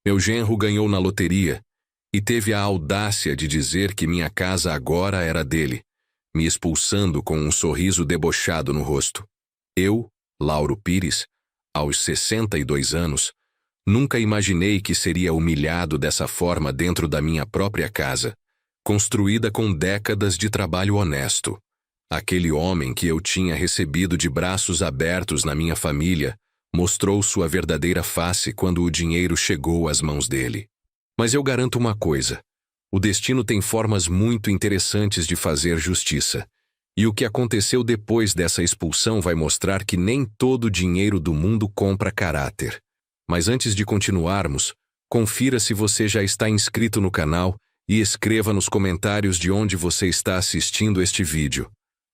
Meu genro ganhou na loteria e teve a audácia de dizer que minha casa agora era dele, me expulsando com um sorriso debochado no rosto. Eu, Lauro Pires, aos 62 anos, nunca imaginei que seria humilhado dessa forma dentro da minha própria casa, construída com décadas de trabalho honesto. Aquele homem que eu tinha recebido de braços abertos na minha família mostrou sua verdadeira face quando o dinheiro chegou às mãos dele. Mas eu garanto uma coisa: o destino tem formas muito interessantes de fazer justiça, e o que aconteceu depois dessa expulsão vai mostrar que nem todo o dinheiro do mundo compra caráter. Mas antes de continuarmos, confira se você já está inscrito no canal e escreva nos comentários de onde você está assistindo este vídeo.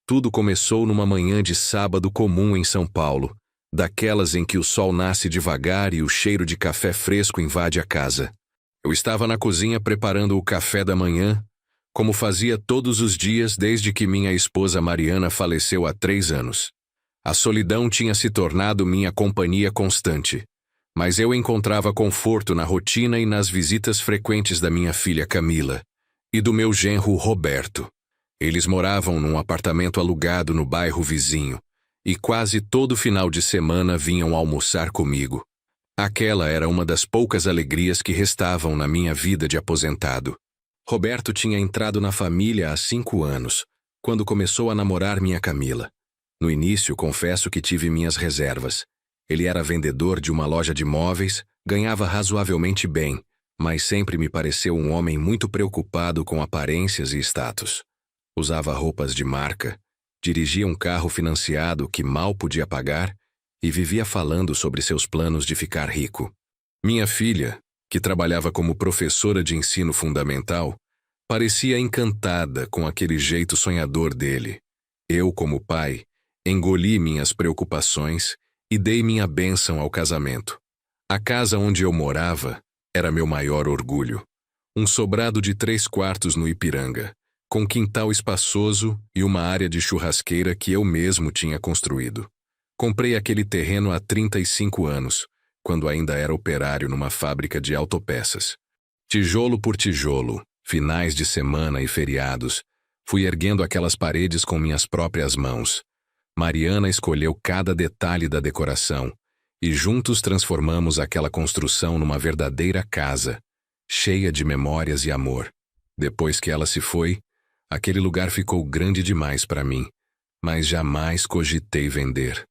Tudo começou numa manhã de sábado comum em São Paulo, daquelas em que o sol nasce devagar e o cheiro de café fresco invade a casa. Eu estava na cozinha preparando o café da manhã, como fazia todos os dias desde que minha esposa Mariana faleceu há 3 anos. A solidão tinha se tornado minha companhia constante, mas eu encontrava conforto na rotina e nas visitas frequentes da minha filha Camila e do meu genro Roberto. Eles moravam num apartamento alugado no bairro vizinho, e quase todo final de semana vinham almoçar comigo. Aquela era uma das poucas alegrias que restavam na minha vida de aposentado. Roberto tinha entrado na família há 5 anos, quando começou a namorar minha Camila. No início, confesso que tive minhas reservas. Ele era vendedor de uma loja de móveis, ganhava razoavelmente bem, mas sempre me pareceu um homem muito preocupado com aparências e status. Usava roupas de marca, dirigia um carro financiado que mal podia pagar e vivia falando sobre seus planos de ficar rico. Minha filha, que trabalhava como professora de ensino fundamental, parecia encantada com aquele jeito sonhador dele. Eu, como pai, engoli minhas preocupações e dei minha bênção ao casamento. A casa onde eu morava era meu maior orgulho. Um sobrado de 3 quartos no Ipiranga, com quintal espaçoso e uma área de churrasqueira que eu mesmo tinha construído. Comprei aquele terreno há 35 anos, quando ainda era operário numa fábrica de autopeças. Tijolo por tijolo, finais de semana e feriados, fui erguendo aquelas paredes com minhas próprias mãos. Mariana escolheu cada detalhe da decoração, e juntos transformamos aquela construção numa verdadeira casa, cheia de memórias e amor. Depois que ela se foi, aquele lugar ficou grande demais para mim, mas jamais cogitei vender.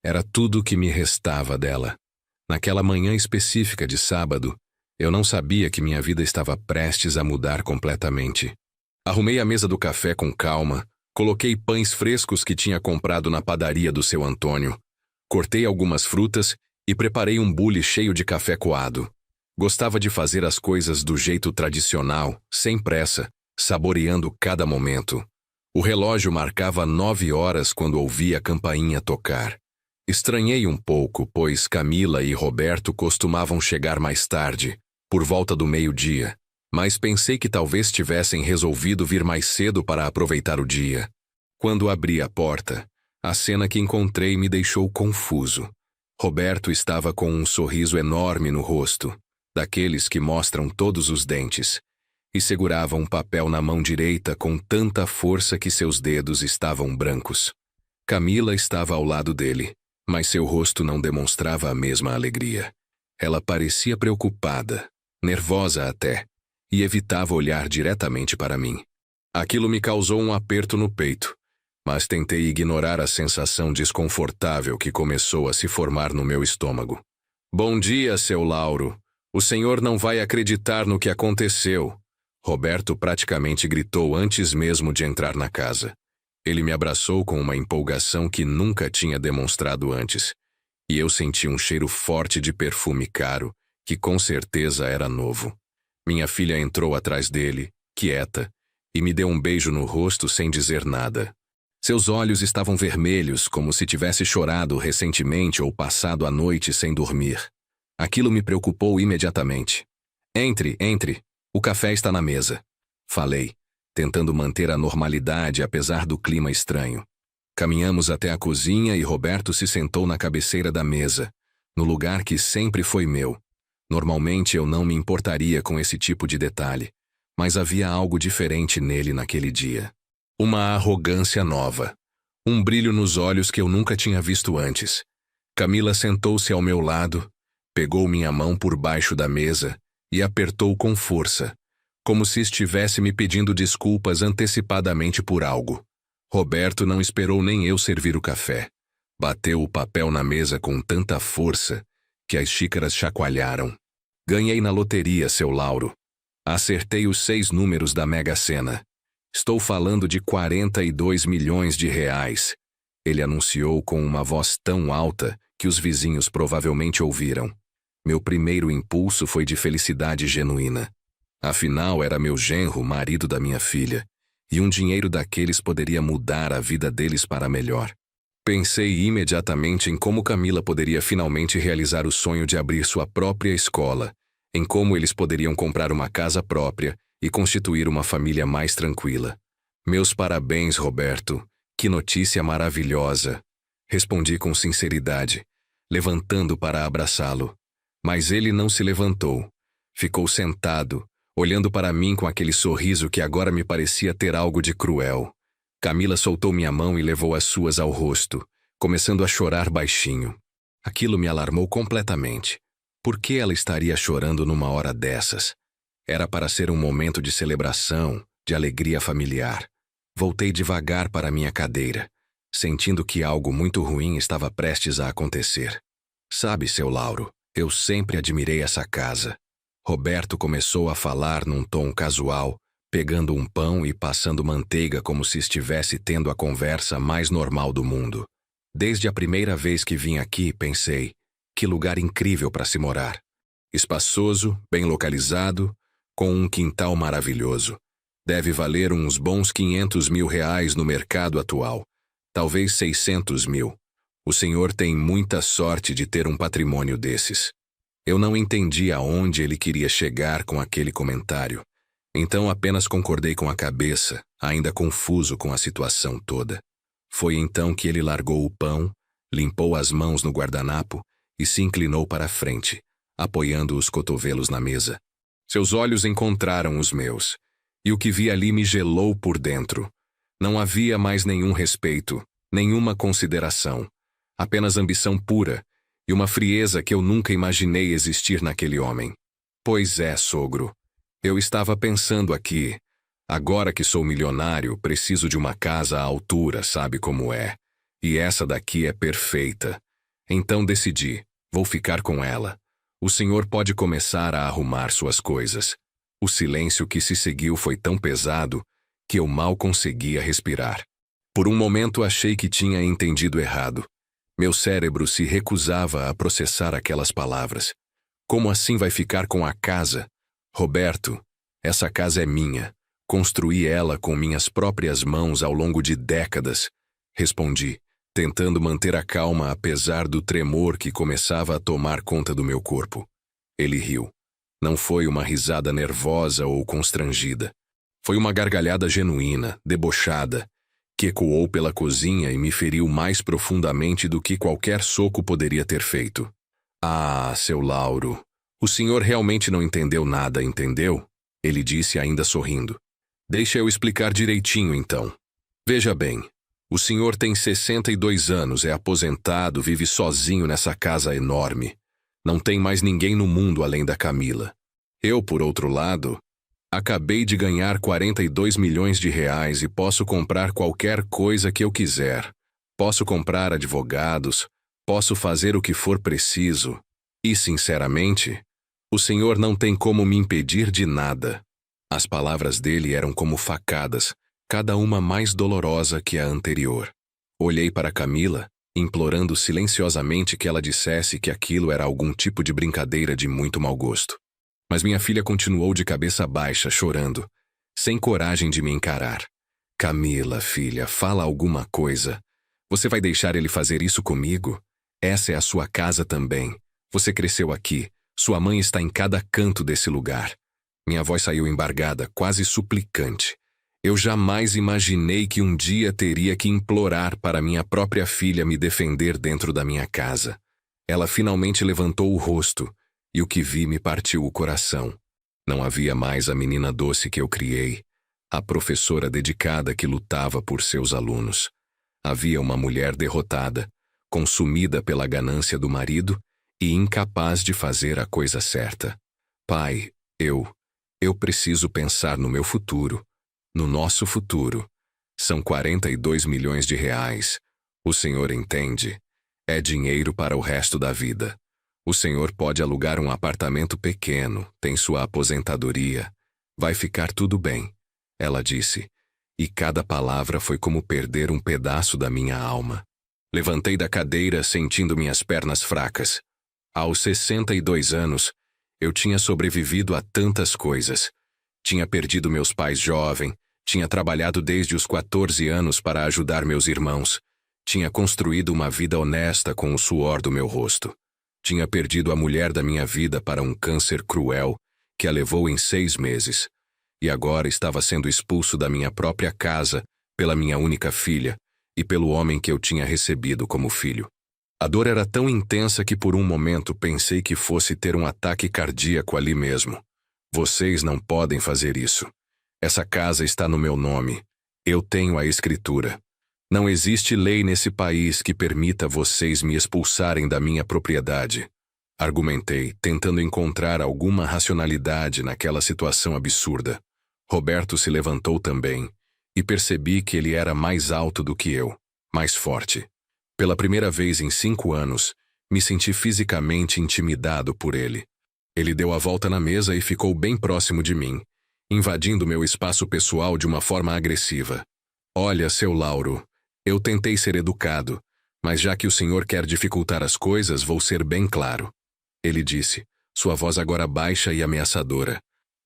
Era tudo o que me restava dela. Naquela manhã específica de sábado, eu não sabia que minha vida estava prestes a mudar completamente. Arrumei a mesa do café com calma, coloquei pães frescos que tinha comprado na padaria do seu Antônio, cortei algumas frutas e preparei um bule cheio de café coado. Gostava de fazer as coisas do jeito tradicional, sem pressa, saboreando cada momento. O relógio marcava 9 horas quando ouvi a campainha tocar. Estranhei um pouco, pois Camila e Roberto costumavam chegar mais tarde, por volta do meio-dia, mas pensei que talvez tivessem resolvido vir mais cedo para aproveitar o dia. Quando abri a porta, a cena que encontrei me deixou confuso. Roberto estava com um sorriso enorme no rosto, daqueles que mostram todos os dentes, e segurava um papel na mão direita com tanta força que seus dedos estavam brancos. Camila estava ao lado dele, mas seu rosto não demonstrava a mesma alegria. Ela parecia preocupada, nervosa até, e evitava olhar diretamente para mim. Aquilo me causou um aperto no peito, mas tentei ignorar a sensação desconfortável que começou a se formar no meu estômago. "Bom dia, seu Lauro. O senhor não vai acreditar no que aconteceu." Roberto praticamente gritou antes mesmo de entrar na casa. Ele me abraçou com uma empolgação que nunca tinha demonstrado antes, e eu senti um cheiro forte de perfume caro, que com certeza era novo. Minha filha entrou atrás dele, quieta, e me deu um beijo no rosto sem dizer nada. Seus olhos estavam vermelhos, como se tivesse chorado recentemente ou passado a noite sem dormir. Aquilo me preocupou imediatamente. Entre. O café está na mesa." Falei, tentando manter a normalidade apesar do clima estranho. Caminhamos até a cozinha e Roberto se sentou na cabeceira da mesa, no lugar que sempre foi meu, Normalmente eu não me importaria com esse tipo de detalhe, mas havia algo diferente nele naquele dia. Uma arrogância nova. Um brilho nos olhos que eu nunca tinha visto antes. Camila sentou-se ao meu lado, pegou minha mão por baixo da mesa e apertou com força, como se estivesse me pedindo desculpas antecipadamente por algo. Roberto não esperou nem eu servir o café. Bateu o papel na mesa com tanta força que as xícaras chacoalharam. Ganhei na loteria, seu Lauro. Acertei os 6 números da Mega Sena. Estou falando de 42 milhões de reais. Ele anunciou com uma voz tão alta que os vizinhos provavelmente ouviram. Meu primeiro impulso foi de felicidade genuína. Afinal, era meu genro, marido da minha filha, e um dinheiro daqueles poderia mudar a vida deles para melhor. Pensei imediatamente em como Camila poderia finalmente realizar o sonho de abrir sua própria escola, em como eles poderiam comprar uma casa própria e constituir uma família mais tranquila. Meus parabéns, Roberto. Que notícia maravilhosa! Respondi com sinceridade, levantando para abraçá-lo. Mas ele não se levantou. Ficou sentado, olhando para mim com aquele sorriso que agora me parecia ter algo de cruel. Camila soltou minha mão e levou as suas ao rosto, começando a chorar baixinho. Aquilo me alarmou completamente. Por que ela estaria chorando numa hora dessas? Era para ser um momento de celebração, de alegria familiar. Voltei devagar para minha cadeira, sentindo que algo muito ruim estava prestes a acontecer. Sabe, seu Lauro, eu sempre admirei essa casa. Roberto começou a falar num tom casual, pegando um pão e passando manteiga como se estivesse tendo a conversa mais normal do mundo. Desde a primeira vez que vim aqui, pensei, que lugar incrível para se morar. Espaçoso, bem localizado, com um quintal maravilhoso. Deve valer uns bons 500 mil reais no mercado atual, talvez 600 mil. O senhor tem muita sorte de ter um patrimônio desses. Eu não entendi aonde ele queria chegar com aquele comentário, então apenas concordei com a cabeça, ainda confuso com a situação toda. Foi então que ele largou o pão, limpou as mãos no guardanapo e se inclinou para a frente, apoiando os cotovelos na mesa. Seus olhos encontraram os meus, e o que vi ali me gelou por dentro. Não havia mais nenhum respeito, nenhuma consideração, apenas ambição pura e uma frieza que eu nunca imaginei existir naquele homem. Pois é, sogro. Eu estava pensando aqui, agora que sou milionário, preciso de uma casa à altura, sabe como é? E essa daqui é perfeita. Então decidi, vou ficar com ela. O senhor pode começar a arrumar suas coisas. O silêncio que se seguiu foi tão pesado que eu mal conseguia respirar. Por um momento achei que tinha entendido errado. Meu cérebro se recusava a processar aquelas palavras. Como assim vai ficar com a casa? Roberto, essa casa é minha. Construí ela com minhas próprias mãos ao longo de décadas. Respondi, tentando manter a calma apesar do tremor que começava a tomar conta do meu corpo. Ele riu. Não foi uma risada nervosa ou constrangida. Foi uma gargalhada genuína, debochada, que ecoou pela cozinha e me feriu mais profundamente do que qualquer soco poderia ter feito. Ah, seu Lauro, o senhor realmente não entendeu nada, entendeu? Ele disse ainda sorrindo. Deixa eu explicar direitinho, então. Veja bem, o senhor tem 62 anos, é aposentado, vive sozinho nessa casa enorme. Não tem mais ninguém no mundo além da Camila. Eu, por outro lado, acabei de ganhar 42 milhões de reais e posso comprar qualquer coisa que eu quiser. Posso comprar advogados, posso fazer o que for preciso. E, sinceramente, o senhor não tem como me impedir de nada. As palavras dele eram como facadas, cada uma mais dolorosa que a anterior. Olhei para Camila, implorando silenciosamente que ela dissesse que aquilo era algum tipo de brincadeira de muito mau gosto. Mas minha filha continuou de cabeça baixa, chorando, sem coragem de me encarar. Camila, filha, fala alguma coisa. Você vai deixar ele fazer isso comigo? Essa é a sua casa também. Você cresceu aqui. Sua mãe está em cada canto desse lugar. Minha voz saiu embargada, quase suplicante. Eu jamais imaginei que um dia teria que implorar para minha própria filha me defender dentro da minha casa. Ela finalmente levantou o rosto, e o que vi me partiu o coração. Não havia mais a menina doce que eu criei, a professora dedicada que lutava por seus alunos. Havia uma mulher derrotada, consumida pela ganância do marido e incapaz de fazer a coisa certa. Pai, eu preciso pensar no meu futuro, no nosso futuro. São 42 milhões de reais. O senhor entende? É dinheiro para o resto da vida. O senhor pode alugar um apartamento pequeno, tem sua aposentadoria. Vai ficar tudo bem, ela disse, e cada palavra foi como perder um pedaço da minha alma. Levantei da cadeira sentindo minhas pernas fracas. Aos 62 anos, eu tinha sobrevivido a tantas coisas. Tinha perdido meus pais jovem, tinha trabalhado desde os 14 anos para ajudar meus irmãos. Tinha construído uma vida honesta com o suor do meu rosto. Tinha perdido a mulher da minha vida para um câncer cruel que a levou em 6 meses. E agora estava sendo expulso da minha própria casa pela minha única filha e pelo homem que eu tinha recebido como filho. A dor era tão intensa que por um momento pensei que fosse ter um ataque cardíaco ali mesmo. Vocês não podem fazer isso. Essa casa está no meu nome. Eu tenho a escritura. Não existe lei nesse país que permita vocês me expulsarem da minha propriedade. Argumentei, tentando encontrar alguma racionalidade naquela situação absurda. Roberto se levantou também, e percebi que ele era mais alto do que eu, mais forte. Pela primeira vez em 5 anos, me senti fisicamente intimidado por ele. Ele deu a volta na mesa e ficou bem próximo de mim, invadindo meu espaço pessoal de uma forma agressiva. Olha, seu Lauro, eu tentei ser educado, mas já que o senhor quer dificultar as coisas, vou ser bem claro. Ele disse, sua voz agora baixa e ameaçadora.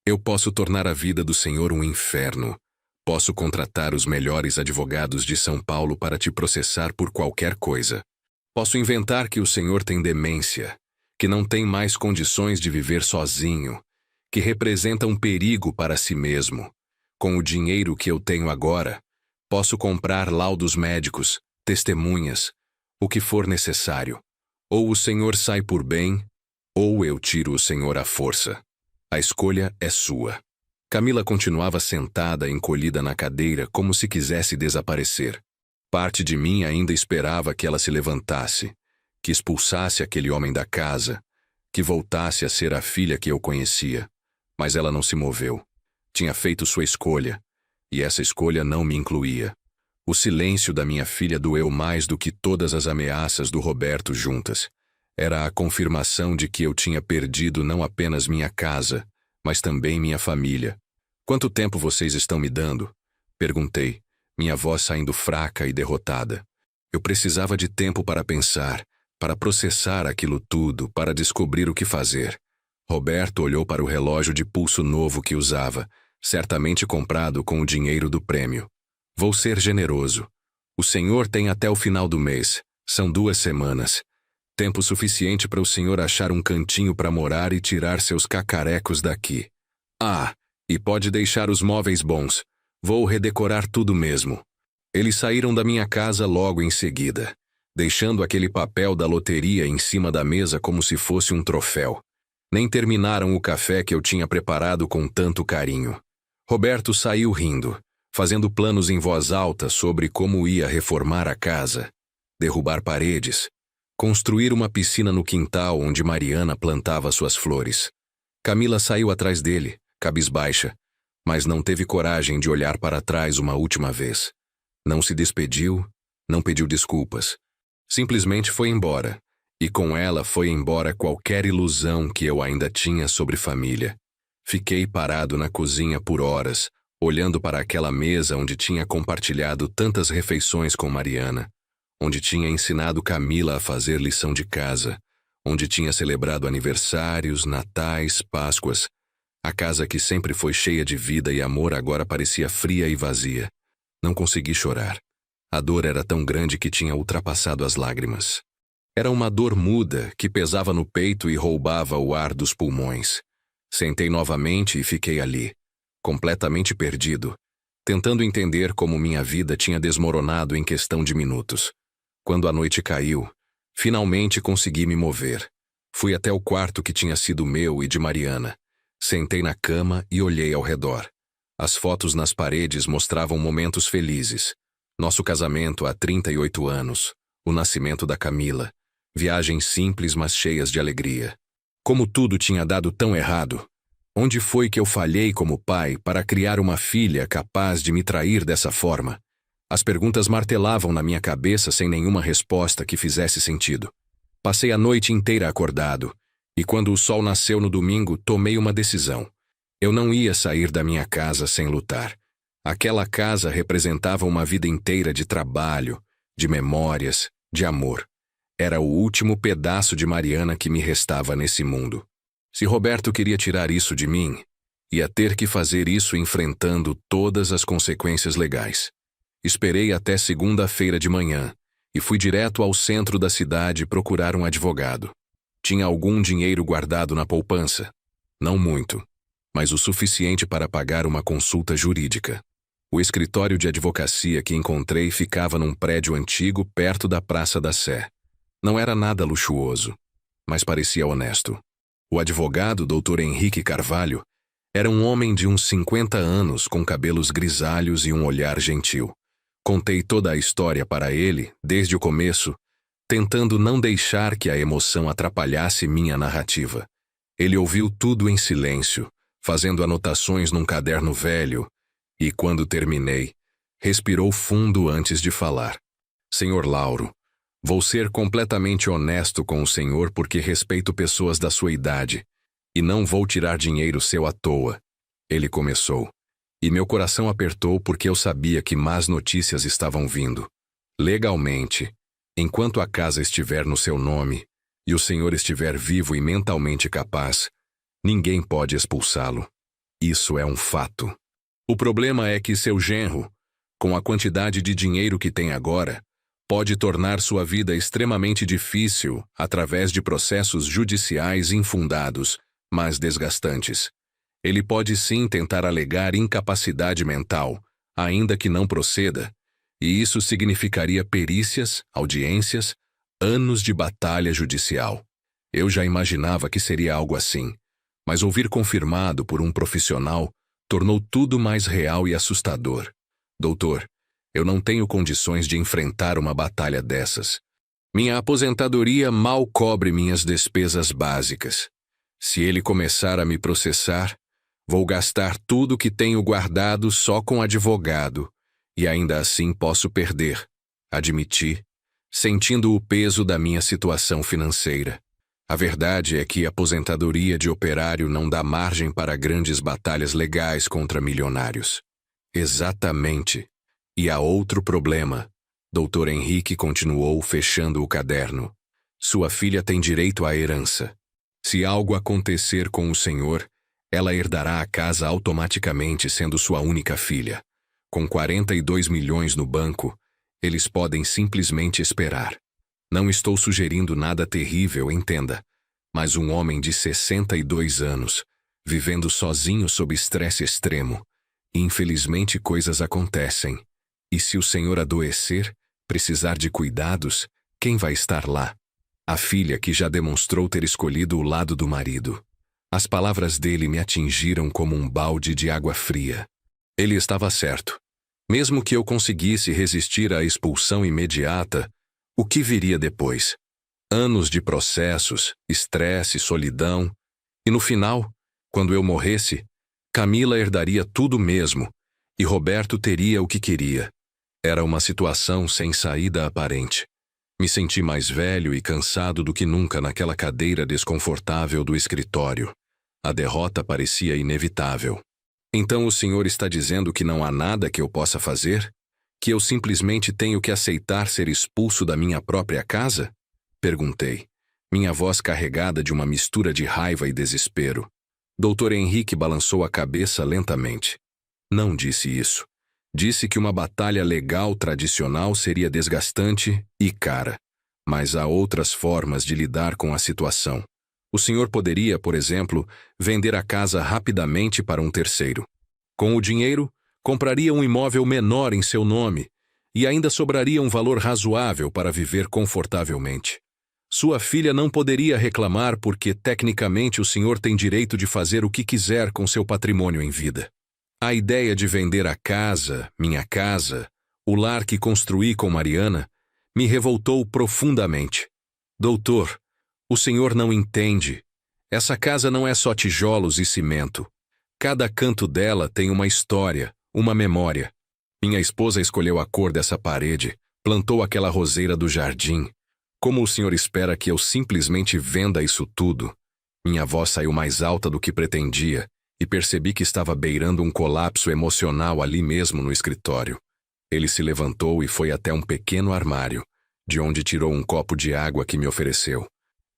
Eu posso tornar a vida do senhor um inferno. Posso contratar os melhores advogados de São Paulo para te processar por qualquer coisa. Posso inventar que o senhor tem demência, que não tem mais condições de viver sozinho, que representa um perigo para si mesmo. Com o dinheiro que eu tenho agora, posso comprar laudos médicos, testemunhas, o que for necessário. Ou o senhor sai por bem, ou eu tiro o senhor à força. A escolha é sua. Camila continuava sentada, encolhida na cadeira, como se quisesse desaparecer. Parte de mim ainda esperava que ela se levantasse, que expulsasse aquele homem da casa, que voltasse a ser a filha que eu conhecia. Mas ela não se moveu. Tinha feito sua escolha, e essa escolha não me incluía. O silêncio da minha filha doeu mais do que todas as ameaças do Roberto juntas. Era a confirmação de que eu tinha perdido não apenas minha casa, mas também minha família. Quanto tempo vocês estão me dando? Perguntei, minha voz saindo fraca e derrotada. Eu precisava de tempo para pensar, para processar aquilo tudo, para descobrir o que fazer. Roberto olhou para o relógio de pulso novo que usava, certamente comprado com o dinheiro do prêmio. Vou ser generoso. O senhor tem até o final do mês. São 2 semanas. Tempo suficiente para o senhor achar um cantinho para morar e tirar seus cacarecos daqui. Ah, e pode deixar os móveis bons. Vou redecorar tudo mesmo. Eles saíram da minha casa logo em seguida, deixando aquele papel da loteria em cima da mesa como se fosse um troféu. Nem terminaram o café que eu tinha preparado com tanto carinho. Roberto saiu rindo, fazendo planos em voz alta sobre como ia reformar a casa, derrubar paredes, construir uma piscina no quintal onde Mariana plantava suas flores. Camila saiu atrás dele, cabisbaixa, mas não teve coragem de olhar para trás uma última vez. Não se despediu, não pediu desculpas. Simplesmente foi embora, e com ela foi embora qualquer ilusão que eu ainda tinha sobre família. Fiquei parado na cozinha por horas, olhando para aquela mesa onde tinha compartilhado tantas refeições com Mariana, onde tinha ensinado Camila a fazer lição de casa, onde tinha celebrado aniversários, natais, páscoas. A casa que sempre foi cheia de vida e amor agora parecia fria e vazia. Não consegui chorar. A dor era tão grande que tinha ultrapassado as lágrimas. Era uma dor muda que pesava no peito e roubava o ar dos pulmões. Sentei novamente e fiquei ali, completamente perdido, tentando entender como minha vida tinha desmoronado em questão de minutos. Quando a noite caiu, finalmente consegui me mover. Fui até o quarto que tinha sido meu e de Mariana. Sentei na cama e olhei ao redor. As fotos nas paredes mostravam momentos felizes. Nosso casamento há 38 anos, o nascimento da Camila, viagens simples mas cheias de alegria. Como tudo tinha dado tão errado. Onde foi que eu falhei como pai para criar uma filha capaz de me trair dessa forma? As perguntas martelavam na minha cabeça sem nenhuma resposta que fizesse sentido. Passei a noite inteira acordado, e quando o sol nasceu no domingo, tomei uma decisão. Eu não ia sair da minha casa sem lutar. Aquela casa representava uma vida inteira de trabalho, de memórias, de amor. Era o último pedaço de Mariana que me restava nesse mundo. Se Roberto queria tirar isso de mim, ia ter que fazer isso enfrentando todas as consequências legais. Esperei até segunda-feira de manhã e fui direto ao centro da cidade procurar um advogado. Tinha algum dinheiro guardado na poupança. Não muito, mas o suficiente para pagar uma consulta jurídica. O escritório de advocacia que encontrei ficava num prédio antigo perto da Praça da Sé. Não era nada luxuoso, mas parecia honesto. O advogado, Dr. Henrique Carvalho, era um homem de uns 50 anos com cabelos grisalhos e um olhar gentil. Contei toda a história para ele, desde o começo, tentando não deixar que a emoção atrapalhasse minha narrativa. Ele ouviu tudo em silêncio, fazendo anotações num caderno velho, e quando terminei, respirou fundo antes de falar. Senhor Lauro, vou ser completamente honesto com o senhor porque respeito pessoas da sua idade, e não vou tirar dinheiro seu à toa. Ele começou. E meu coração apertou porque eu sabia que más notícias estavam vindo. Legalmente, enquanto a casa estiver no seu nome, e o senhor estiver vivo e mentalmente capaz, ninguém pode expulsá-lo. Isso é um fato. O problema é que seu genro, com a quantidade de dinheiro que tem agora, pode tornar sua vida extremamente difícil através de processos judiciais infundados, mas desgastantes. Ele pode sim tentar alegar incapacidade mental, ainda que não proceda, e isso significaria perícias, audiências, anos de batalha judicial. Eu já imaginava que seria algo assim, mas ouvir confirmado por um profissional tornou tudo mais real e assustador. Doutor, eu não tenho condições de enfrentar uma batalha dessas. Minha aposentadoria mal cobre minhas despesas básicas. Se ele começar a me processar, vou gastar tudo que tenho guardado só com advogado, e ainda assim posso perder, admiti, sentindo o peso da minha situação financeira. A verdade é que a aposentadoria de operário não dá margem para grandes batalhas legais contra milionários. Exatamente. E há outro problema. Dr. Henrique continuou fechando o caderno. Sua filha tem direito à herança. Se algo acontecer com o senhor, ela herdará a casa automaticamente sendo sua única filha. Com 42 milhões no banco, eles podem simplesmente esperar. Não estou sugerindo nada terrível, entenda, mas um homem de 62 anos, vivendo sozinho sob estresse extremo. Infelizmente coisas acontecem. E se o senhor adoecer, precisar de cuidados, quem vai estar lá? A filha que já demonstrou ter escolhido o lado do marido. As palavras dele me atingiram como um balde de água fria. Ele estava certo. Mesmo que eu conseguisse resistir à expulsão imediata, o que viria depois? Anos de processos, estresse, solidão. E no final, quando eu morresse, Camila herdaria tudo mesmo, e Roberto teria o que queria. Era uma situação sem saída aparente. Me senti mais velho e cansado do que nunca naquela cadeira desconfortável do escritório. A derrota parecia inevitável. Então o senhor está dizendo que não há nada que eu possa fazer? Que eu simplesmente tenho que aceitar ser expulso da minha própria casa? Perguntei, minha voz carregada de uma mistura de raiva e desespero. Dr. Henrique balançou a cabeça lentamente. Não disse isso. Disse que uma batalha legal tradicional seria desgastante e cara, mas há outras formas de lidar com a situação. O senhor poderia, por exemplo, vender a casa rapidamente para um terceiro. Com o dinheiro, compraria um imóvel menor em seu nome e ainda sobraria um valor razoável para viver confortavelmente. Sua filha não poderia reclamar porque, tecnicamente, o senhor tem direito de fazer o que quiser com seu patrimônio em vida. A ideia de vender a casa, minha casa, o lar que construí com Mariana, me revoltou profundamente. Doutor, o senhor não entende. Essa casa não é só tijolos e cimento. Cada canto dela tem uma história, uma memória. Minha esposa escolheu a cor dessa parede, plantou aquela roseira do jardim. Como o senhor espera que eu simplesmente venda isso tudo? Minha voz saiu mais alta do que pretendia e percebi que estava beirando um colapso emocional ali mesmo no escritório. Ele se levantou e foi até um pequeno armário, de onde tirou um copo de água que me ofereceu.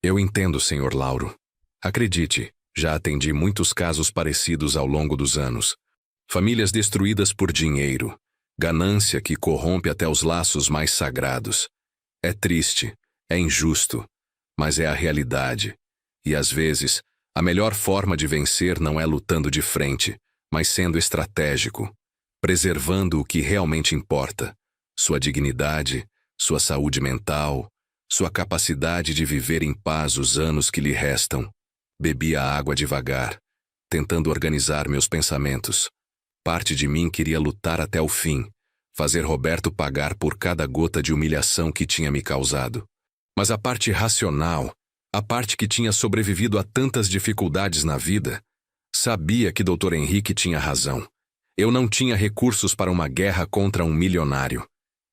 Eu entendo, Sr. Lauro. Acredite, já atendi muitos casos parecidos ao longo dos anos. Famílias destruídas por dinheiro, ganância que corrompe até os laços mais sagrados. É triste, é injusto, mas é a realidade. E às vezes, a melhor forma de vencer não é lutando de frente, mas sendo estratégico, preservando o que realmente importa: sua dignidade, sua saúde mental, sua capacidade de viver em paz os anos que lhe restam. Bebi a água devagar, tentando organizar meus pensamentos. Parte de mim queria lutar até o fim, fazer Roberto pagar por cada gota de humilhação que tinha me causado. Mas a parte racional, a parte que tinha sobrevivido a tantas dificuldades na vida, sabia que Dr. Henrique tinha razão. Eu não tinha recursos para uma guerra contra um milionário.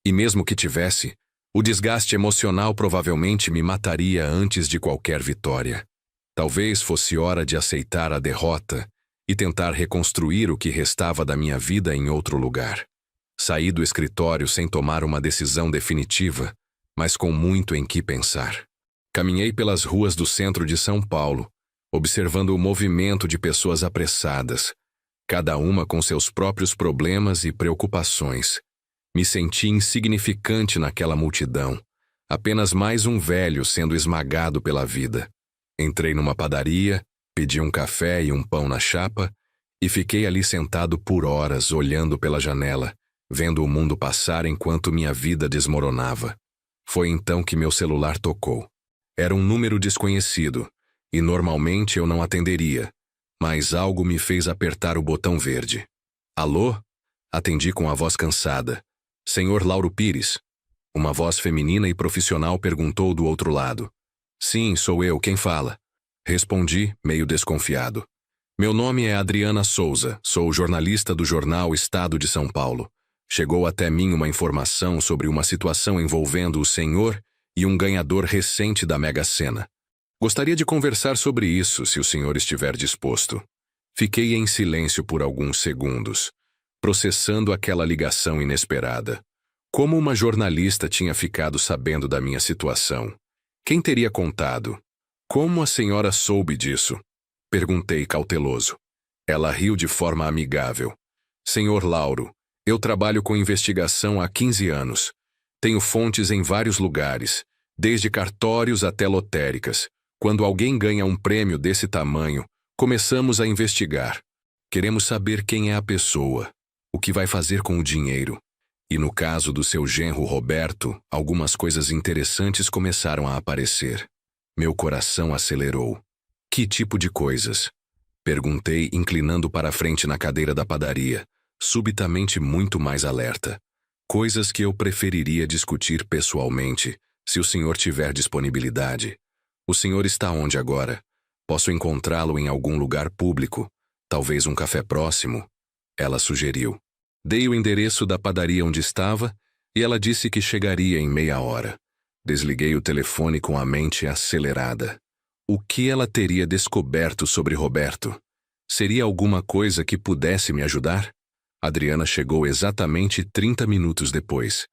E mesmo que tivesse, o desgaste emocional provavelmente me mataria antes de qualquer vitória. Talvez fosse hora de aceitar a derrota e tentar reconstruir o que restava da minha vida em outro lugar. Saí do escritório sem tomar uma decisão definitiva, mas com muito em que pensar. Caminhei pelas ruas do centro de São Paulo, observando o movimento de pessoas apressadas, cada uma com seus próprios problemas e preocupações. Me senti insignificante naquela multidão, apenas mais um velho sendo esmagado pela vida. Entrei numa padaria, pedi um café e um pão na chapa e fiquei ali sentado por horas olhando pela janela, vendo o mundo passar enquanto minha vida desmoronava. Foi então que meu celular tocou. Era um número desconhecido e normalmente eu não atenderia, mas algo me fez apertar o botão verde. Alô? Atendi com a voz cansada. Senhor Lauro Pires? Uma voz feminina e profissional perguntou do outro lado. Sim, sou eu, quem fala? Respondi, meio desconfiado. Meu nome é Adriana Souza, sou jornalista do jornal Estado de São Paulo. Chegou até mim uma informação sobre uma situação envolvendo o senhor e um ganhador recente da Mega Sena. Gostaria de conversar sobre isso, se o senhor estiver disposto. Fiquei em silêncio por alguns segundos, processando aquela ligação inesperada. Como uma jornalista tinha ficado sabendo da minha situação? Quem teria contado? Como a senhora soube disso? Perguntei cauteloso. Ela riu de forma amigável. Senhor Lauro, eu trabalho com investigação há 15 anos. Tenho fontes em vários lugares, desde cartórios até lotéricas. Quando alguém ganha um prêmio desse tamanho, começamos a investigar. Queremos saber quem é a pessoa, o que vai fazer com o dinheiro. E no caso do seu genro Roberto, algumas coisas interessantes começaram a aparecer. Meu coração acelerou. Que tipo de coisas? Perguntei, inclinando para a frente na cadeira da padaria, subitamente muito mais alerta. Coisas que eu preferiria discutir pessoalmente, se o senhor tiver disponibilidade. O senhor está onde agora? Posso encontrá-lo em algum lugar público? Talvez um café próximo? Ela sugeriu. Dei o endereço da padaria onde estava e ela disse que chegaria em meia hora. Desliguei o telefone com a mente acelerada. O que ela teria descoberto sobre Roberto? Seria alguma coisa que pudesse me ajudar? Adriana chegou exatamente 30 minutos depois.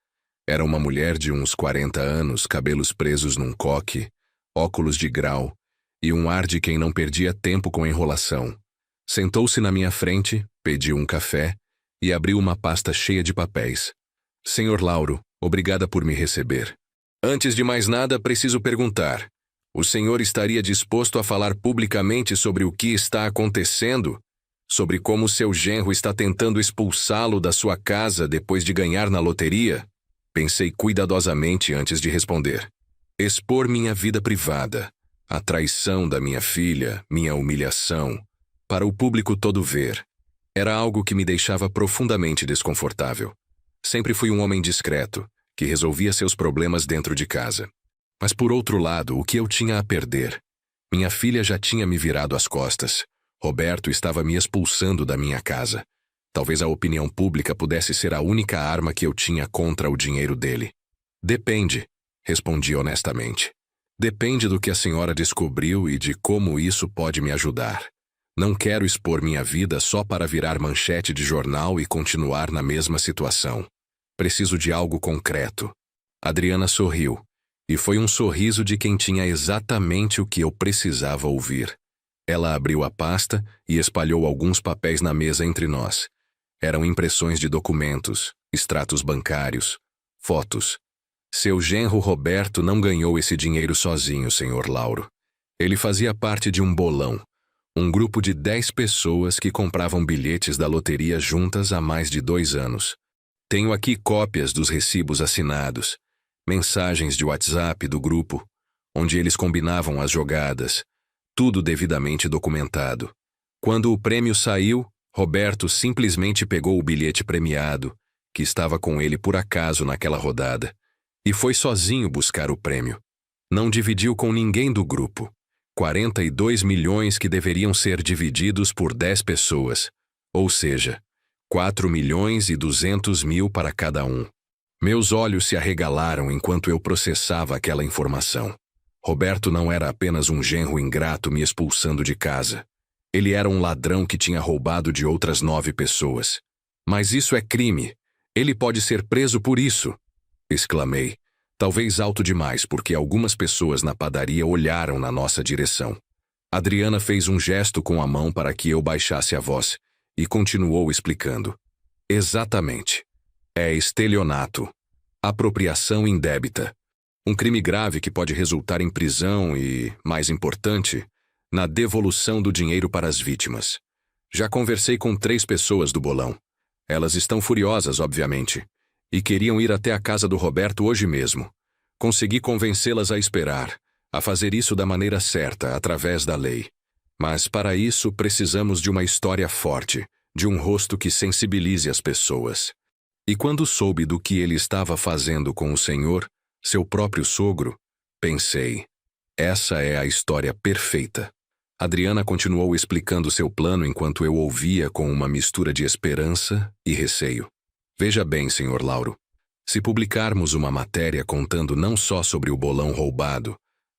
Era uma mulher de uns 40 anos, cabelos presos num coque, óculos de grau e um ar de quem não perdia tempo com enrolação. Sentou-se na minha frente, pediu um café e abriu uma pasta cheia de papéis. Senhor Lauro, obrigada por me receber. Antes de mais nada, preciso perguntar. O senhor estaria disposto a falar publicamente sobre o que está acontecendo? Sobre como seu genro está tentando expulsá-lo da sua casa depois de ganhar na loteria? Pensei cuidadosamente antes de responder. Expor minha vida privada, a traição da minha filha, minha humilhação, para o público todo ver, era algo que me deixava profundamente desconfortável. Sempre fui um homem discreto, que resolvia seus problemas dentro de casa. Mas por outro lado, o que eu tinha a perder? Minha filha já tinha me virado as costas. Roberto estava me expulsando da minha casa. Talvez a opinião pública pudesse ser a única arma que eu tinha contra o dinheiro dele. Depende, respondi honestamente. Depende do que a senhora descobriu e de como isso pode me ajudar. Não quero expor minha vida só para virar manchete de jornal e continuar na mesma situação. Preciso de algo concreto. Adriana sorriu, e foi um sorriso de quem tinha exatamente o que eu precisava ouvir. Ela abriu a pasta e espalhou alguns papéis na mesa entre nós. Eram impressões de documentos, extratos bancários, fotos. Seu genro Roberto não ganhou esse dinheiro sozinho, senhor Lauro. Ele fazia parte de um bolão, um grupo de 10 pessoas que compravam bilhetes da loteria juntas há mais de 2 anos. Tenho aqui cópias dos recibos assinados, mensagens de WhatsApp do grupo, onde eles combinavam as jogadas, tudo devidamente documentado. Quando o prêmio saiu, Roberto simplesmente pegou o bilhete premiado, que estava com ele por acaso naquela rodada, e foi sozinho buscar o prêmio. Não dividiu com ninguém do grupo. 42 milhões que deveriam ser divididos por 10 pessoas, ou seja, 4.200.000 para cada um. Meus olhos se arregalaram enquanto eu processava aquela informação. Roberto não era apenas um genro ingrato me expulsando de casa. Ele era um ladrão que tinha roubado de outras 9 pessoas. Mas isso é crime. Ele pode ser preso por isso, exclamei. Talvez alto demais, porque algumas pessoas na padaria olharam na nossa direção. Adriana fez um gesto com a mão para que eu baixasse a voz, e continuou explicando. Exatamente. É estelionato. Apropriação indébita. Um crime grave que pode resultar em prisão e, mais importante, na devolução do dinheiro para as vítimas. Já conversei com 3 pessoas do bolão. Elas estão furiosas, obviamente, e queriam ir até a casa do Roberto hoje mesmo. Consegui convencê-las a esperar, a fazer isso da maneira certa, através da lei. Mas para isso precisamos de uma história forte, de um rosto que sensibilize as pessoas. E quando soube do que ele estava fazendo com o senhor, seu próprio sogro, pensei, essa é a história perfeita. Adriana continuou explicando seu plano enquanto eu ouvia com uma mistura de esperança e receio. Veja bem, senhor Lauro, se publicarmos uma matéria contando não só sobre o bolão roubado,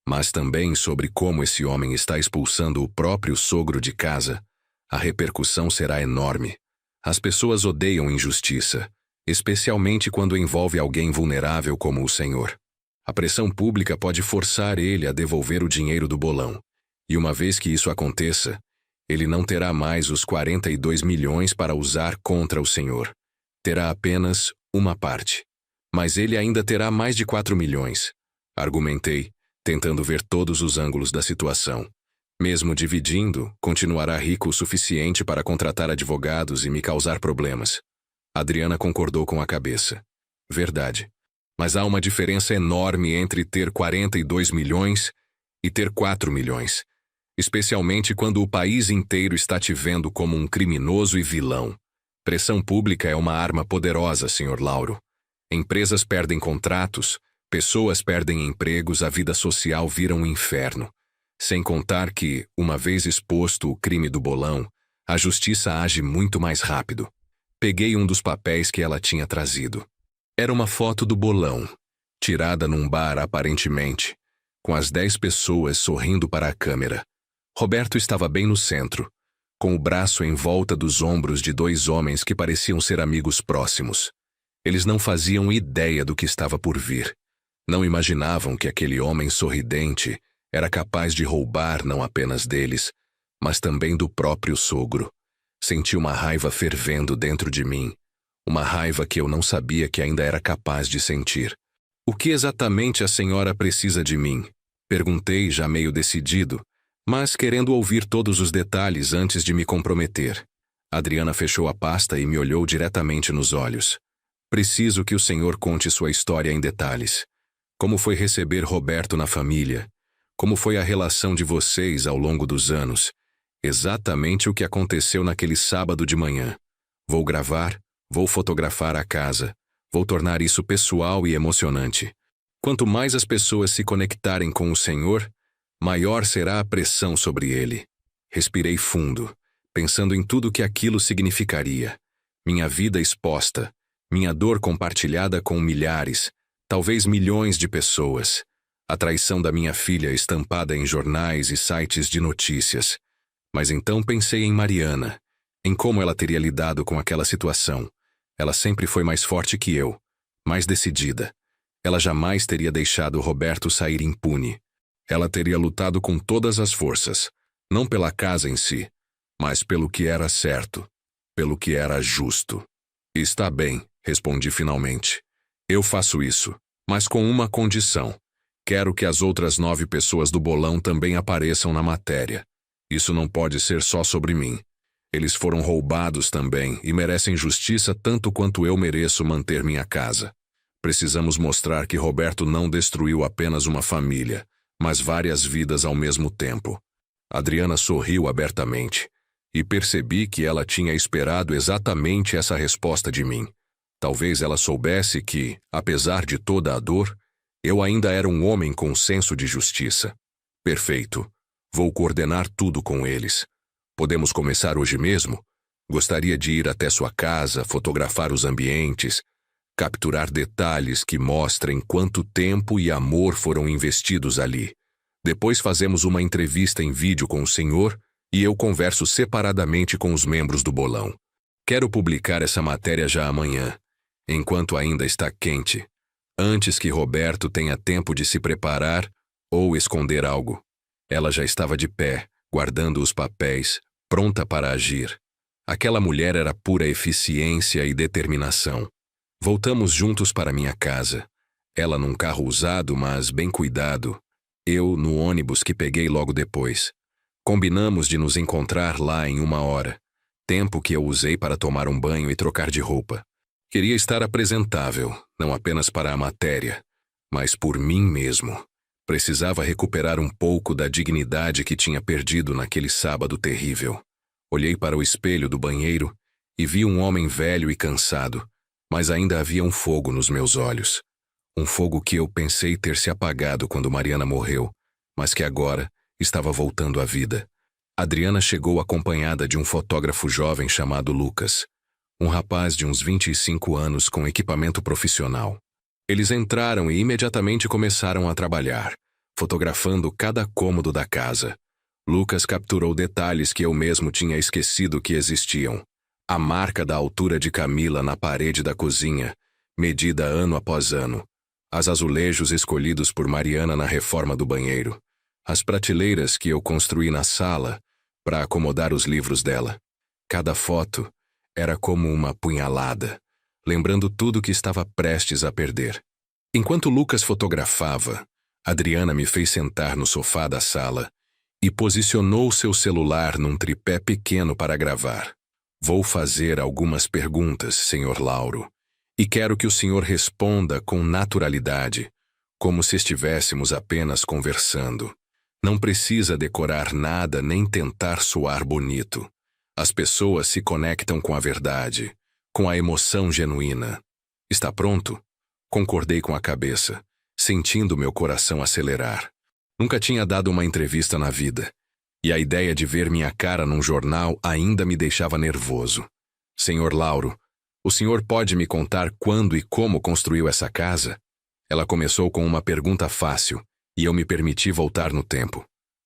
mas também sobre como esse homem está expulsando o próprio sogro de casa, a repercussão será enorme. As pessoas odeiam injustiça, especialmente quando envolve alguém vulnerável como o senhor. A pressão pública pode forçar ele a devolver o dinheiro do bolão. E uma vez que isso aconteça, ele não terá mais os 42 milhões para usar contra o senhor. Terá apenas uma parte. Mas ele ainda terá mais de 4 milhões. Argumentei, tentando ver todos os ângulos da situação. Mesmo dividindo, continuará rico o suficiente para contratar advogados e me causar problemas. Adriana concordou com a cabeça. Verdade. Mas há uma diferença enorme entre ter 42 milhões e ter 4 milhões. Especialmente quando o país inteiro está te vendo como um criminoso e vilão. Pressão pública é uma arma poderosa, senhor Lauro. Empresas perdem contratos, pessoas perdem empregos, a vida social vira um inferno. Sem contar que, uma vez exposto o crime do bolão, a justiça age muito mais rápido. Peguei um dos papéis que ela tinha trazido. Era uma foto do bolão, tirada num bar aparentemente, com as 10 pessoas sorrindo para a câmera. Roberto estava bem no centro, com o braço em volta dos ombros de 2 homens que pareciam ser amigos próximos. Eles não faziam ideia do que estava por vir. Não imaginavam que aquele homem sorridente era capaz de roubar não apenas deles, mas também do próprio sogro. Senti uma raiva fervendo dentro de mim, uma raiva que eu não sabia que ainda era capaz de sentir. O que exatamente a senhora precisa de mim? Perguntei, já meio decidido, mas querendo ouvir todos os detalhes antes de me comprometer. Adriana fechou a pasta e me olhou diretamente nos olhos. Preciso que o senhor conte sua história em detalhes. Como foi receber Roberto na família? Como foi a relação de vocês ao longo dos anos? Exatamente o que aconteceu naquele sábado de manhã. Vou gravar, vou fotografar a casa. Vou tornar isso pessoal e emocionante. Quanto mais as pessoas se conectarem com o Senhor, maior será a pressão sobre ele. Respirei fundo, pensando em tudo que aquilo significaria. Minha vida exposta, minha dor compartilhada com milhares, talvez milhões de pessoas. A traição da minha filha estampada em jornais e sites de notícias. Mas então pensei em Mariana, em como ela teria lidado com aquela situação. Ela sempre foi mais forte que eu, mais decidida. Ela jamais teria deixado Roberto sair impune. Ela teria lutado com todas as forças, não pela casa em si, mas pelo que era certo, pelo que era justo. Está bem, respondi finalmente. Eu faço isso, mas com uma condição. Quero que as outras 9 pessoas do bolão também apareçam na matéria. Isso não pode ser só sobre mim. Eles foram roubados também e merecem justiça tanto quanto eu mereço manter minha casa. Precisamos mostrar que Roberto não destruiu apenas uma família, mas várias vidas ao mesmo tempo. Adriana sorriu abertamente, e percebi que ela tinha esperado exatamente essa resposta de mim. Talvez ela soubesse que, apesar de toda a dor, eu ainda era um homem com senso de justiça. Perfeito. Vou coordenar tudo com eles. Podemos começar hoje mesmo? Gostaria de ir até sua casa, fotografar os ambientes, capturar detalhes que mostrem quanto tempo e amor foram investidos ali. Depois fazemos uma entrevista em vídeo com o senhor e eu converso separadamente com os membros do bolão. Quero publicar essa matéria já amanhã, enquanto ainda está quente, antes que Roberto tenha tempo de se preparar ou esconder algo. Ela já estava de pé, guardando os papéis, pronta para agir. Aquela mulher era pura eficiência e determinação. Voltamos juntos para minha casa. Ela num carro usado, mas bem cuidado. Eu no ônibus que peguei logo depois. Combinamos de nos encontrar lá em 1 hora. Tempo que eu usei para tomar um banho e trocar de roupa. Queria estar apresentável, não apenas para a matéria, mas por mim mesmo. Precisava recuperar um pouco da dignidade que tinha perdido naquele sábado terrível. Olhei para o espelho do banheiro e vi um homem velho e cansado, mas ainda havia um fogo nos meus olhos. Um fogo que eu pensei ter se apagado quando Mariana morreu, mas que agora estava voltando à vida. Adriana chegou acompanhada de um fotógrafo jovem chamado Lucas, um rapaz de uns 25 anos com equipamento profissional. Eles entraram e imediatamente começaram a trabalhar, fotografando cada cômodo da casa. Lucas capturou detalhes que eu mesmo tinha esquecido que existiam. A marca da altura de Camila na parede da cozinha, medida ano após ano. Os azulejos escolhidos por Mariana na reforma do banheiro. As prateleiras que eu construí na sala para acomodar os livros dela. Cada foto era como uma punhalada, lembrando tudo que estava prestes a perder. Enquanto Lucas fotografava, Adriana me fez sentar no sofá da sala e posicionou seu celular num tripé pequeno para gravar. Vou fazer algumas perguntas, Sr. Lauro, e quero que o senhor responda com naturalidade, como se estivéssemos apenas conversando. Não precisa decorar nada nem tentar soar bonito. As pessoas se conectam com a verdade, com a emoção genuína. Está pronto? Concordei com a cabeça, sentindo meu coração acelerar. Nunca tinha dado uma entrevista na vida, e a ideia de ver minha cara num jornal ainda me deixava nervoso. Senhor Lauro, o senhor pode me contar quando e como construiu essa casa? Ela começou com uma pergunta fácil, e eu me permiti voltar no tempo.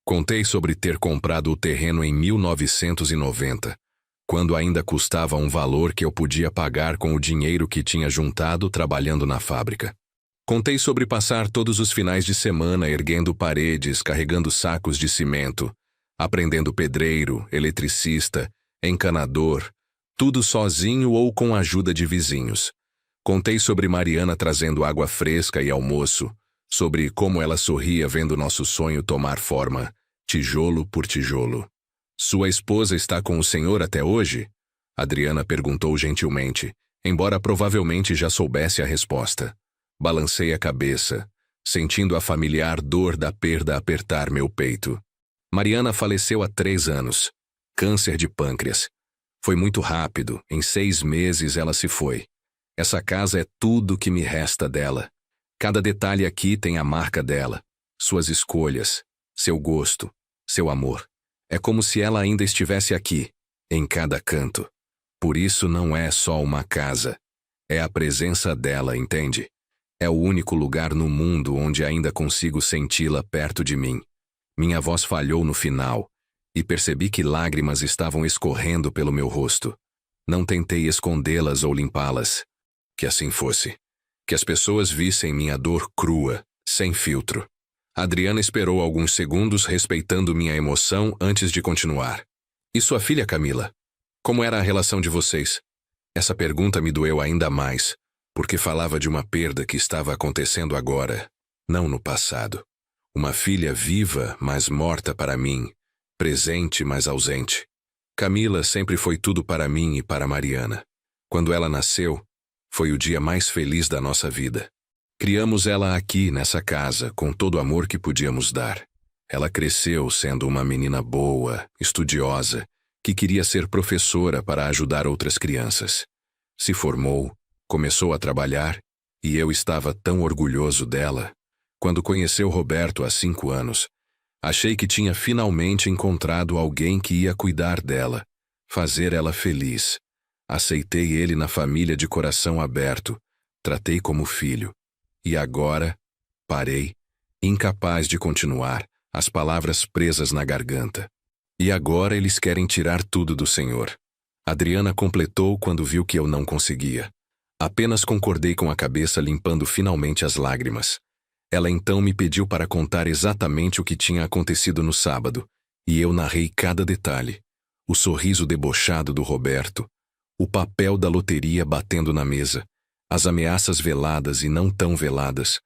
Contei sobre ter comprado o terreno em 1990, quando ainda custava um valor que eu podia pagar com o dinheiro que tinha juntado trabalhando na fábrica. Contei sobre passar todos os finais de semana erguendo paredes, carregando sacos de cimento, aprendendo pedreiro, eletricista, encanador, tudo sozinho ou com a ajuda de vizinhos. Contei sobre Mariana trazendo água fresca e almoço, sobre como ela sorria vendo nosso sonho tomar forma, tijolo por tijolo. Sua esposa está com o senhor até hoje? Adriana perguntou gentilmente, embora provavelmente já soubesse a resposta. Balancei a cabeça. sentindo a familiar dor da perda apertar meu peito. Mariana faleceu há 3 anos. Câncer de pâncreas. Foi muito rápido, em 6 meses ela se foi. Essa casa é tudo que me resta dela. Cada detalhe aqui tem a marca dela, suas escolhas, seu gosto, seu amor. É como se ela ainda estivesse aqui, em cada canto. Por isso não é só uma casa. É a presença dela, entende? É o único lugar no mundo onde ainda consigo senti-la perto de mim. Minha voz falhou no final, e percebi que lágrimas estavam escorrendo pelo meu rosto. Não tentei escondê-las ou limpá-las. Que assim fosse. Que as pessoas vissem minha dor crua, sem filtro. Adriana esperou alguns segundos respeitando minha emoção antes de continuar. E sua filha Camila? Como era a relação de vocês? Essa pergunta me doeu ainda mais, porque falava de uma perda que estava acontecendo agora, não no passado. Uma filha viva, mas morta para mim, presente, mas ausente. Camila sempre foi tudo para mim e para Mariana. Quando ela nasceu, foi o dia mais feliz da nossa vida. Criamos ela aqui, nessa casa, com todo o amor que podíamos dar. Ela cresceu sendo uma menina boa, estudiosa, que queria ser professora para ajudar outras crianças. Se formou, começou a trabalhar, e eu estava tão orgulhoso dela. Quando conheceu Roberto há 5 anos, achei que tinha finalmente encontrado alguém que ia cuidar dela, fazer ela feliz. Aceitei ele na família de coração aberto, tratei como filho. E agora, parei, incapaz de continuar, as palavras presas na garganta. E agora eles querem tirar tudo do Senhor. Adriana completou quando viu que eu não conseguia. Apenas concordei com a cabeça, limpando finalmente as lágrimas. Ela então me pediu para contar exatamente o que tinha acontecido no sábado, e eu narrei cada detalhe. O sorriso debochado do Roberto, o papel da loteria batendo na mesa, as ameaças veladas e não tão veladas,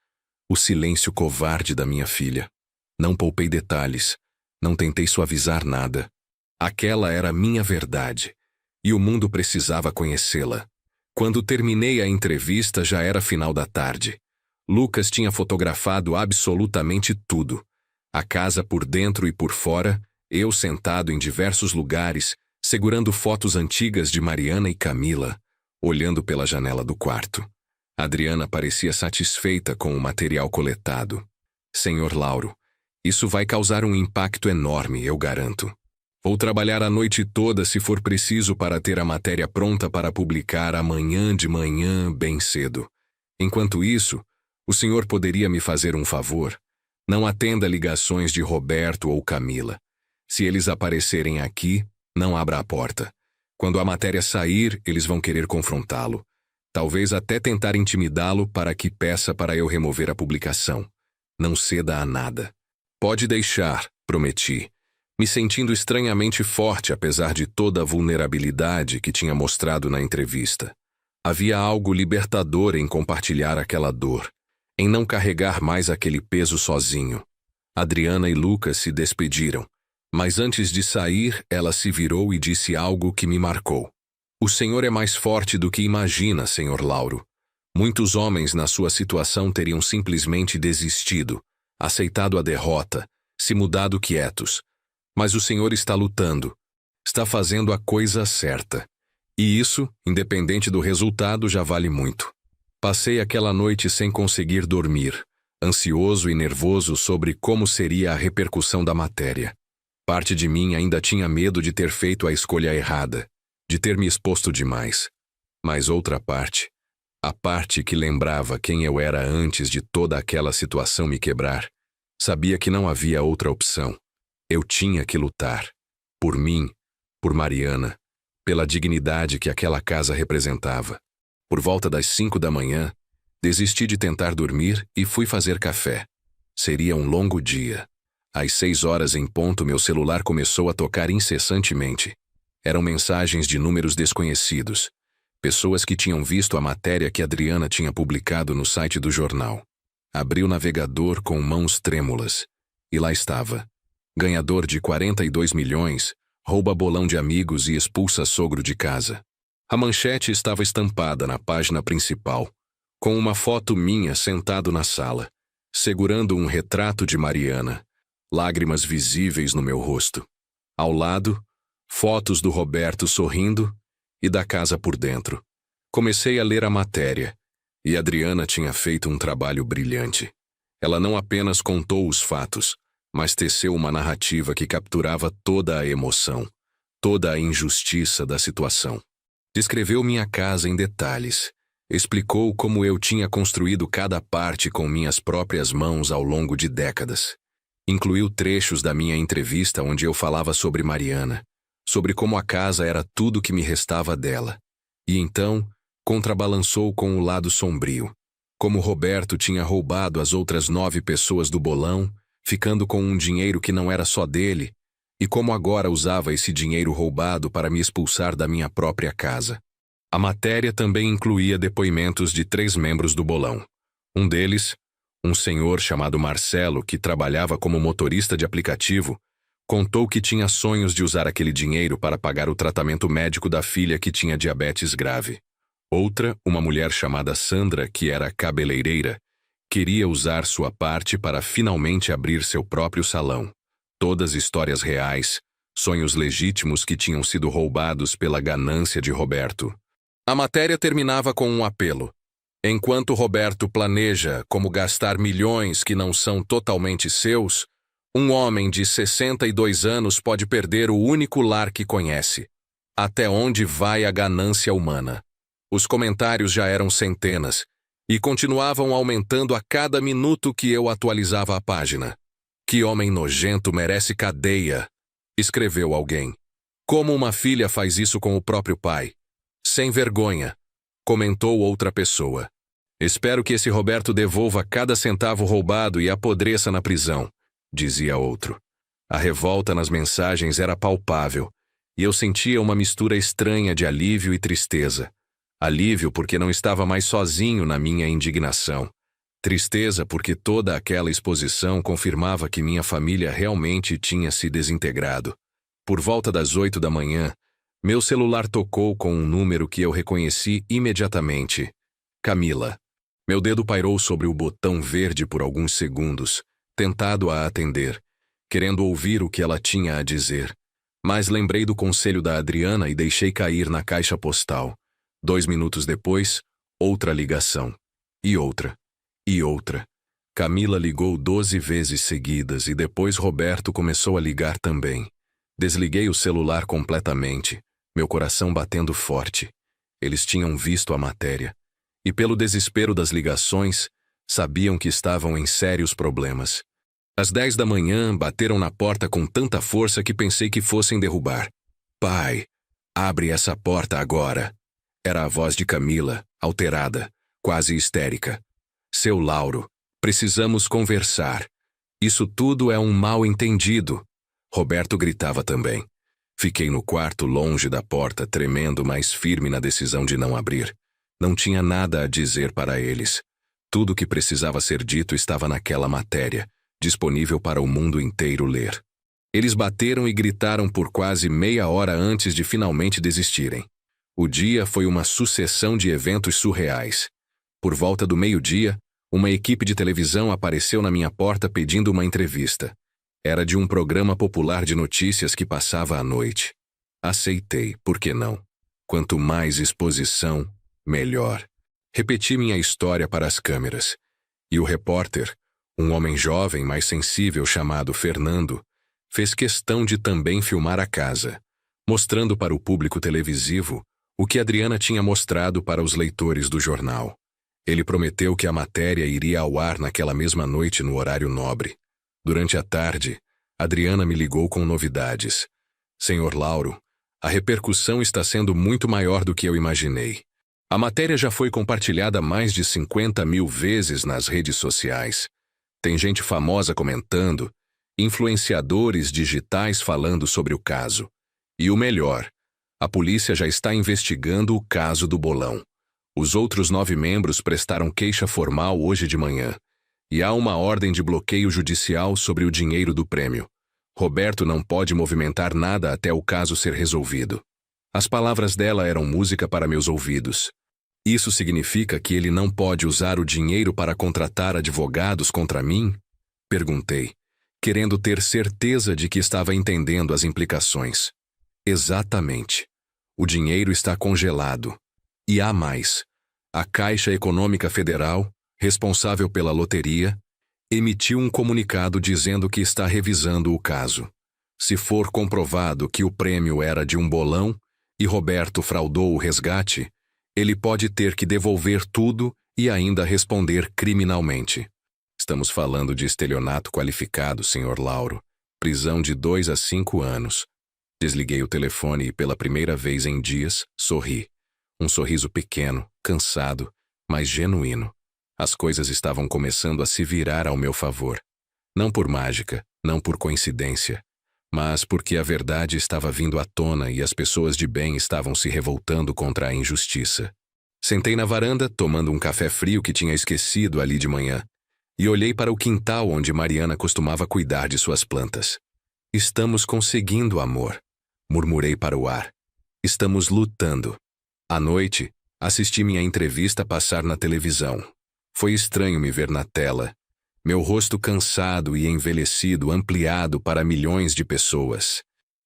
o silêncio covarde da minha filha. Não poupei detalhes, não tentei suavizar nada. Aquela era a minha verdade, e o mundo precisava conhecê-la. Quando terminei a entrevista, já era final da tarde. Lucas tinha fotografado absolutamente tudo. A casa por dentro e por fora, eu sentado em diversos lugares, segurando fotos antigas de Mariana e Camila, olhando pela janela do quarto. Adriana parecia satisfeita com o material coletado. Senhor Lauro, isso vai causar um impacto enorme, eu garanto. Vou trabalhar a noite toda se for preciso para ter a matéria pronta para publicar amanhã de manhã bem cedo. Enquanto isso, o senhor poderia me fazer um favor? Não atenda ligações de Roberto ou Camila. Se eles aparecerem aqui, não abra a porta. Quando a matéria sair, eles vão querer confrontá-lo. Talvez até tentar intimidá-lo para que peça para eu remover a publicação. Não ceda a nada. Pode deixar, prometi, me sentindo estranhamente forte apesar de toda a vulnerabilidade que tinha mostrado na entrevista. Havia algo libertador em compartilhar aquela dor, em não carregar mais aquele peso sozinho. Adriana e Lucas se despediram, mas antes de sair, ela se virou e disse algo que me marcou. O senhor é mais forte do que imagina, senhor Lauro. Muitos homens na sua situação teriam simplesmente desistido, aceitado a derrota, se mudado quietos. Mas o senhor está lutando, está fazendo a coisa certa. E isso, independente do resultado, já vale muito. Passei aquela noite sem conseguir dormir, ansioso e nervoso sobre como seria a repercussão da matéria. Parte de mim ainda tinha medo de ter feito a escolha errada, de ter me exposto demais. Mas outra parte, a parte que lembrava quem eu era antes de toda aquela situação me quebrar, sabia que não havia outra opção. Eu tinha que lutar. Por mim, por Mariana, pela dignidade que aquela casa representava. Por volta das 5 da manhã, desisti de tentar dormir e fui fazer café. Seria um longo dia. Às 6 horas em ponto, meu celular começou a tocar incessantemente. Eram mensagens de números desconhecidos. Pessoas que tinham visto a matéria que Adriana tinha publicado no site do jornal. Abri o navegador com mãos trêmulas. E lá estava. Ganhador de 42 milhões, rouba bolão de amigos e expulsa sogro de casa. A manchete estava estampada na página principal, com uma foto minha sentado na sala, segurando um retrato de Mariana, lágrimas visíveis no meu rosto. Ao lado, fotos do Roberto sorrindo e da casa por dentro. Comecei a ler a matéria, e Adriana tinha feito um trabalho brilhante. Ela não apenas contou os fatos, mas teceu uma narrativa que capturava toda a emoção, toda a injustiça da situação. Descreveu minha casa em detalhes, explicou como eu tinha construído cada parte com minhas próprias mãos ao longo de décadas. Incluiu trechos da minha entrevista onde eu falava sobre Mariana, sobre como a casa era tudo que me restava dela. E então, contrabalançou com o lado sombrio, como Roberto tinha roubado as outras 9 pessoas do bolão, ficando com um dinheiro que não era só dele, e como agora usava esse dinheiro roubado para me expulsar da minha própria casa. A matéria também incluía depoimentos de 3 membros do bolão. Um deles, um senhor chamado Marcelo, que trabalhava como motorista de aplicativo, contou que tinha sonhos de usar aquele dinheiro para pagar o tratamento médico da filha que tinha diabetes grave. Outra, uma mulher chamada Sandra, que era cabeleireira, queria usar sua parte para finalmente abrir seu próprio salão. Todas histórias reais, sonhos legítimos que tinham sido roubados pela ganância de Roberto. A matéria terminava com um apelo. Enquanto Roberto planeja como gastar milhões que não são totalmente seus, um homem de 62 anos pode perder o único lar que conhece. Até onde vai a ganância humana? Os comentários já eram centenas e continuavam aumentando a cada minuto que eu atualizava a página. Que homem nojento merece cadeia, escreveu alguém. Como uma filha faz isso com o próprio pai? Sem vergonha, comentou outra pessoa. Espero que esse Roberto devolva cada centavo roubado e apodreça na prisão, dizia outro. A revolta nas mensagens era palpável, e eu sentia uma mistura estranha de alívio e tristeza. Alívio porque não estava mais sozinho na minha indignação. Tristeza porque toda aquela exposição confirmava que minha família realmente tinha se desintegrado. Por volta das 8 da manhã, meu celular tocou com um número que eu reconheci imediatamente. Camila. Meu dedo pairou sobre o botão verde por alguns segundos, tentado a atender, querendo ouvir o que ela tinha a dizer. Mas lembrei do conselho da Adriana e deixei cair na caixa postal. 2 minutos depois, outra ligação. E outra. E outra. Camila ligou 12 vezes seguidas e depois Roberto começou a ligar também. Desliguei o celular completamente, meu coração batendo forte. Eles tinham visto a matéria. E pelo desespero das ligações, sabiam que estavam em sérios problemas. Às 10 da manhã, bateram na porta com tanta força que pensei que fossem derrubar. Pai, abre essa porta agora. Era a voz de Camila, alterada, quase histérica. Seu Lauro, precisamos conversar. Isso tudo é um mal-entendido. Roberto gritava também. Fiquei no quarto longe da porta, tremendo, mas firme na decisão de não abrir. Não tinha nada a dizer para eles. Tudo o que precisava ser dito estava naquela matéria, disponível para o mundo inteiro ler. Eles bateram e gritaram por quase meia hora antes de finalmente desistirem. O dia foi uma sucessão de eventos surreais. Por volta do meio-dia, uma equipe de televisão apareceu na minha porta pedindo uma entrevista. Era de um programa popular de notícias que passava à noite. Aceitei, por que não? Quanto mais exposição, melhor. Repeti minha história para as câmeras. E o repórter, um homem jovem, mas sensível chamado Fernando, fez questão de também filmar a casa, mostrando para o público televisivo o que Adriana tinha mostrado para os leitores do jornal. Ele prometeu que a matéria iria ao ar naquela mesma noite no horário nobre. Durante a tarde, Adriana me ligou com novidades. Senhor Lauro, a repercussão está sendo muito maior do que eu imaginei. A matéria já foi compartilhada mais de 50.000 vezes nas redes sociais. Tem gente famosa comentando, influenciadores digitais falando sobre o caso. E o melhor, a polícia já está investigando o caso do bolão. Os outros 9 membros prestaram queixa formal hoje de manhã. E há uma ordem de bloqueio judicial sobre o dinheiro do prêmio. Roberto não pode movimentar nada até o caso ser resolvido. As palavras dela eram música para meus ouvidos. Isso significa que ele não pode usar o dinheiro para contratar advogados contra mim? Perguntei, querendo ter certeza de que estava entendendo as implicações. Exatamente. O dinheiro está congelado. E há mais. A Caixa Econômica Federal, responsável pela loteria, emitiu um comunicado dizendo que está revisando o caso. Se for comprovado que o prêmio era de um bolão e Roberto fraudou o resgate, ele pode ter que devolver tudo e ainda responder criminalmente. Estamos falando de estelionato qualificado, Sr. Lauro. Prisão de 2 a 5 anos. Desliguei o telefone e, pela primeira vez em dias, sorri. Um sorriso pequeno, cansado, mas genuíno. As coisas estavam começando a se virar ao meu favor. Não por mágica, não por coincidência, mas porque a verdade estava vindo à tona e as pessoas de bem estavam se revoltando contra a injustiça. Sentei na varanda, tomando um café frio que tinha esquecido ali de manhã, e olhei para o quintal onde Mariana costumava cuidar de suas plantas. Estamos conseguindo, amor, murmurei para o ar. Estamos lutando. À noite, assisti minha entrevista passar na televisão. Foi estranho me ver na tela. Meu rosto cansado e envelhecido ampliado para milhões de pessoas.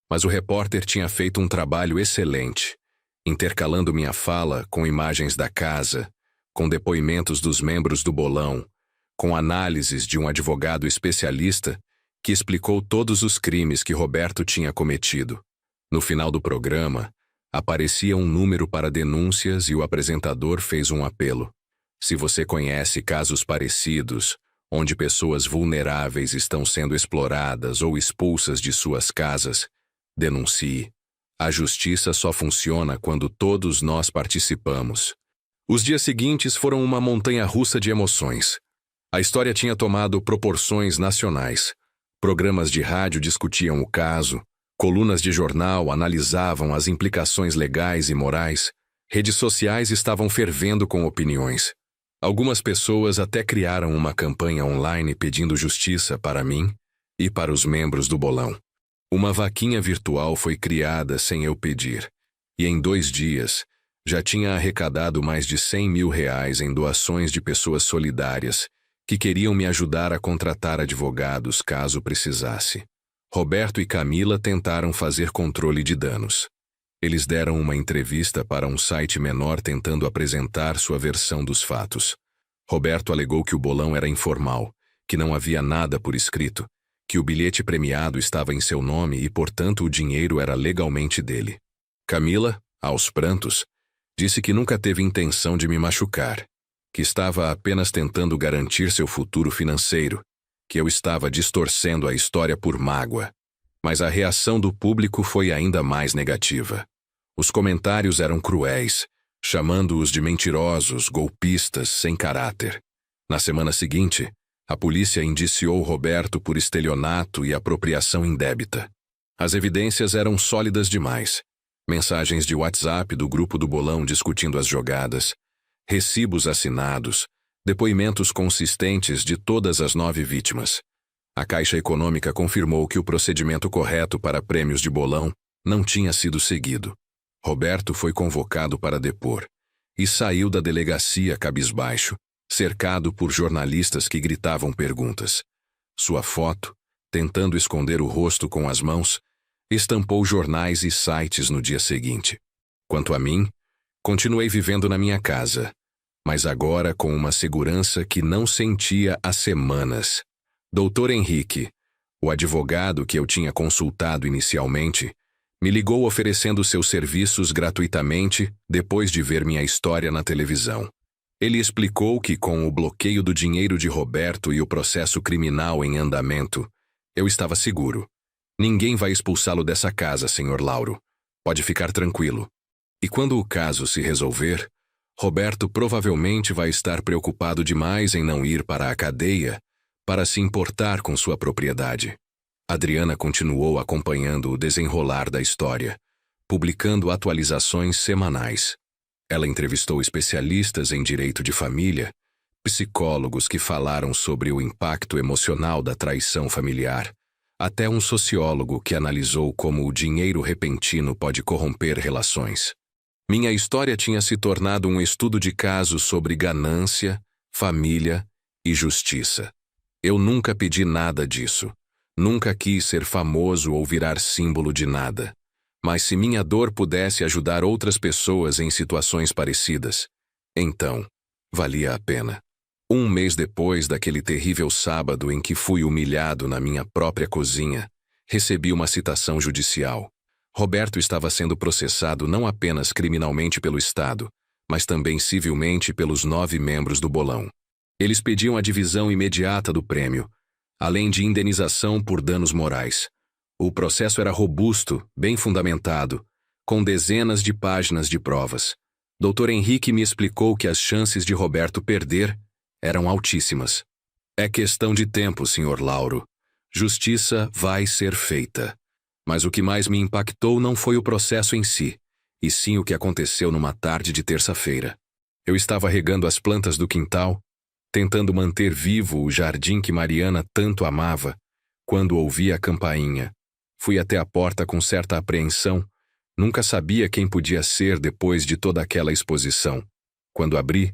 Mas o repórter tinha feito um trabalho excelente, intercalando minha fala com imagens da casa, com depoimentos dos membros do bolão, com análises de um advogado especialista que explicou todos os crimes que Roberto tinha cometido. No final do programa, aparecia um número para denúncias e o apresentador fez um apelo. Se você conhece casos parecidos, onde pessoas vulneráveis estão sendo exploradas ou expulsas de suas casas, denuncie. A justiça só funciona quando todos nós participamos. Os dias seguintes foram uma montanha-russa de emoções. A história tinha tomado proporções nacionais. Programas de rádio discutiam o caso, colunas de jornal analisavam as implicações legais e morais, redes sociais estavam fervendo com opiniões. Algumas pessoas até criaram uma campanha online pedindo justiça para mim e para os membros do bolão. Uma vaquinha virtual foi criada sem eu pedir, e em 2 dias já tinha arrecadado mais de R$100 mil em doações de pessoas solidárias que queriam me ajudar a contratar advogados caso precisasse. Roberto e Camila tentaram fazer controle de danos. Eles deram uma entrevista para um site menor tentando apresentar sua versão dos fatos. Roberto alegou que o bolão era informal, que não havia nada por escrito, que o bilhete premiado estava em seu nome e, portanto, o dinheiro era legalmente dele. Camila, aos prantos, disse que nunca teve intenção de me machucar, que estava apenas tentando garantir seu futuro financeiro, que eu estava distorcendo a história por mágoa. Mas a reação do público foi ainda mais negativa. Os comentários eram cruéis, chamando-os de mentirosos, golpistas, sem caráter. Na semana seguinte, a polícia indiciou Roberto por estelionato e apropriação indébita. As evidências eram sólidas demais. Mensagens de WhatsApp do grupo do bolão discutindo as jogadas, recibos assinados, depoimentos consistentes de todas as 9 vítimas. A Caixa Econômica confirmou que o procedimento correto para prêmios de bolão não tinha sido seguido. Roberto foi convocado para depor e saiu da delegacia cabisbaixo, cercado por jornalistas que gritavam perguntas. Sua foto, tentando esconder o rosto com as mãos, estampou jornais e sites no dia seguinte. Quanto a mim, continuei vivendo na minha casa, mas agora com uma segurança que não sentia há semanas. Dr. Henrique, o advogado que eu tinha consultado inicialmente, me ligou oferecendo seus serviços gratuitamente depois de ver minha história na televisão. Ele explicou que, com o bloqueio do dinheiro de Roberto e o processo criminal em andamento, eu estava seguro. Ninguém vai expulsá-lo dessa casa, Sr. Lauro. Pode ficar tranquilo. E quando o caso se resolver, Roberto provavelmente vai estar preocupado demais em não ir para a cadeia para se importar com sua propriedade. Adriana continuou acompanhando o desenrolar da história, publicando atualizações semanais. Ela entrevistou especialistas em direito de família, psicólogos que falaram sobre o impacto emocional da traição familiar, até um sociólogo que analisou como o dinheiro repentino pode corromper relações. Minha história tinha se tornado um estudo de caso sobre ganância, família e justiça. Eu nunca pedi nada disso. Nunca quis ser famoso ou virar símbolo de nada. Mas se minha dor pudesse ajudar outras pessoas em situações parecidas, então valia a pena. Um mês depois daquele terrível sábado em que fui humilhado na minha própria cozinha, recebi uma citação judicial. Roberto estava sendo processado não apenas criminalmente pelo Estado, mas também civilmente pelos 9 membros do bolão. Eles pediam a divisão imediata do prêmio, além de indenização por danos morais. O processo era robusto, bem fundamentado, com dezenas de páginas de provas. Dr. Henrique me explicou que as chances de Roberto perder eram altíssimas. É questão de tempo, Sr. Lauro. Justiça vai ser feita. Mas o que mais me impactou não foi o processo em si, e sim o que aconteceu numa tarde de terça-feira. Eu estava regando as plantas do quintal, tentando manter vivo o jardim que Mariana tanto amava, quando ouvi a campainha. Fui até a porta com certa apreensão. Nunca sabia quem podia ser depois de toda aquela exposição. Quando abri,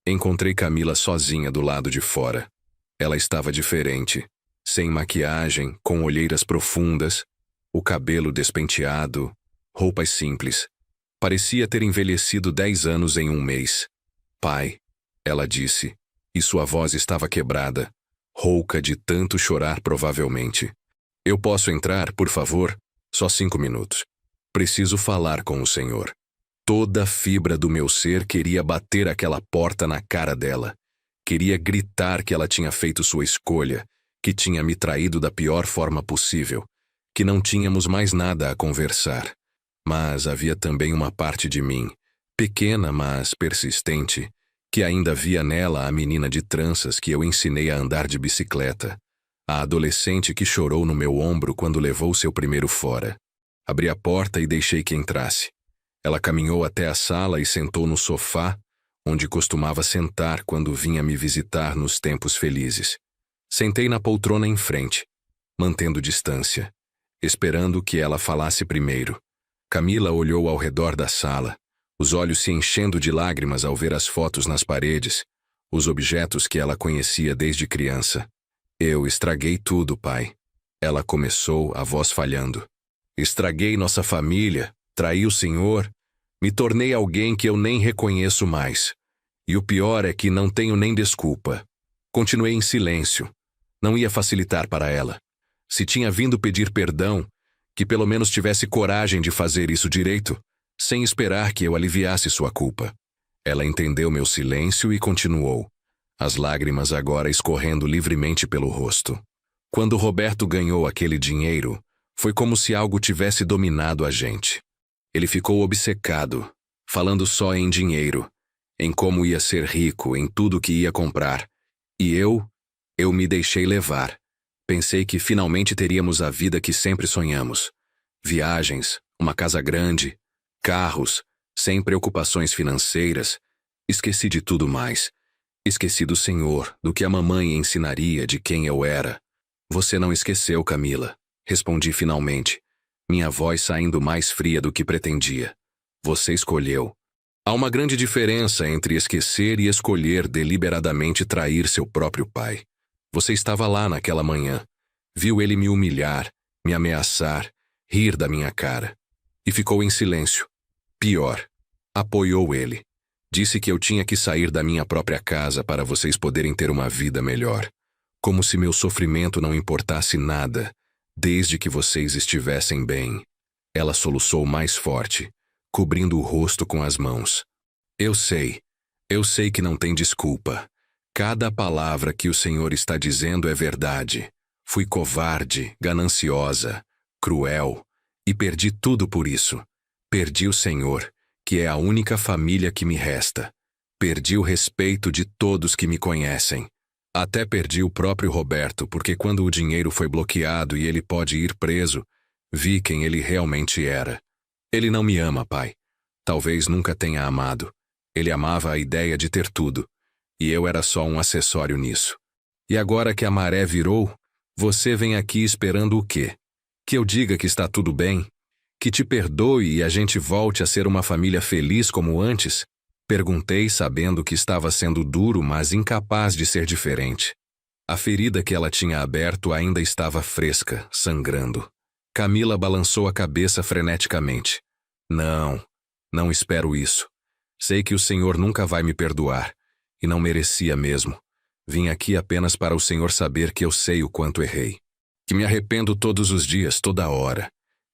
encontrei Camila sozinha do lado de fora. Ela estava diferente, sem maquiagem, com olheiras profundas, o cabelo despenteado, roupas simples. Parecia ter envelhecido 10 anos em um mês. Pai, ela disse, e sua voz estava quebrada, rouca de tanto chorar provavelmente. Eu posso entrar, por favor? Só 5 minutos. Preciso falar com o senhor. Toda a fibra do meu ser queria bater aquela porta na cara dela. Queria gritar que ela tinha feito sua escolha, que tinha me traído da pior forma possível, que não tínhamos mais nada a conversar. Mas havia também uma parte de mim, pequena mas persistente, que ainda via nela a menina de tranças que eu ensinei a andar de bicicleta, a adolescente que chorou no meu ombro quando levou seu primeiro fora. Abri a porta e deixei que entrasse. Ela caminhou até a sala e sentou no sofá, onde costumava sentar quando vinha me visitar nos tempos felizes. Sentei na poltrona em frente, mantendo distância, esperando que ela falasse primeiro. Camila olhou ao redor da sala, os olhos se enchendo de lágrimas ao ver as fotos nas paredes, os objetos que ela conhecia desde criança. Eu estraguei tudo, pai. Ela começou, a voz falhando. Estraguei nossa família, traí o senhor, me tornei alguém que eu nem reconheço mais. E o pior é que não tenho nem desculpa. Continuei em silêncio. Não ia facilitar para ela. Se tinha vindo pedir perdão, que pelo menos tivesse coragem de fazer isso direito, sem esperar que eu aliviasse sua culpa. Ela entendeu meu silêncio e continuou, as lágrimas agora escorrendo livremente pelo rosto. Quando Roberto ganhou aquele dinheiro, foi como se algo tivesse dominado a gente. Ele ficou obcecado, falando só em dinheiro, em como ia ser rico, em tudo que ia comprar. E eu me deixei levar. Pensei que finalmente teríamos a vida que sempre sonhamos. Viagens, uma casa grande, carros, sem preocupações financeiras. Esqueci de tudo mais. Esqueci do Senhor, do que a mamãe ensinaria, de quem eu era. Você não esqueceu, Camila. Respondi finalmente, minha voz saindo mais fria do que pretendia. Você escolheu. Há uma grande diferença entre esquecer e escolher deliberadamente trair seu próprio pai. Você estava lá naquela manhã. Viu ele me humilhar, me ameaçar, rir da minha cara. E ficou em silêncio. Pior, apoiou ele. Disse que eu tinha que sair da minha própria casa para vocês poderem ter uma vida melhor. Como se meu sofrimento não importasse nada, desde que vocês estivessem bem. Ela soluçou mais forte, cobrindo o rosto com as mãos. Eu sei que não tem desculpa. Cada palavra que o Senhor está dizendo é verdade. Fui covarde, gananciosa, cruel, e perdi tudo por isso. Perdi o Senhor, que é a única família que me resta. Perdi o respeito de todos que me conhecem. Até perdi o próprio Roberto, porque quando o dinheiro foi bloqueado e ele pode ir preso, vi quem ele realmente era. Ele não me ama, pai. Talvez nunca tenha amado. Ele amava a ideia de ter tudo, e eu era só um acessório nisso. E agora que a maré virou, você vem aqui esperando o quê? Que eu diga que está tudo bem? Que te perdoe e a gente volte a ser uma família feliz como antes? Perguntei, sabendo que estava sendo duro, mas incapaz de ser diferente. A ferida que ela tinha aberto ainda estava fresca, sangrando. Camila balançou a cabeça freneticamente. Não, não espero isso. Sei que o Senhor nunca vai me perdoar. E não merecia mesmo. Vim aqui apenas para o Senhor saber que eu sei o quanto errei. Que me arrependo todos os dias, toda hora.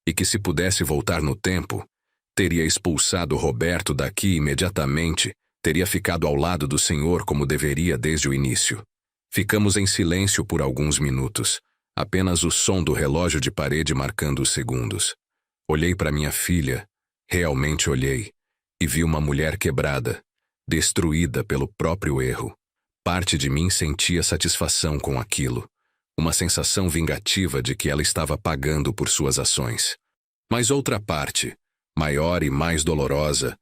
E que se pudesse voltar no tempo, teria expulsado Roberto daqui imediatamente, teria ficado ao lado do Senhor como deveria desde o início. Ficamos em silêncio por alguns minutos, apenas o som do relógio de parede marcando os segundos. Olhei para minha filha, realmente olhei, e vi uma mulher quebrada, destruída pelo próprio erro. Parte de mim sentia satisfação com aquilo, uma sensação vingativa de que ela estava pagando por suas ações. Mas outra parte, maior e mais dolorosa,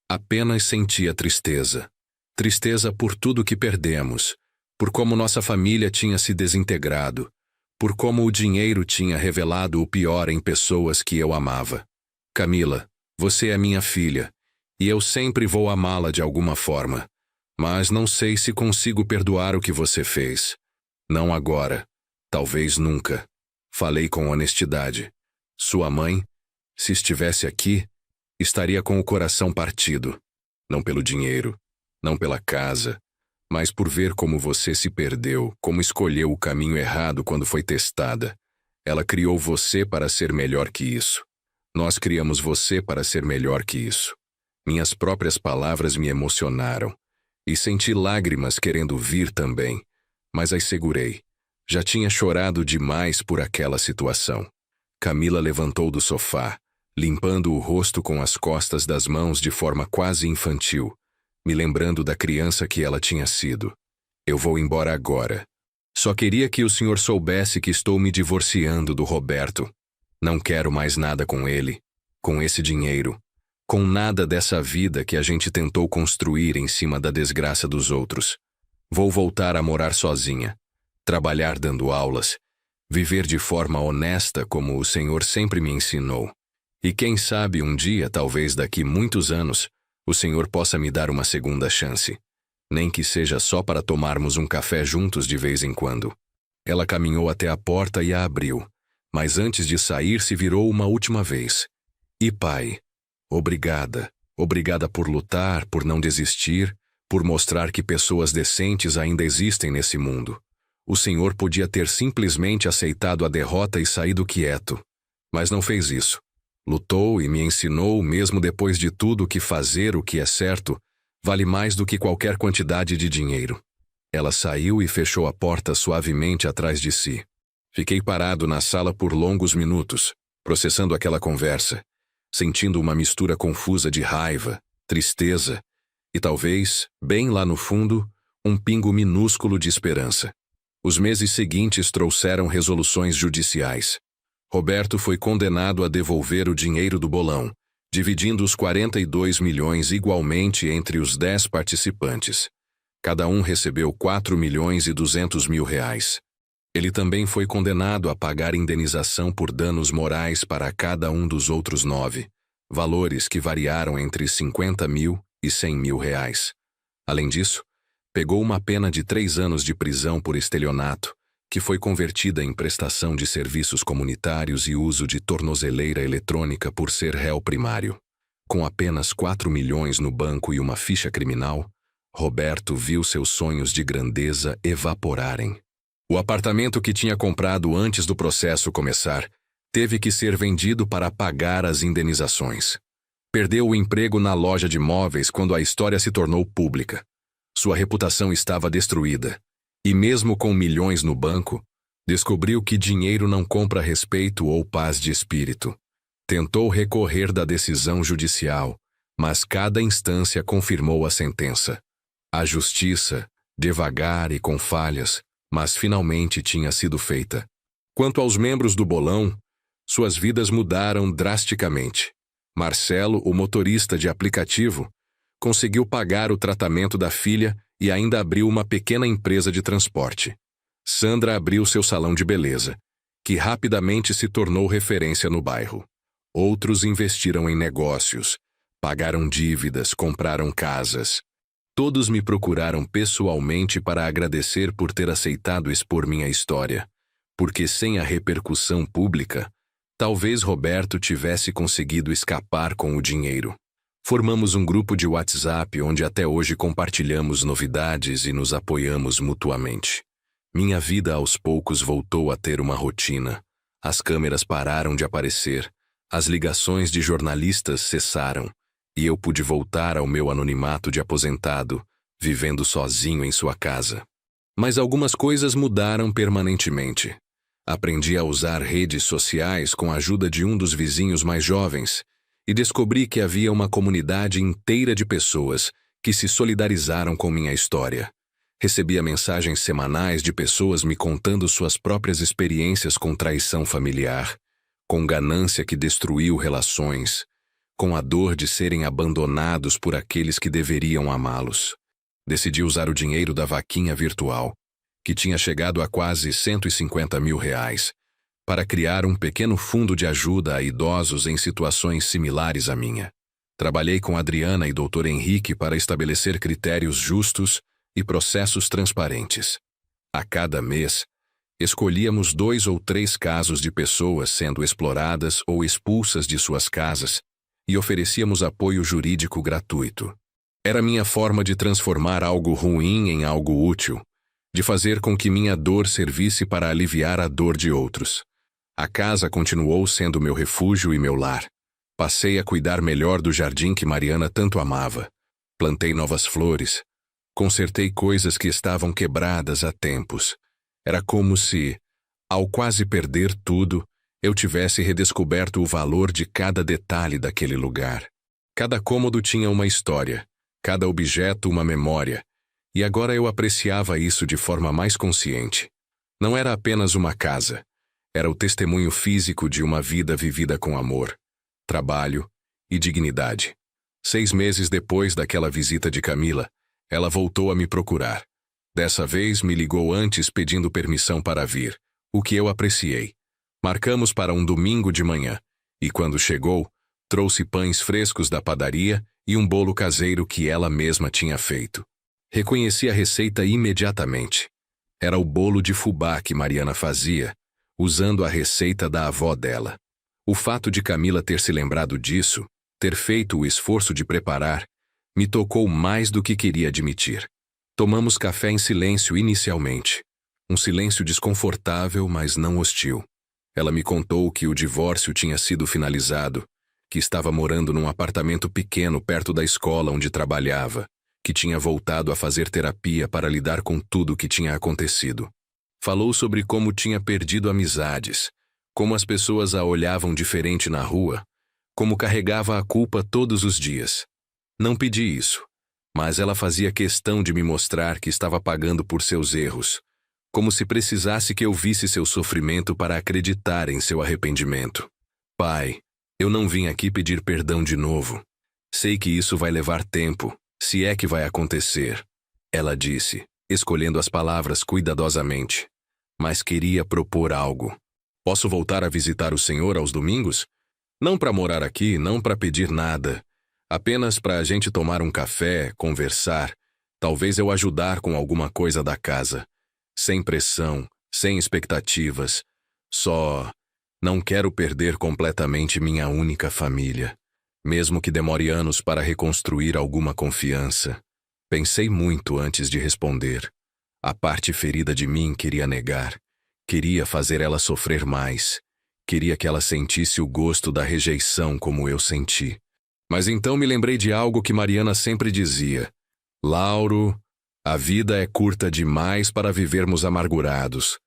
apenas sentia tristeza. Tristeza por tudo que perdemos, por como nossa família tinha se desintegrado, por como o dinheiro tinha revelado o pior em pessoas que eu amava. Camila, você é minha filha, e eu sempre vou amá-la de alguma forma, mas não sei se consigo perdoar o que você fez. Não agora, talvez nunca. Falei com honestidade. Sua mãe, se estivesse aqui, estaria com o coração partido. Não pelo dinheiro, não pela casa, mas por ver como você se perdeu, como escolheu o caminho errado quando foi testada. Ela criou você para ser melhor que isso. Nós criamos você para ser melhor que isso. Minhas próprias palavras me emocionaram. E senti lágrimas querendo vir também, mas as segurei. Já tinha chorado demais por aquela situação. Camila levantou do sofá, limpando o rosto com as costas das mãos de forma quase infantil, me lembrando da criança que ela tinha sido. Eu vou embora agora. Só queria que o senhor soubesse que estou me divorciando do Roberto. Não quero mais nada com ele, com esse dinheiro, com nada dessa vida que a gente tentou construir em cima da desgraça dos outros. Vou voltar a morar sozinha, trabalhar dando aulas, viver de forma honesta como o Senhor sempre me ensinou. E quem sabe um dia, talvez daqui muitos anos, o Senhor possa me dar uma segunda chance. Nem que seja só para tomarmos um café juntos de vez em quando. Ela caminhou até a porta e a abriu, mas antes de sair se virou uma última vez. E pai, obrigada. Obrigada por lutar, por não desistir, por mostrar que pessoas decentes ainda existem nesse mundo. O Senhor podia ter simplesmente aceitado a derrota e saído quieto, mas não fez isso. Lutou e me ensinou, mesmo depois de tudo, que fazer o que é certo vale mais do que qualquer quantidade de dinheiro. Ela saiu e fechou a porta suavemente atrás de si. Fiquei parado na sala por longos minutos, processando aquela conversa, sentindo uma mistura confusa de raiva, tristeza e talvez, bem lá no fundo, um pingo minúsculo de esperança. Os meses seguintes trouxeram resoluções judiciais. Roberto foi condenado a devolver o dinheiro do bolão, dividindo os 42 milhões igualmente entre os 10 participantes. Cada um recebeu 4 milhões e 200 mil reais. Ele também foi condenado a pagar indenização por danos morais para cada um dos outros 9, valores que variaram entre 50 mil e 100 mil reais. Além disso, pegou uma pena de 3 anos de prisão por estelionato, que foi convertida em prestação de serviços comunitários e uso de tornozeleira eletrônica por ser réu primário. Com apenas 4 milhões no banco e uma ficha criminal, Roberto viu seus sonhos de grandeza evaporarem. O apartamento que tinha comprado antes do processo começar teve que ser vendido para pagar as indenizações. Perdeu o emprego na loja de móveis quando a história se tornou pública. Sua reputação estava destruída. E mesmo com milhões no banco, descobriu que dinheiro não compra respeito ou paz de espírito. Tentou recorrer da decisão judicial, mas cada instância confirmou a sentença. A justiça, devagar e com falhas, mas finalmente tinha sido feita. Quanto aos membros do bolão, suas vidas mudaram drasticamente. Marcelo, o motorista de aplicativo, conseguiu pagar o tratamento da filha e ainda abriu uma pequena empresa de transporte. Sandra abriu seu salão de beleza, que rapidamente se tornou referência no bairro. Outros investiram em negócios, pagaram dívidas, compraram casas. Todos me procuraram pessoalmente para agradecer por ter aceitado expor minha história, porque sem a repercussão pública, talvez Roberto tivesse conseguido escapar com o dinheiro. Formamos um grupo de WhatsApp onde até hoje compartilhamos novidades e nos apoiamos mutuamente. Minha vida aos poucos voltou a ter uma rotina. As câmeras pararam de aparecer, as ligações de jornalistas cessaram, e eu pude voltar ao meu anonimato de aposentado, vivendo sozinho em sua casa. Mas algumas coisas mudaram permanentemente. Aprendi a usar redes sociais com a ajuda de um dos vizinhos mais jovens e descobri que havia uma comunidade inteira de pessoas que se solidarizaram com minha história. Recebia mensagens semanais de pessoas me contando suas próprias experiências com traição familiar, com ganância que destruiu relações, com a dor de serem abandonados por aqueles que deveriam amá-los. Decidi usar o dinheiro da vaquinha virtual, que tinha chegado a quase R$150 mil, para criar um pequeno fundo de ajuda a idosos em situações similares à minha. Trabalhei com Adriana e Dr. Henrique para estabelecer critérios justos e processos transparentes. A cada mês, escolhíamos 2 ou 3 casos de pessoas sendo exploradas ou expulsas de suas casas e oferecíamos apoio jurídico gratuito. Era minha forma de transformar algo ruim em algo útil, de fazer com que minha dor servisse para aliviar a dor de outros. A casa continuou sendo meu refúgio e meu lar. Passei a cuidar melhor do jardim que Mariana tanto amava. Plantei novas flores. Consertei coisas que estavam quebradas há tempos. Era como se, ao quase perder tudo, eu tivesse redescoberto o valor de cada detalhe daquele lugar. Cada cômodo tinha uma história, cada objeto uma memória, e agora eu apreciava isso de forma mais consciente. Não era apenas uma casa, era o testemunho físico de uma vida vivida com amor, trabalho e dignidade. 6 meses depois daquela visita de Camila, ela voltou a me procurar. Dessa vez me ligou antes pedindo permissão para vir, o que eu apreciei. Marcamos para um domingo de manhã, e quando chegou, trouxe pães frescos da padaria e um bolo caseiro que ela mesma tinha feito. Reconheci a receita imediatamente. Era o bolo de fubá que Mariana fazia, usando a receita da avó dela. O fato de Camila ter se lembrado disso, ter feito o esforço de preparar, me tocou mais do que queria admitir. Tomamos café em silêncio inicialmente. Um silêncio desconfortável, mas não hostil. Ela me contou que o divórcio tinha sido finalizado, que estava morando num apartamento pequeno perto da escola onde trabalhava, que tinha voltado a fazer terapia para lidar com tudo o que tinha acontecido. Falou sobre como tinha perdido amizades, como as pessoas a olhavam diferente na rua, como carregava a culpa todos os dias. Não pedi isso, mas ela fazia questão de me mostrar que estava pagando por seus erros, como se precisasse que eu visse seu sofrimento para acreditar em seu arrependimento. Pai, eu não vim aqui pedir perdão de novo. Sei que isso vai levar tempo, se é que vai acontecer, ela disse, escolhendo as palavras cuidadosamente. Mas queria propor algo. Posso voltar a visitar o senhor aos domingos? Não para morar aqui, não para pedir nada. Apenas para a gente tomar um café, conversar, talvez eu ajudar com alguma coisa da casa. Sem pressão, sem expectativas. Só não quero perder completamente minha única família. Mesmo que demore anos para reconstruir alguma confiança. Pensei muito antes de responder. A parte ferida de mim queria negar. Queria fazer ela sofrer mais. Queria que ela sentisse o gosto da rejeição como eu senti. Mas então me lembrei de algo que Mariana sempre dizia. Lauro, a vida é curta demais para vivermos amargurados.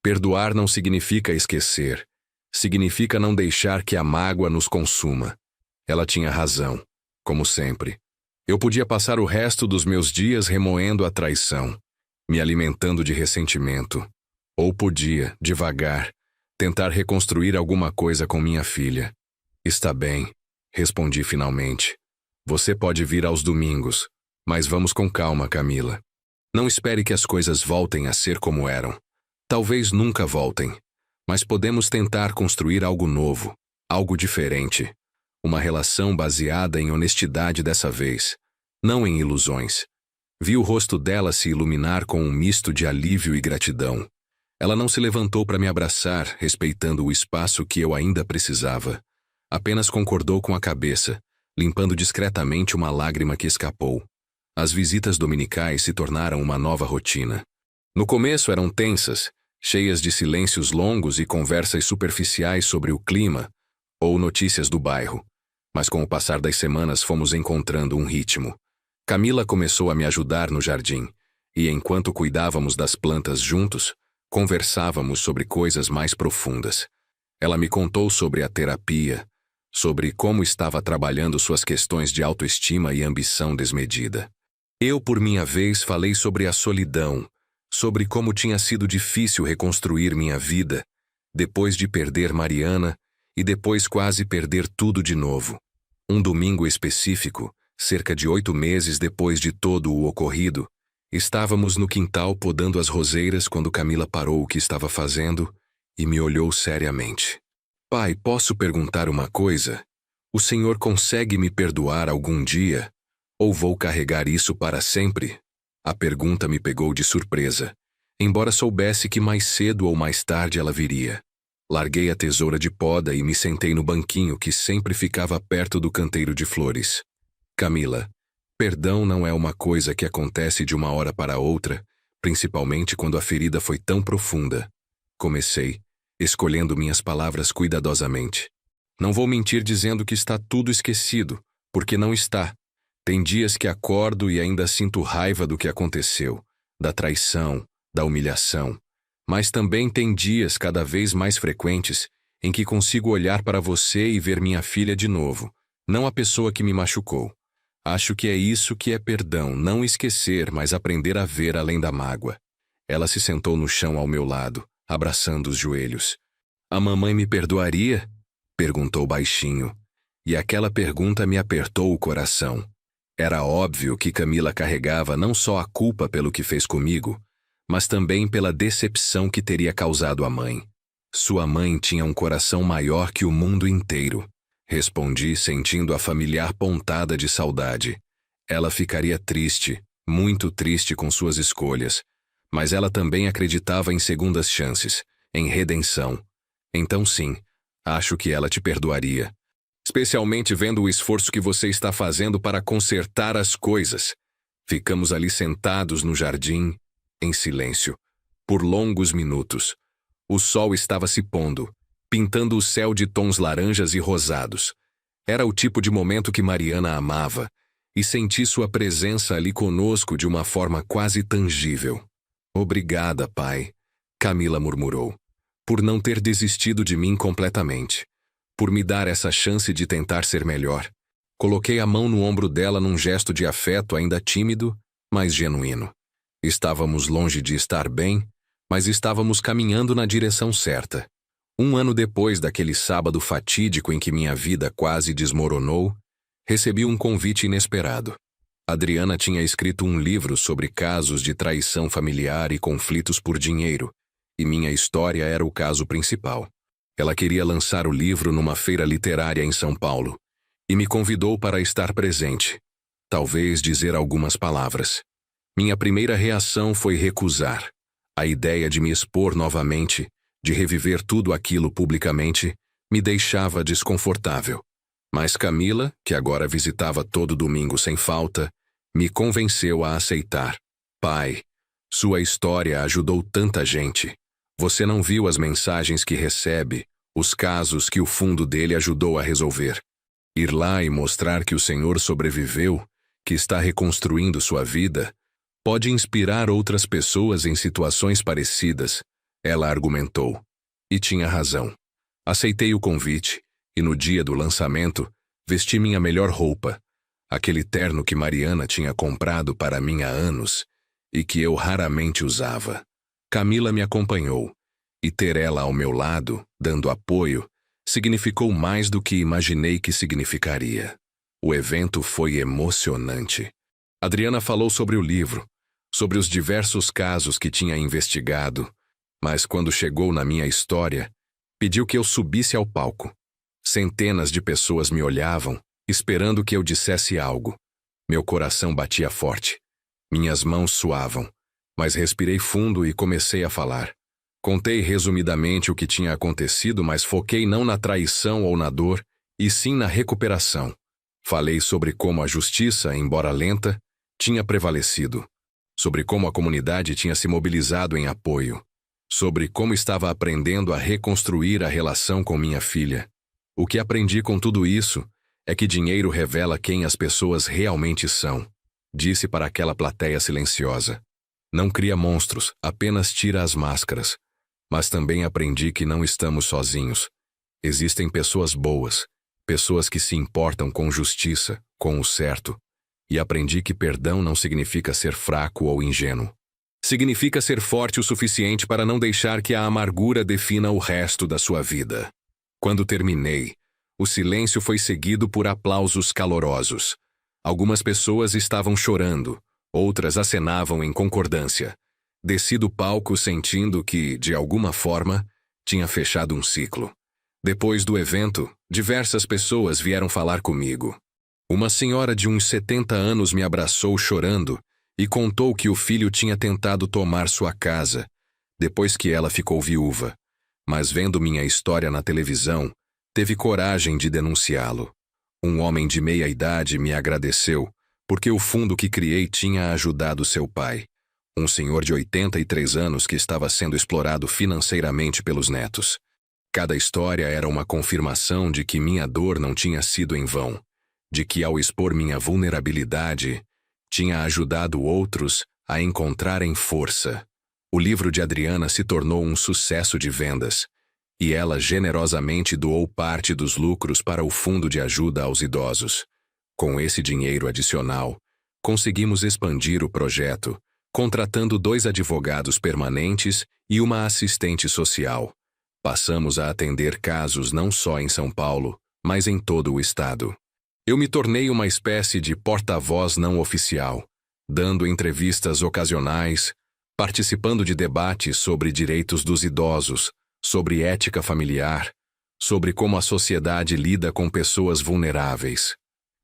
Perdoar não significa esquecer. Significa não deixar que a mágoa nos consuma. Ela tinha razão, como sempre. Eu podia passar o resto dos meus dias remoendo a traição, me alimentando de ressentimento. Ou podia, devagar, tentar reconstruir alguma coisa com minha filha. Está bem. Respondi finalmente. Você pode vir aos domingos, mas vamos com calma, Camila. Não espere que as coisas voltem a ser como eram. Talvez nunca voltem, mas podemos tentar construir algo novo. Algo diferente. Uma relação baseada em honestidade dessa vez, não em ilusões. Vi o rosto dela se iluminar com um misto de alívio e gratidão. Ela não se levantou para me abraçar, respeitando o espaço que eu ainda precisava. Apenas concordou com a cabeça, limpando discretamente uma lágrima que escapou. As visitas dominicais se tornaram uma nova rotina. No começo eram tensas, cheias de silêncios longos e conversas superficiais sobre o clima ou notícias do bairro. Mas com o passar das semanas fomos encontrando um ritmo. Camila começou a me ajudar no jardim, e enquanto cuidávamos das plantas juntos, conversávamos sobre coisas mais profundas. Ela me contou sobre a terapia, sobre como estava trabalhando suas questões de autoestima e ambição desmedida. Eu, por minha vez, falei sobre a solidão, sobre como tinha sido difícil reconstruir minha vida, depois de perder Mariana e depois quase perder tudo de novo. Um domingo específico, cerca de 8 meses depois de todo o ocorrido, estávamos no quintal podando as roseiras quando Camila parou o que estava fazendo e me olhou seriamente. Pai, posso perguntar uma coisa? O senhor consegue me perdoar algum dia? Ou vou carregar isso para sempre? A pergunta me pegou de surpresa, embora soubesse que mais cedo ou mais tarde ela viria. Larguei a tesoura de poda e me sentei no banquinho que sempre ficava perto do canteiro de flores. Camila, perdão não é uma coisa que acontece de uma hora para outra, principalmente quando a ferida foi tão profunda. Comecei, escolhendo minhas palavras cuidadosamente. Não vou mentir dizendo que está tudo esquecido, porque não está. Tem dias que acordo e ainda sinto raiva do que aconteceu, da traição, da humilhação. Mas também tem dias cada vez mais frequentes em que consigo olhar para você e ver minha filha de novo, não a pessoa que me machucou. Acho que é isso que é perdão, não esquecer, mas aprender a ver além da mágoa. Ela se sentou no chão ao meu lado, abraçando os joelhos. A mamãe me perdoaria? Perguntou baixinho. E aquela pergunta me apertou o coração. Era óbvio que Camila carregava não só a culpa pelo que fez comigo, mas também pela decepção que teria causado à mãe. Sua mãe tinha um coração maior que o mundo inteiro. Respondi, sentindo a familiar pontada de saudade. Ela ficaria triste, muito triste com suas escolhas, mas ela também acreditava em segundas chances, em redenção. Então sim, acho que ela te perdoaria. Especialmente vendo o esforço que você está fazendo para consertar as coisas. Ficamos ali sentados no jardim, em silêncio, por longos minutos. O sol estava se pondo, pintando o céu de tons laranjas e rosados. Era o tipo de momento que Mariana amava, e senti sua presença ali conosco de uma forma quase tangível. Obrigada, pai, Camila murmurou, por não ter desistido de mim completamente, por me dar essa chance de tentar ser melhor. Coloquei a mão no ombro dela num gesto de afeto ainda tímido, mas genuíno. Estávamos longe de estar bem, mas estávamos caminhando na direção certa. 1 ano depois daquele sábado fatídico em que minha vida quase desmoronou, recebi um convite inesperado. Adriana tinha escrito um livro sobre casos de traição familiar e conflitos por dinheiro, e minha história era o caso principal. Ela queria lançar o livro numa feira literária em São Paulo, e me convidou para estar presente, talvez dizer algumas palavras. Minha primeira reação foi recusar. A ideia de me expor novamente, de reviver tudo aquilo publicamente, me deixava desconfortável. Mas Camila, que agora visitava todo domingo sem falta, me convenceu a aceitar. Pai, sua história ajudou tanta gente. Você não viu as mensagens que recebe, os casos que o fundo dele ajudou a resolver. Ir lá e mostrar que o Senhor sobreviveu, que está reconstruindo sua vida, pode inspirar outras pessoas em situações parecidas, ela argumentou. E tinha razão. Aceitei o convite, e no dia do lançamento, vesti minha melhor roupa, aquele terno que Mariana tinha comprado para mim há anos, e que eu raramente usava. Camila me acompanhou, e ter ela ao meu lado, dando apoio, significou mais do que imaginei que significaria. O evento foi emocionante. Adriana falou sobre o livro, sobre os diversos casos que tinha investigado, mas quando chegou na minha história, pediu que eu subisse ao palco. Centenas de pessoas me olhavam, esperando que eu dissesse algo. Meu coração batia forte. Minhas mãos suavam, mas respirei fundo e comecei a falar. Contei resumidamente o que tinha acontecido, mas foquei não na traição ou na dor, e sim na recuperação. Falei sobre como a justiça, embora lenta, tinha prevalecido. Sobre como a comunidade tinha se mobilizado em apoio. Sobre como estava aprendendo a reconstruir a relação com minha filha. O que aprendi com tudo isso é que dinheiro revela quem as pessoas realmente são. Disse para aquela plateia silenciosa. Não cria monstros, apenas tira as máscaras. Mas também aprendi que não estamos sozinhos. Existem pessoas boas, pessoas que se importam com justiça, com o certo. E aprendi que perdão não significa ser fraco ou ingênuo. Significa ser forte o suficiente para não deixar que a amargura defina o resto da sua vida. Quando terminei, o silêncio foi seguido por aplausos calorosos. Algumas pessoas estavam chorando, outras acenavam em concordância. Desci do palco sentindo que, de alguma forma, tinha fechado um ciclo. Depois do evento, diversas pessoas vieram falar comigo. Uma senhora de uns 70 anos me abraçou chorando e contou que o filho tinha tentado tomar sua casa, depois que ela ficou viúva. Mas vendo minha história na televisão, teve coragem de denunciá-lo. Um homem de meia idade me agradeceu, porque o fundo que criei tinha ajudado seu pai, um senhor de 83 anos que estava sendo explorado financeiramente pelos netos. Cada história era uma confirmação de que minha dor não tinha sido em vão, de que ao expor minha vulnerabilidade, tinha ajudado outros a encontrarem força. O livro de Adriana se tornou um sucesso de vendas, e ela generosamente doou parte dos lucros para o Fundo de Ajuda aos Idosos. Com esse dinheiro adicional, conseguimos expandir o projeto, contratando 2 advogados permanentes e uma assistente social. Passamos a atender casos não só em São Paulo, mas em todo o estado. Eu me tornei uma espécie de porta-voz não oficial, dando entrevistas ocasionais, participando de debates sobre direitos dos idosos, sobre ética familiar, sobre como a sociedade lida com pessoas vulneráveis.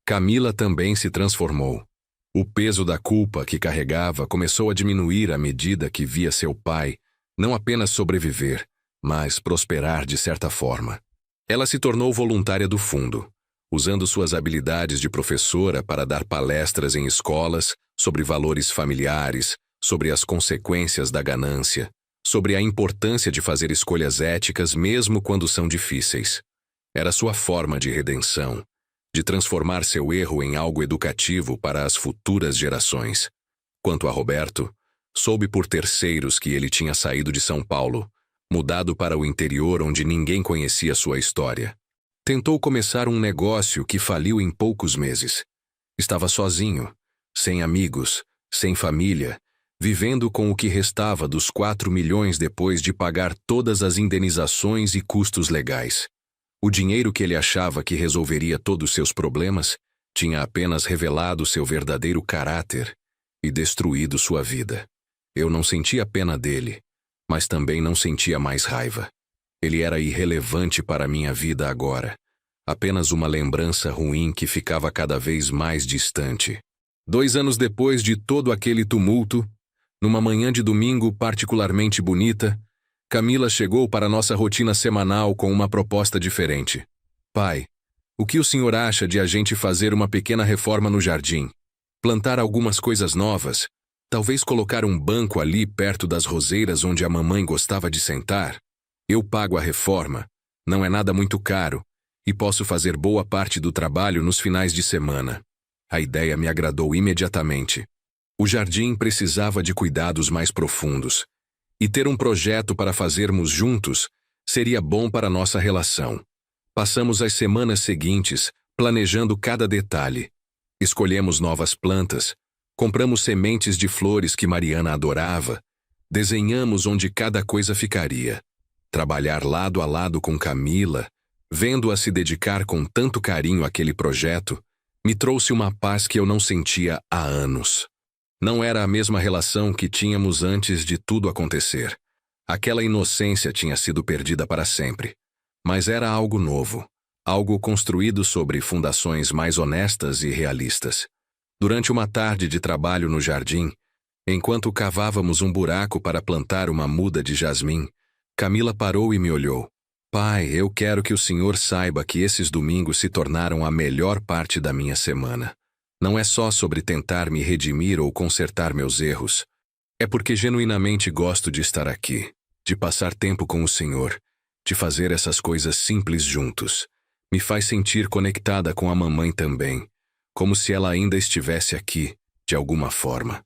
Camila também se transformou. O peso da culpa que carregava começou a diminuir à medida que via seu pai não apenas sobreviver, mas prosperar de certa forma. Ela se tornou voluntária do fundo, usando suas habilidades de professora para dar palestras em escolas sobre valores familiares, sobre as consequências da ganância, sobre a importância de fazer escolhas éticas mesmo quando são difíceis. Era sua forma de redenção, de transformar seu erro em algo educativo para as futuras gerações. Quanto a Roberto, soube por terceiros que ele tinha saído de São Paulo, mudado para o interior onde ninguém conhecia sua história. Tentou começar um negócio que faliu em poucos meses. Estava sozinho, sem amigos, sem família, vivendo com o que restava dos 4 milhões depois de pagar todas as indenizações e custos legais. O dinheiro que ele achava que resolveria todos seus problemas tinha apenas revelado seu verdadeiro caráter e destruído sua vida. Eu não sentia pena dele, mas também não sentia mais raiva. Ele era irrelevante para minha vida agora, apenas uma lembrança ruim que ficava cada vez mais distante. 2 anos depois de todo aquele tumulto, numa manhã de domingo particularmente bonita, Camila chegou para nossa rotina semanal com uma proposta diferente. Pai, o que o senhor acha de a gente fazer uma pequena reforma no jardim? Plantar algumas coisas novas? Talvez colocar um banco ali perto das roseiras onde a mamãe gostava de sentar? Eu pago a reforma, não é nada muito caro, e posso fazer boa parte do trabalho nos finais de semana. A ideia me agradou imediatamente. O jardim precisava de cuidados mais profundos, e ter um projeto para fazermos juntos seria bom para nossa relação. Passamos as semanas seguintes planejando cada detalhe. Escolhemos novas plantas, compramos sementes de flores que Mariana adorava, desenhamos onde cada coisa ficaria. Trabalhar lado a lado com Camila, vendo-a se dedicar com tanto carinho àquele projeto, me trouxe uma paz que eu não sentia há anos. Não era a mesma relação que tínhamos antes de tudo acontecer. Aquela inocência tinha sido perdida para sempre. Mas era algo novo, algo construído sobre fundações mais honestas e realistas. Durante uma tarde de trabalho no jardim, enquanto cavávamos um buraco para plantar uma muda de jasmim, Camila parou e me olhou. Pai, eu quero que o senhor saiba que esses domingos se tornaram a melhor parte da minha semana. Não é só sobre tentar me redimir ou consertar meus erros. É porque genuinamente gosto de estar aqui, de passar tempo com o senhor, de fazer essas coisas simples juntos. Me faz sentir conectada com a mamãe também, como se ela ainda estivesse aqui, de alguma forma.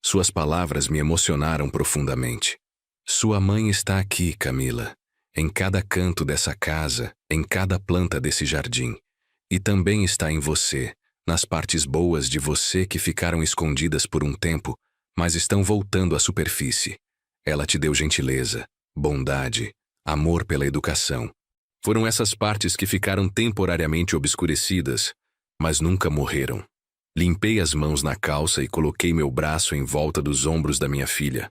Suas palavras me emocionaram profundamente. Sua mãe está aqui, Camila, em cada canto dessa casa, em cada planta desse jardim. E também está em você, nas partes boas de você que ficaram escondidas por um tempo, mas estão voltando à superfície. Ela te deu gentileza, bondade, amor pela educação. Foram essas partes que ficaram temporariamente obscurecidas, mas nunca morreram. Limpei as mãos na calça e coloquei meu braço em volta dos ombros da minha filha,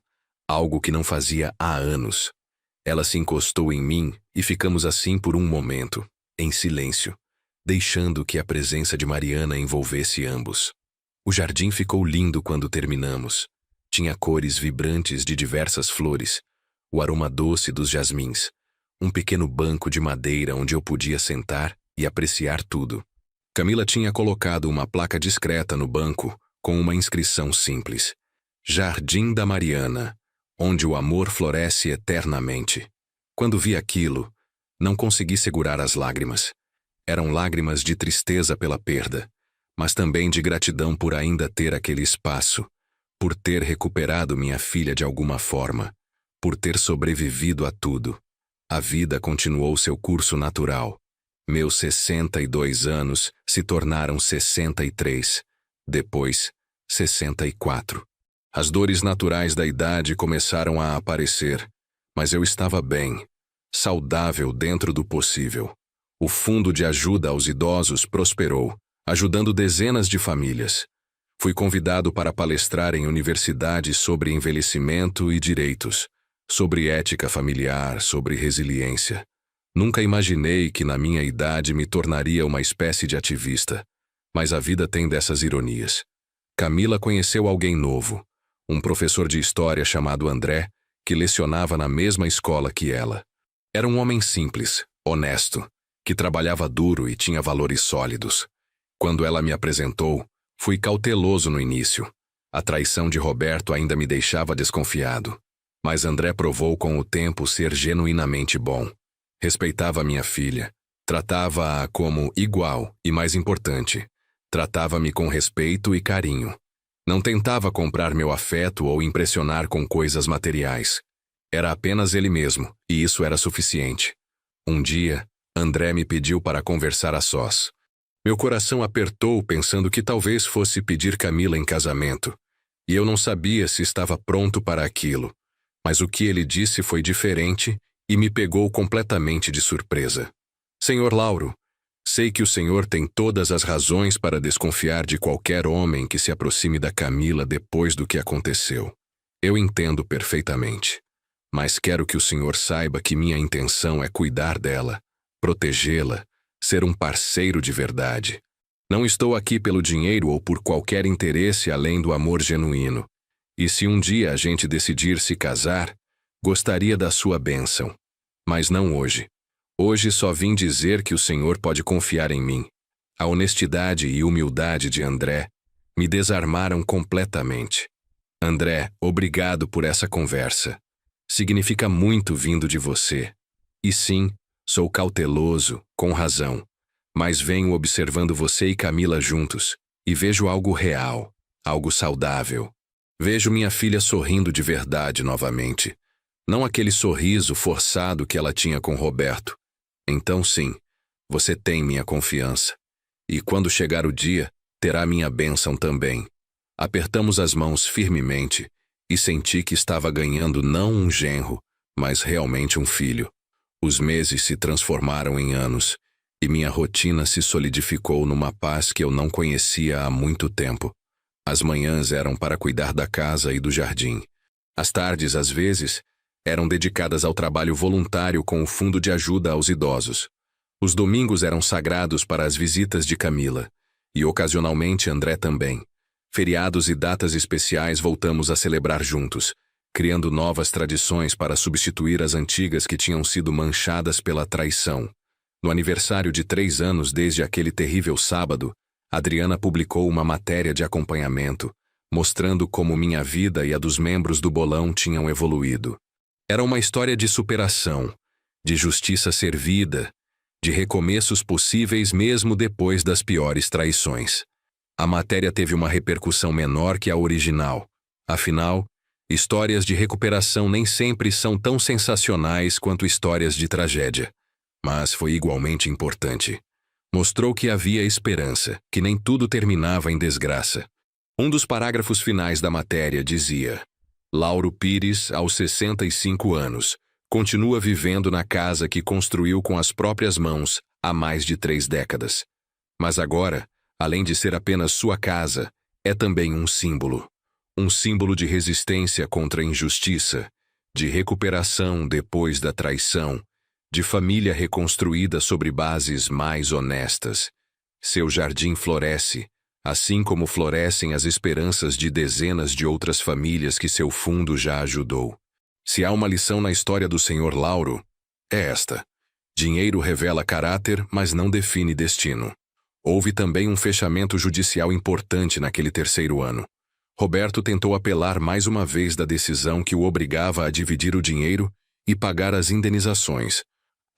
algo que não fazia há anos. Ela se encostou em mim e ficamos assim por um momento, em silêncio, deixando que a presença de Mariana envolvesse ambos. O jardim ficou lindo quando terminamos. Tinha cores vibrantes de diversas flores, o aroma doce dos jasmins, um pequeno banco de madeira onde eu podia sentar e apreciar tudo. Camila tinha colocado uma placa discreta no banco com uma inscrição simples: Jardim da Mariana, onde o amor floresce eternamente. Quando vi aquilo, não consegui segurar as lágrimas. Eram lágrimas de tristeza pela perda, mas também de gratidão por ainda ter aquele espaço, por ter recuperado minha filha de alguma forma, por ter sobrevivido a tudo. A vida continuou seu curso natural. Meus 62 anos se tornaram 63, depois 64. As dores naturais da idade começaram a aparecer, mas eu estava bem, saudável dentro do possível. O Fundo de Ajuda aos Idosos prosperou, ajudando dezenas de famílias. Fui convidado para palestrar em universidades sobre envelhecimento e direitos, sobre ética familiar, sobre resiliência. Nunca imaginei que na minha idade me tornaria uma espécie de ativista, mas a vida tem dessas ironias. Camila conheceu alguém novo, um professor de história chamado André, que lecionava na mesma escola que ela. Era um homem simples, honesto, que trabalhava duro e tinha valores sólidos. Quando ela me apresentou, fui cauteloso no início. A traição de Roberto ainda me deixava desconfiado, mas André provou com o tempo ser genuinamente bom. Respeitava minha filha, tratava-a como igual e, mais importante, tratava-me com respeito e carinho. Não tentava comprar meu afeto ou impressionar com coisas materiais. Era apenas ele mesmo, e isso era suficiente. Um dia, André me pediu para conversar a sós. Meu coração apertou pensando que talvez fosse pedir Camila em casamento, e eu não sabia se estava pronto para aquilo. Mas o que ele disse foi diferente e me pegou completamente de surpresa. Senhor Lauro, sei que o senhor tem todas as razões para desconfiar de qualquer homem que se aproxime da Camila depois do que aconteceu. Eu entendo perfeitamente. Mas quero que o senhor saiba que minha intenção é cuidar dela, protegê-la, ser um parceiro de verdade. Não estou aqui pelo dinheiro ou por qualquer interesse além do amor genuíno. E se um dia a gente decidir se casar, gostaria da sua bênção. Mas não hoje. Hoje só vim dizer que o senhor pode confiar em mim. A honestidade e humildade de André me desarmaram completamente. André, obrigado por essa conversa. Significa muito vindo de você. E sim, sou cauteloso, com razão. Mas venho observando você e Camila juntos, e vejo algo real, algo saudável. Vejo minha filha sorrindo de verdade novamente. Não aquele sorriso forçado que ela tinha com Roberto. Então sim, você tem minha confiança. E quando chegar o dia, terá minha bênção também. Apertamos as mãos firmemente e senti que estava ganhando não um genro, mas realmente um filho. Os meses se transformaram em anos, e minha rotina se solidificou numa paz que eu não conhecia há muito tempo. As manhãs eram para cuidar da casa e do jardim. As tardes, às vezes, eram dedicadas ao trabalho voluntário com o Fundo de Ajuda aos Idosos. Os domingos eram sagrados para as visitas de Camila, e ocasionalmente André também. Feriados e datas especiais voltamos a celebrar juntos, criando novas tradições para substituir as antigas que tinham sido manchadas pela traição. No aniversário de 3 anos desde aquele terrível sábado, Adriana publicou uma matéria de acompanhamento, mostrando como minha vida e a dos membros do bolão tinham evoluído. Era uma história de superação, de justiça servida, de recomeços possíveis mesmo depois das piores traições. A matéria teve uma repercussão menor que a original. Afinal, histórias de recuperação nem sempre são tão sensacionais quanto histórias de tragédia. Mas foi igualmente importante. Mostrou que havia esperança, que nem tudo terminava em desgraça. Um dos parágrafos finais da matéria dizia: Lauro Pires, aos 65 anos, continua vivendo na casa que construiu com as próprias mãos há mais de 3 décadas. Mas agora, além de ser apenas sua casa, é também um símbolo. Um símbolo de resistência contra a injustiça, de recuperação depois da traição, de família reconstruída sobre bases mais honestas. Seu jardim floresce, assim como florescem as esperanças de dezenas de outras famílias que seu fundo já ajudou. Se há uma lição na história do Sr. Lauro, é esta. Dinheiro revela caráter, mas não define destino. Houve também um fechamento judicial importante naquele 3º ano. Roberto tentou apelar mais uma vez da decisão que o obrigava a dividir o dinheiro e pagar as indenizações,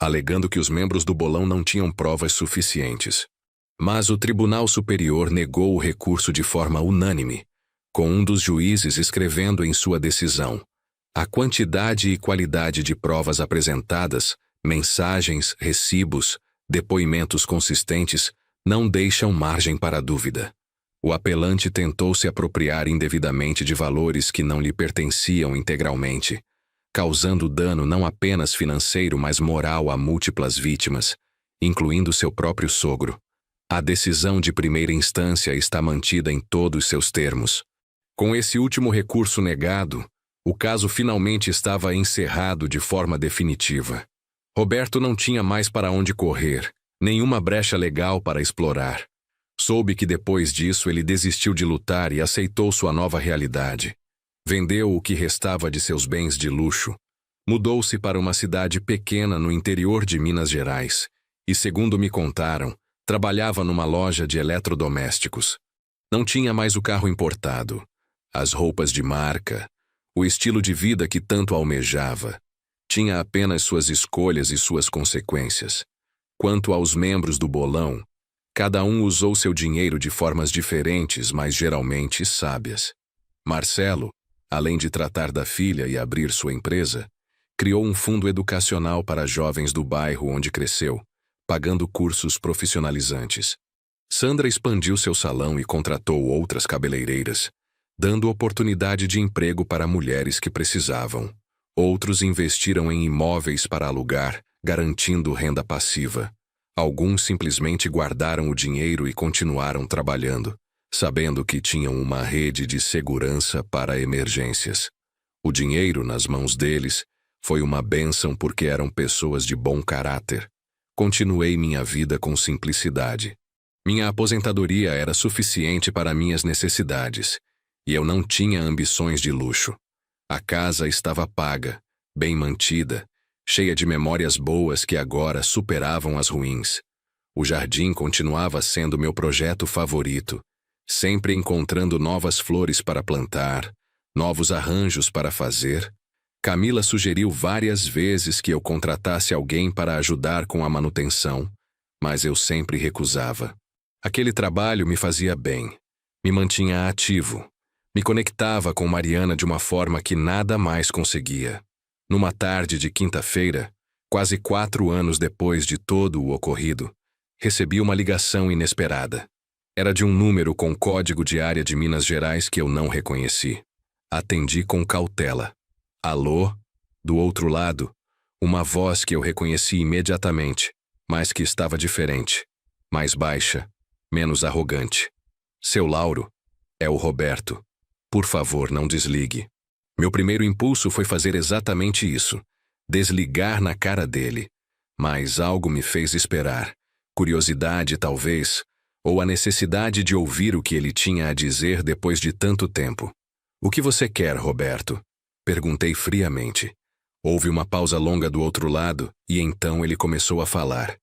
alegando que os membros do bolão não tinham provas suficientes. Mas o Tribunal Superior negou o recurso de forma unânime, com um dos juízes escrevendo em sua decisão: a quantidade e qualidade de provas apresentadas, mensagens, recibos, depoimentos consistentes, não deixam margem para dúvida. O apelante tentou se apropriar indevidamente de valores que não lhe pertenciam integralmente, causando dano não apenas financeiro, mas moral a múltiplas vítimas, incluindo seu próprio sogro. A decisão de primeira instância está mantida em todos seus termos. Com esse último recurso negado, o caso finalmente estava encerrado de forma definitiva. Roberto não tinha mais para onde correr, nenhuma brecha legal para explorar. Soube que depois disso ele desistiu de lutar e aceitou sua nova realidade. Vendeu o que restava de seus bens de luxo, mudou-se para uma cidade pequena no interior de Minas Gerais e, segundo me contaram, trabalhava numa loja de eletrodomésticos. Não tinha mais o carro importado, as roupas de marca, o estilo de vida que tanto almejava. Tinha apenas suas escolhas e suas consequências. Quanto aos membros do bolão, cada um usou seu dinheiro de formas diferentes, mas geralmente sábias. Marcelo, além de tratar da filha e abrir sua empresa, criou um fundo educacional para jovens do bairro onde cresceu, pagando cursos profissionalizantes. Sandra expandiu seu salão e contratou outras cabeleireiras, dando oportunidade de emprego para mulheres que precisavam. Outros investiram em imóveis para alugar, garantindo renda passiva. Alguns simplesmente guardaram o dinheiro e continuaram trabalhando, sabendo que tinham uma rede de segurança para emergências. O dinheiro nas mãos deles foi uma bênção porque eram pessoas de bom caráter. Continuei minha vida com simplicidade. Minha aposentadoria era suficiente para minhas necessidades, e eu não tinha ambições de luxo. A casa estava paga, bem mantida, cheia de memórias boas que agora superavam as ruins. O jardim continuava sendo meu projeto favorito, sempre encontrando novas flores para plantar, novos arranjos para fazer. Camila sugeriu várias vezes que eu contratasse alguém para ajudar com a manutenção, mas eu sempre recusava. Aquele trabalho me fazia bem, me mantinha ativo, me conectava com Mariana de uma forma que nada mais conseguia. Numa tarde de quinta-feira, quase 4 anos depois de todo o ocorrido, recebi uma ligação inesperada. Era de um número com código de área de Minas Gerais que eu não reconheci. Atendi com cautela. Alô? Do outro lado, uma voz que eu reconheci imediatamente, mas que estava diferente, mais baixa, menos arrogante. Seu Lauro, é o Roberto. Por favor, não desligue. Meu primeiro impulso foi fazer exatamente isso, desligar na cara dele. Mas algo me fez esperar. Curiosidade, talvez, ou a necessidade de ouvir o que ele tinha a dizer depois de tanto tempo. O que você quer, Roberto? Perguntei friamente. Houve uma pausa longa do outro lado e então ele começou a falar.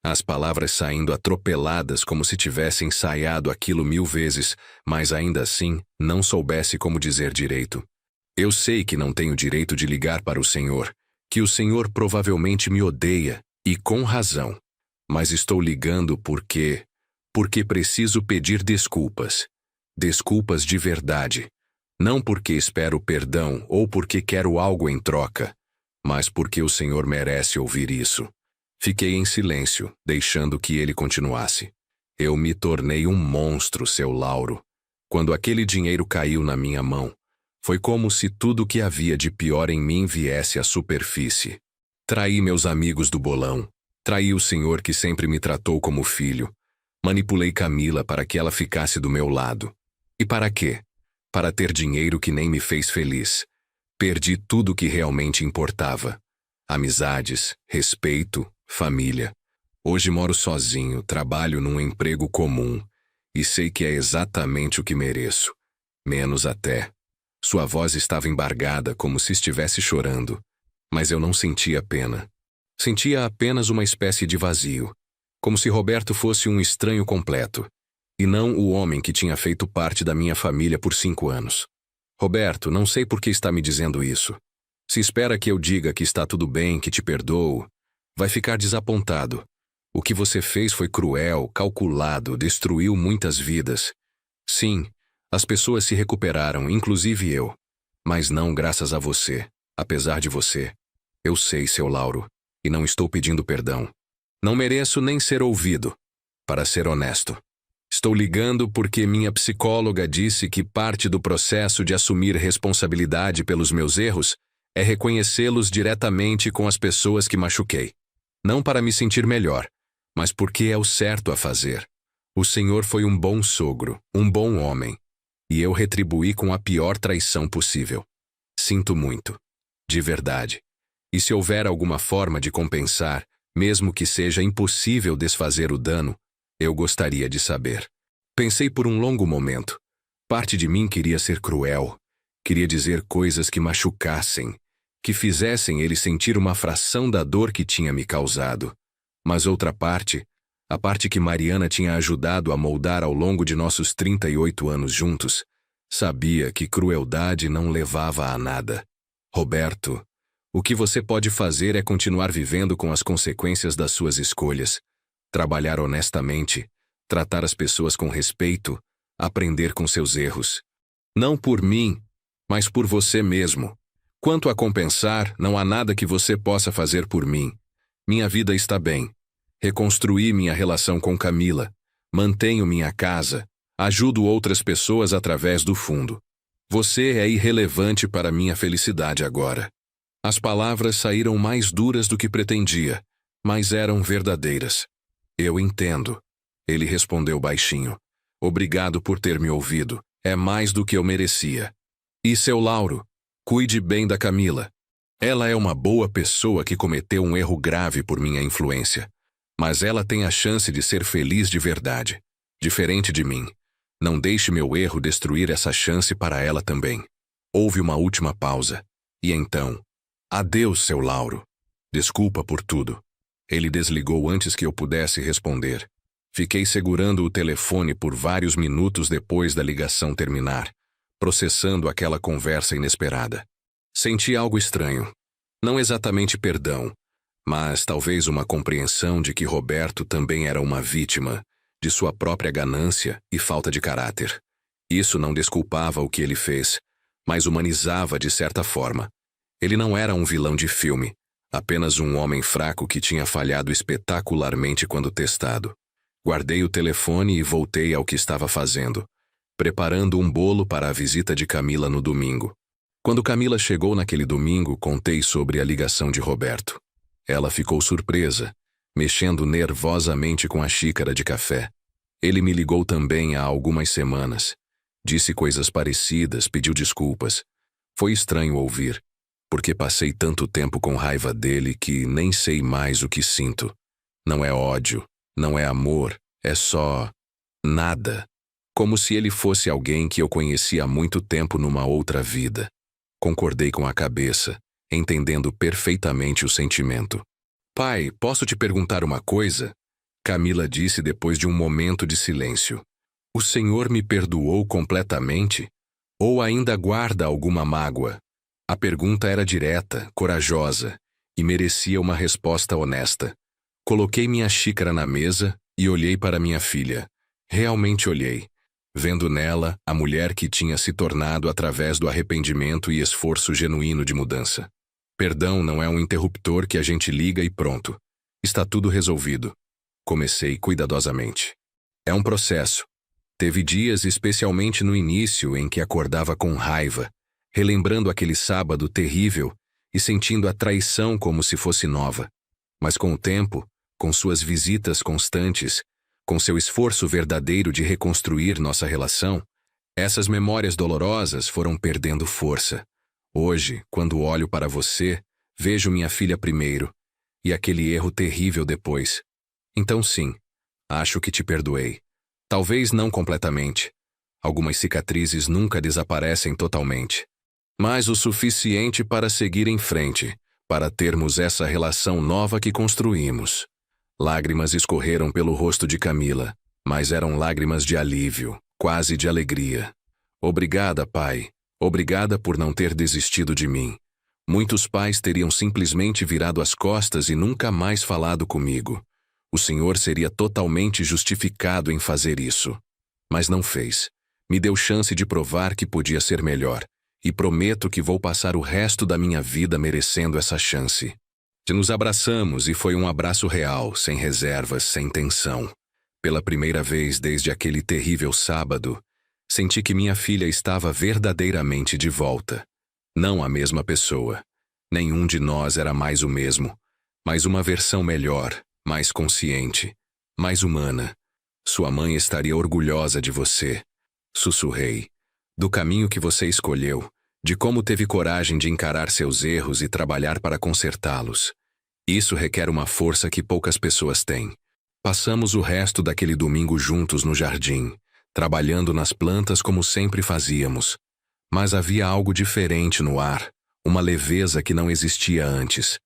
As palavras saindo atropeladas como se tivesse ensaiado aquilo 1000 vezes, mas ainda assim não soubesse como dizer direito. Eu sei que não tenho direito de ligar para o Senhor, que o Senhor provavelmente me odeia, e com razão. Mas estou ligando porque preciso pedir desculpas. Desculpas de verdade. Não porque espero perdão ou porque quero algo em troca, mas porque o Senhor merece ouvir isso. Fiquei em silêncio, deixando que ele continuasse. Eu me tornei um monstro, seu Lauro. Quando aquele dinheiro caiu na minha mão, foi como se tudo o que havia de pior em mim viesse à superfície. Traí meus amigos do bolão. Traí o Senhor que sempre me tratou como filho. Manipulei Camila para que ela ficasse do meu lado. E para quê? Para ter dinheiro que nem me fez feliz. Perdi tudo o que realmente importava. Amizades, respeito, família. Hoje moro sozinho, trabalho num emprego comum. E sei que é exatamente o que mereço. Menos até. Sua voz estava embargada como se estivesse chorando. Mas eu não sentia pena. Sentia apenas uma espécie de vazio. Como se Roberto fosse um estranho completo. E não o homem que tinha feito parte da minha família por 5 anos. Roberto, não sei por que está me dizendo isso. Se espera que eu diga que está tudo bem, que te perdoo, vai ficar desapontado. O que você fez foi cruel, calculado, destruiu muitas vidas. Sim, as pessoas se recuperaram, inclusive eu. Mas não graças a você, apesar de você. Eu sei, seu Lauro, e não estou pedindo perdão. Não mereço nem ser ouvido, para ser honesto. Estou ligando porque minha psicóloga disse que parte do processo de assumir responsabilidade pelos meus erros é reconhecê-los diretamente com as pessoas que machuquei. Não para me sentir melhor, mas porque é o certo a fazer. O Senhor foi um bom sogro, um bom homem, e eu retribuí com a pior traição possível. Sinto muito. De verdade. E se houver alguma forma de compensar, mesmo que seja impossível desfazer o dano, eu gostaria de saber. Pensei por um longo momento. Parte de mim queria ser cruel. Queria dizer coisas que machucassem, que fizessem ele sentir uma fração da dor que tinha me causado. Mas outra parte, a parte que Mariana tinha ajudado a moldar ao longo de nossos 38 anos juntos, sabia que crueldade não levava a nada. Roberto, o que você pode fazer é continuar vivendo com as consequências das suas escolhas. Trabalhar honestamente, tratar as pessoas com respeito, aprender com seus erros. Não por mim, mas por você mesmo. Quanto a compensar, não há nada que você possa fazer por mim. Minha vida está bem. Reconstruí minha relação com Camila. Mantenho minha casa. Ajudo outras pessoas através do fundo. Você é irrelevante para minha felicidade agora. As palavras saíram mais duras do que pretendia, mas eram verdadeiras. Eu entendo. Ele respondeu baixinho. Obrigado por ter me ouvido. É mais do que eu merecia. E seu Lauro, cuide bem da Camila. Ela é uma boa pessoa que cometeu um erro grave por minha influência. Mas ela tem a chance de ser feliz de verdade. Diferente de mim. Não deixe meu erro destruir essa chance para ela também. Houve uma última pausa. E então... Adeus, seu Lauro. Desculpa por tudo. Ele desligou antes que eu pudesse responder. Fiquei segurando o telefone por vários minutos depois da ligação terminar, processando aquela conversa inesperada. Senti algo estranho. Não exatamente perdão, mas talvez uma compreensão de que Roberto também era uma vítima de sua própria ganância e falta de caráter. Isso não desculpava o que ele fez, mas humanizava de certa forma. Ele não era um vilão de filme, apenas um homem fraco que tinha falhado espetacularmente quando testado. Guardei o telefone e voltei ao que estava fazendo, preparando um bolo para a visita de Camila no domingo. Quando Camila chegou naquele domingo, contei sobre a ligação de Roberto. Ela ficou surpresa, mexendo nervosamente com a xícara de café. Ele me ligou também há algumas semanas. Disse coisas parecidas, pediu desculpas. Foi estranho ouvir. porque passei tanto tempo com raiva dele que nem sei mais o que sinto. Não é ódio, não é amor, é só nada. Como se ele fosse alguém que eu conhecia há muito tempo numa outra vida. Concordei com a cabeça, entendendo perfeitamente o sentimento. Pai, posso te perguntar uma coisa? Camila disse depois de um momento de silêncio. O Senhor me perdoou completamente? Ou ainda guarda alguma mágoa? A pergunta era direta, corajosa, e merecia uma resposta honesta. Coloquei minha xícara na mesa e olhei para minha filha. Realmente olhei, vendo nela a mulher que tinha se tornado através do arrependimento e esforço genuíno de mudança. Perdão não é um interruptor que a gente liga e pronto. Está tudo resolvido. Comecei cuidadosamente. É um processo. Teve dias, especialmente no início, em que acordava com raiva, relembrando aquele sábado terrível e sentindo a traição como se fosse nova. Mas com o tempo, com suas visitas constantes, com seu esforço verdadeiro de reconstruir nossa relação, essas memórias dolorosas foram perdendo força. Hoje, quando olho para você, vejo minha filha primeiro, e aquele erro terrível depois. Então sim, acho que te perdoei. Talvez não completamente. Algumas cicatrizes nunca desaparecem totalmente. Mas o suficiente para seguir em frente, para termos essa relação nova que construímos. Lágrimas escorreram pelo rosto de Camila, mas eram lágrimas de alívio, quase de alegria. Obrigada, pai. Obrigada por não ter desistido de mim. Muitos pais teriam simplesmente virado as costas e nunca mais falado comigo. O Senhor seria totalmente justificado em fazer isso. Mas não fez. Me deu chance de provar que podia ser melhor. E prometo que vou passar o resto da minha vida merecendo essa chance. Nos abraçamos e foi um abraço real, sem reservas, sem tensão. Pela primeira vez desde aquele terrível sábado, senti que minha filha estava verdadeiramente de volta. Não a mesma pessoa. Nenhum de nós era mais o mesmo, mas uma versão melhor, mais consciente, mais humana. Sua mãe estaria orgulhosa de você. Sussurrei. Do caminho que você escolheu, de como teve coragem de encarar seus erros e trabalhar para consertá-los. Isso requer uma força que poucas pessoas têm. Passamos o resto daquele domingo juntos no jardim, trabalhando nas plantas como sempre fazíamos. Mas havia algo diferente no ar, uma leveza que não existia antes.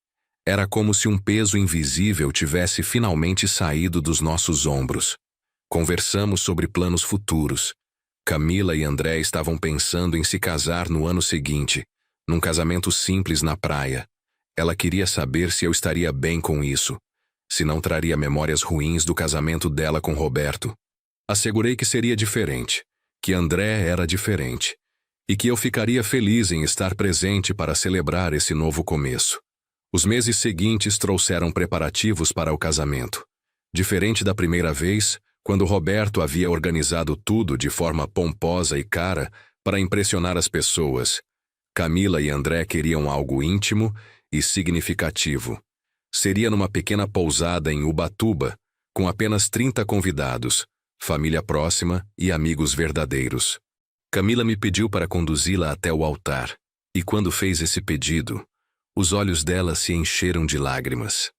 Era como se um peso invisível tivesse finalmente saído dos nossos ombros. Conversamos sobre planos futuros. Camila e André estavam pensando em se casar no ano seguinte, num casamento simples na praia. Ela queria saber se eu estaria bem com isso, se não traria memórias ruins do casamento dela com Roberto. Assegurei que seria diferente, que André era diferente, e que eu ficaria feliz em estar presente para celebrar esse novo começo. Os meses seguintes trouxeram preparativos para o casamento. Diferente da primeira vez, quando Roberto havia organizado tudo de forma pomposa e cara para impressionar as pessoas, Camila e André queriam algo íntimo e significativo. Seria numa pequena pousada em Ubatuba, com apenas 30 convidados, família próxima e amigos verdadeiros. Camila me pediu para conduzi-la até o altar, e quando fez esse pedido, os olhos dela se encheram de lágrimas.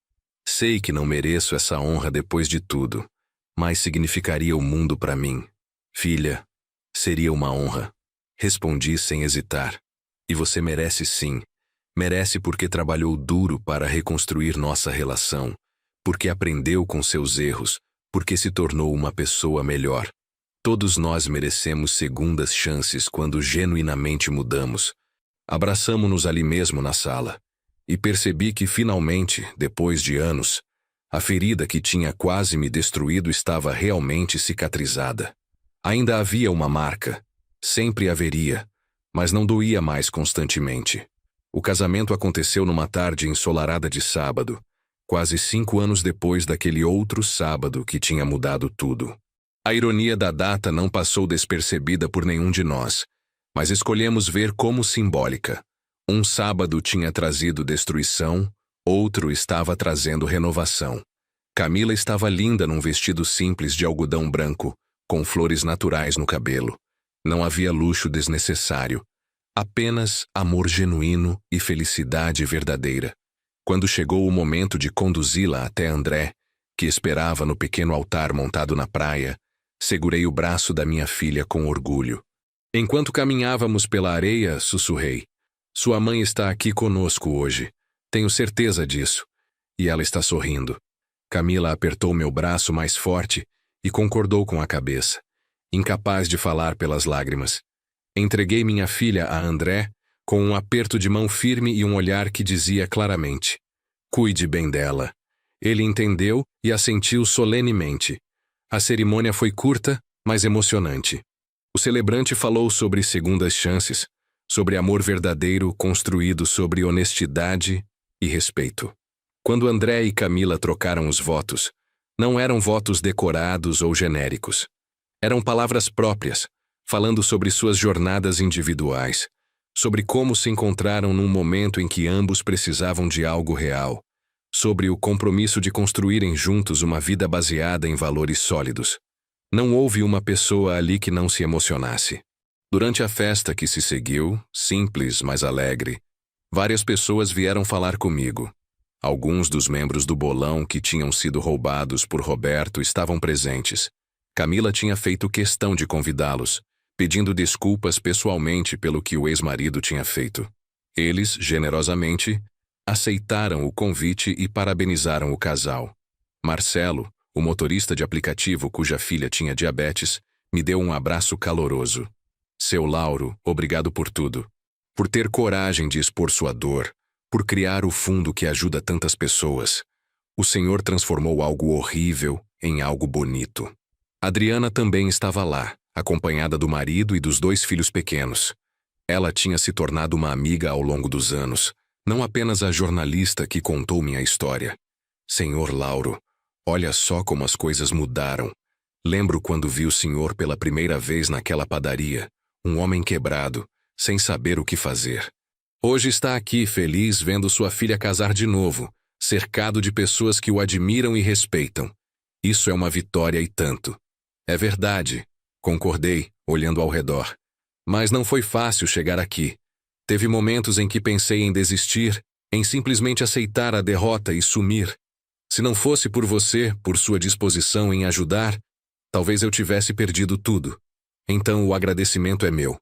Sei que não mereço essa honra depois de tudo, mas significaria o mundo para mim. Filha, seria uma honra. Respondi sem hesitar. E você merece sim. Merece porque trabalhou duro para reconstruir nossa relação, porque aprendeu com seus erros, porque se tornou uma pessoa melhor. Todos nós merecemos segundas chances quando genuinamente mudamos. Abraçamo-nos ali mesmo na sala, e percebi que finalmente, depois de anos, a ferida que tinha quase me destruído estava realmente cicatrizada. Ainda havia uma marca, sempre haveria, mas não doía mais constantemente. O casamento aconteceu numa tarde ensolarada de sábado, quase 5 anos depois daquele outro sábado que tinha mudado tudo. A ironia da data não passou despercebida por nenhum de nós, mas escolhemos ver como simbólica. Um sábado tinha trazido destruição, outro estava trazendo renovação. Camila estava linda num vestido simples de algodão branco, com flores naturais no cabelo. Não havia luxo desnecessário. Apenas amor genuíno e felicidade verdadeira. Quando chegou o momento de conduzi-la até André, que esperava no pequeno altar montado na praia, segurei o braço da minha filha com orgulho. Enquanto caminhávamos pela areia, sussurrei: "Sua mãe está aqui conosco hoje. Tenho certeza disso." E ela está sorrindo. Camila apertou meu braço mais forte e concordou com a cabeça, incapaz de falar pelas lágrimas. Entreguei minha filha a André com um aperto de mão firme e um olhar que dizia claramente: "Cuide bem dela." Ele entendeu e assentiu solenemente. A cerimônia foi curta, mas emocionante. O celebrante falou sobre segundas chances, sobre amor verdadeiro construído sobre honestidade e respeito. Quando André e Camila trocaram os votos, não eram votos decorados ou genéricos. Eram palavras próprias, falando sobre suas jornadas individuais, sobre como se encontraram num momento em que ambos precisavam de algo real, sobre o compromisso de construírem juntos uma vida baseada em valores sólidos. Não houve uma pessoa ali que não se emocionasse. Durante a festa que se seguiu, simples, mas alegre, várias pessoas vieram falar comigo. Alguns dos membros do bolão que tinham sido roubados por Roberto estavam presentes. Camila tinha feito questão de convidá-los, pedindo desculpas pessoalmente pelo que o ex-marido tinha feito. Eles, generosamente, aceitaram o convite e parabenizaram o casal. Marcelo, o motorista de aplicativo cuja filha tinha diabetes, me deu um abraço caloroso. "Seu Lauro, obrigado por tudo. Por ter coragem de expor sua dor, por criar o fundo que ajuda tantas pessoas. O Senhor transformou algo horrível em algo bonito." Adriana também estava lá, acompanhada do marido e dos 2 filhos pequenos. Ela tinha se tornado uma amiga ao longo dos anos, não apenas a jornalista que contou minha história. "Senhor Lauro, olha só como as coisas mudaram. Lembro quando vi o senhor pela primeira vez naquela padaria, um homem quebrado, sem saber o que fazer. Hoje está aqui feliz vendo sua filha casar de novo, cercado de pessoas que o admiram e respeitam. Isso é uma vitória e tanto." "É verdade", concordei, olhando ao redor. "Mas não foi fácil chegar aqui. Teve momentos em que pensei em desistir, em simplesmente aceitar a derrota e sumir. Se não fosse por você, por sua disposição em ajudar, talvez eu tivesse perdido tudo. Então o agradecimento é meu."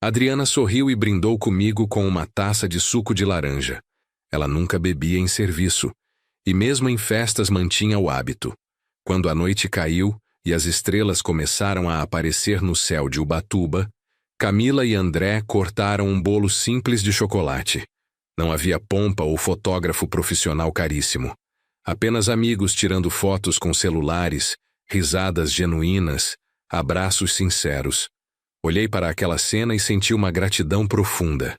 Adriana sorriu e brindou comigo com uma taça de suco de laranja. Ela nunca bebia em serviço, e mesmo em festas mantinha o hábito. Quando a noite caiu e as estrelas começaram a aparecer no céu de Ubatuba, Camila e André cortaram um bolo simples de chocolate. Não havia pompa ou fotógrafo profissional caríssimo. Apenas amigos tirando fotos com celulares, risadas genuínas, abraços sinceros. Olhei para aquela cena e senti uma gratidão profunda.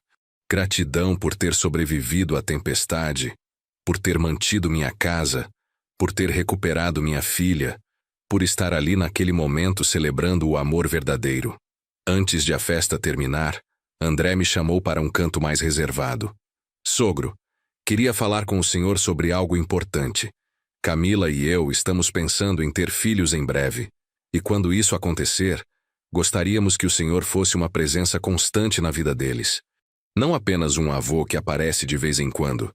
Gratidão por ter sobrevivido à tempestade, por ter mantido minha casa, por ter recuperado minha filha, por estar ali naquele momento celebrando o amor verdadeiro. Antes de a festa terminar, André me chamou para um canto mais reservado. "Sogro, queria falar com o senhor sobre algo importante. Camila e eu estamos pensando em ter filhos em breve, e quando isso acontecer, gostaríamos que o senhor fosse uma presença constante na vida deles. Não apenas um avô que aparece de vez em quando,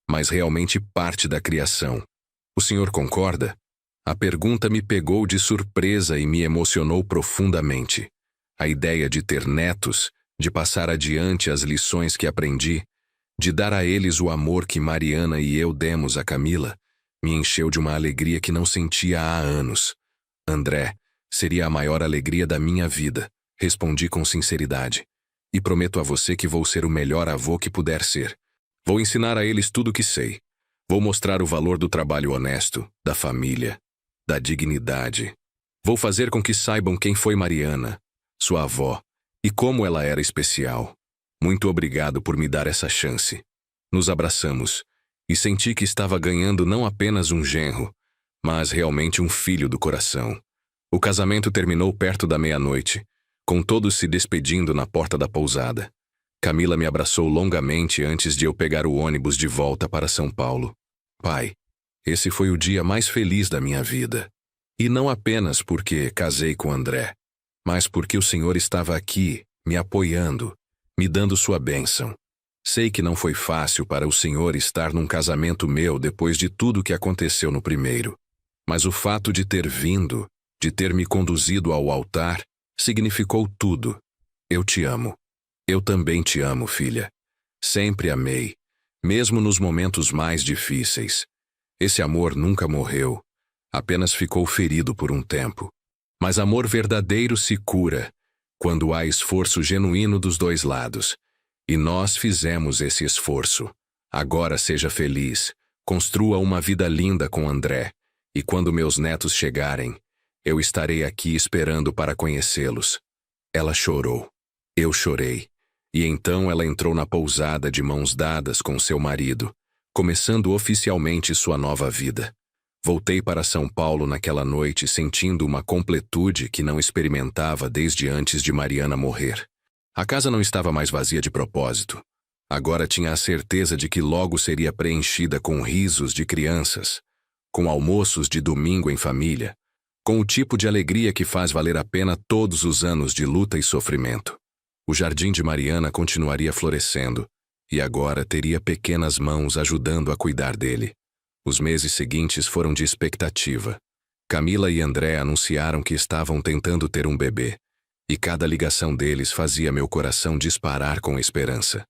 mas realmente parte da criação. O senhor concorda?" A pergunta me pegou de surpresa e me emocionou profundamente. A ideia de ter netos, de passar adiante as lições que aprendi, de dar a eles o amor que Mariana e eu demos a Camila, me encheu de uma alegria que não sentia há anos. "André, seria a maior alegria da minha vida", respondi com sinceridade. "E prometo a você que vou ser o melhor avô que puder ser. Vou ensinar a eles tudo o que sei. Vou mostrar o valor do trabalho honesto, da família, da dignidade. Vou fazer com que saibam quem foi Mariana, sua avó, e como ela era especial. Muito obrigado por me dar essa chance." Nos abraçamos, e senti que estava ganhando não apenas um genro, mas realmente um filho do coração. O casamento terminou perto da meia-noite, com todos se despedindo na porta da pousada. Camila me abraçou longamente antes de eu pegar o ônibus de volta para São Paulo. "Pai, esse foi o dia mais feliz da minha vida. E não apenas porque casei com André, mas porque o senhor estava aqui, me apoiando, me dando sua bênção. Sei que não foi fácil para o senhor estar num casamento meu depois de tudo que aconteceu no primeiro. Mas o fato de ter vindo, de ter me conduzido ao altar, significou tudo. Eu te amo. Eu também te amo, filha. Sempre amei, mesmo nos momentos mais difíceis. Esse amor nunca morreu, apenas ficou ferido por um tempo. Mas amor verdadeiro se cura, quando há esforço genuíno dos dois lados. E nós fizemos esse esforço. Agora seja feliz, construa uma vida linda com André, e quando meus netos chegarem, eu estarei aqui esperando para conhecê-los. Ela chorou. Eu chorei. E então ela entrou na pousada de mãos dadas com seu marido, começando oficialmente sua nova vida. Voltei para São Paulo naquela noite sentindo uma completude que não experimentava desde antes de Mariana morrer. A casa não estava mais vazia de propósito. Agora tinha a certeza de que logo seria preenchida com risos de crianças, com almoços de domingo em família, com o tipo de alegria que faz valer a pena todos os anos de luta e sofrimento. O jardim de Mariana continuaria florescendo, e agora teria pequenas mãos ajudando a cuidar dele. Os meses seguintes foram de expectativa. Camila e André anunciaram que estavam tentando ter um bebê, e cada ligação deles fazia meu coração disparar com esperança.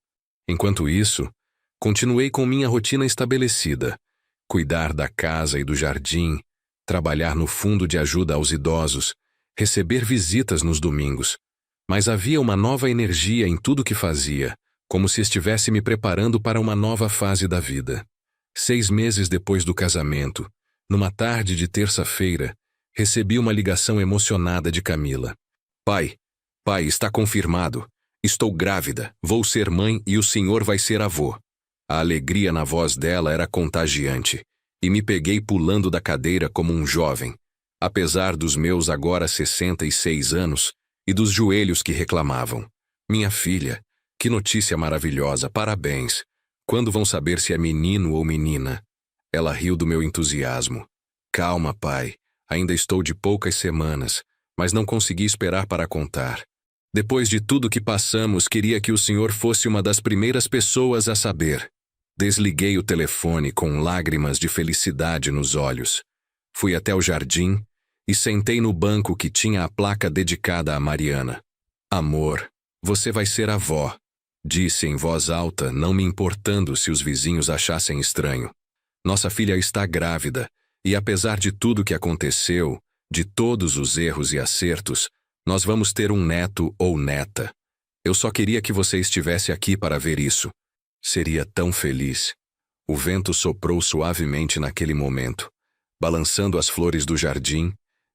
Enquanto isso, continuei com minha rotina estabelecida, cuidar da casa e do jardim, trabalhar no fundo de ajuda aos idosos, receber visitas nos domingos. Mas havia uma nova energia em tudo que fazia, como se estivesse me preparando para uma nova fase da vida. 6 meses depois do casamento, numa tarde de terça-feira, recebi uma ligação emocionada de Camila. Pai, está confirmado. Estou grávida, vou ser mãe e o senhor vai ser avô. A alegria na voz dela era contagiante, e me peguei pulando da cadeira como um jovem. Apesar dos meus agora 66 anos, e dos joelhos que reclamavam. Minha filha, que notícia maravilhosa, parabéns. Quando vão saber se é menino ou menina? Ela riu do meu entusiasmo. Calma, pai, ainda estou de poucas semanas, mas não consegui esperar para contar. Depois de tudo que passamos, queria que o senhor fosse uma das primeiras pessoas a saber. Desliguei o telefone com lágrimas de felicidade nos olhos. Fui até o jardim e sentei no banco que tinha a placa dedicada a Mariana. Amor, você vai ser avó, disse em voz alta, não me importando se os vizinhos achassem estranho. Nossa filha está grávida, e apesar de tudo que aconteceu, de todos os erros e acertos, nós vamos ter um neto ou neta. Eu só queria que você estivesse aqui para ver isso. Seria tão feliz. O vento soprou suavemente naquele momento, balançando as flores do jardim,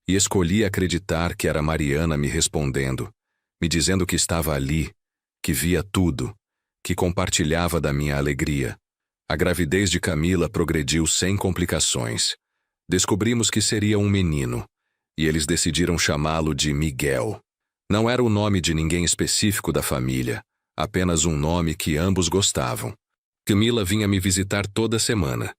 e escolhi acreditar que era Mariana me respondendo, me dizendo que estava ali, que via tudo, que compartilhava da minha alegria. A gravidez de Camila progrediu sem complicações. Descobrimos que seria um menino, e eles decidiram chamá-lo de Miguel. Não era o nome de ninguém específico da família, apenas um nome que ambos gostavam. Camila vinha me visitar toda semana,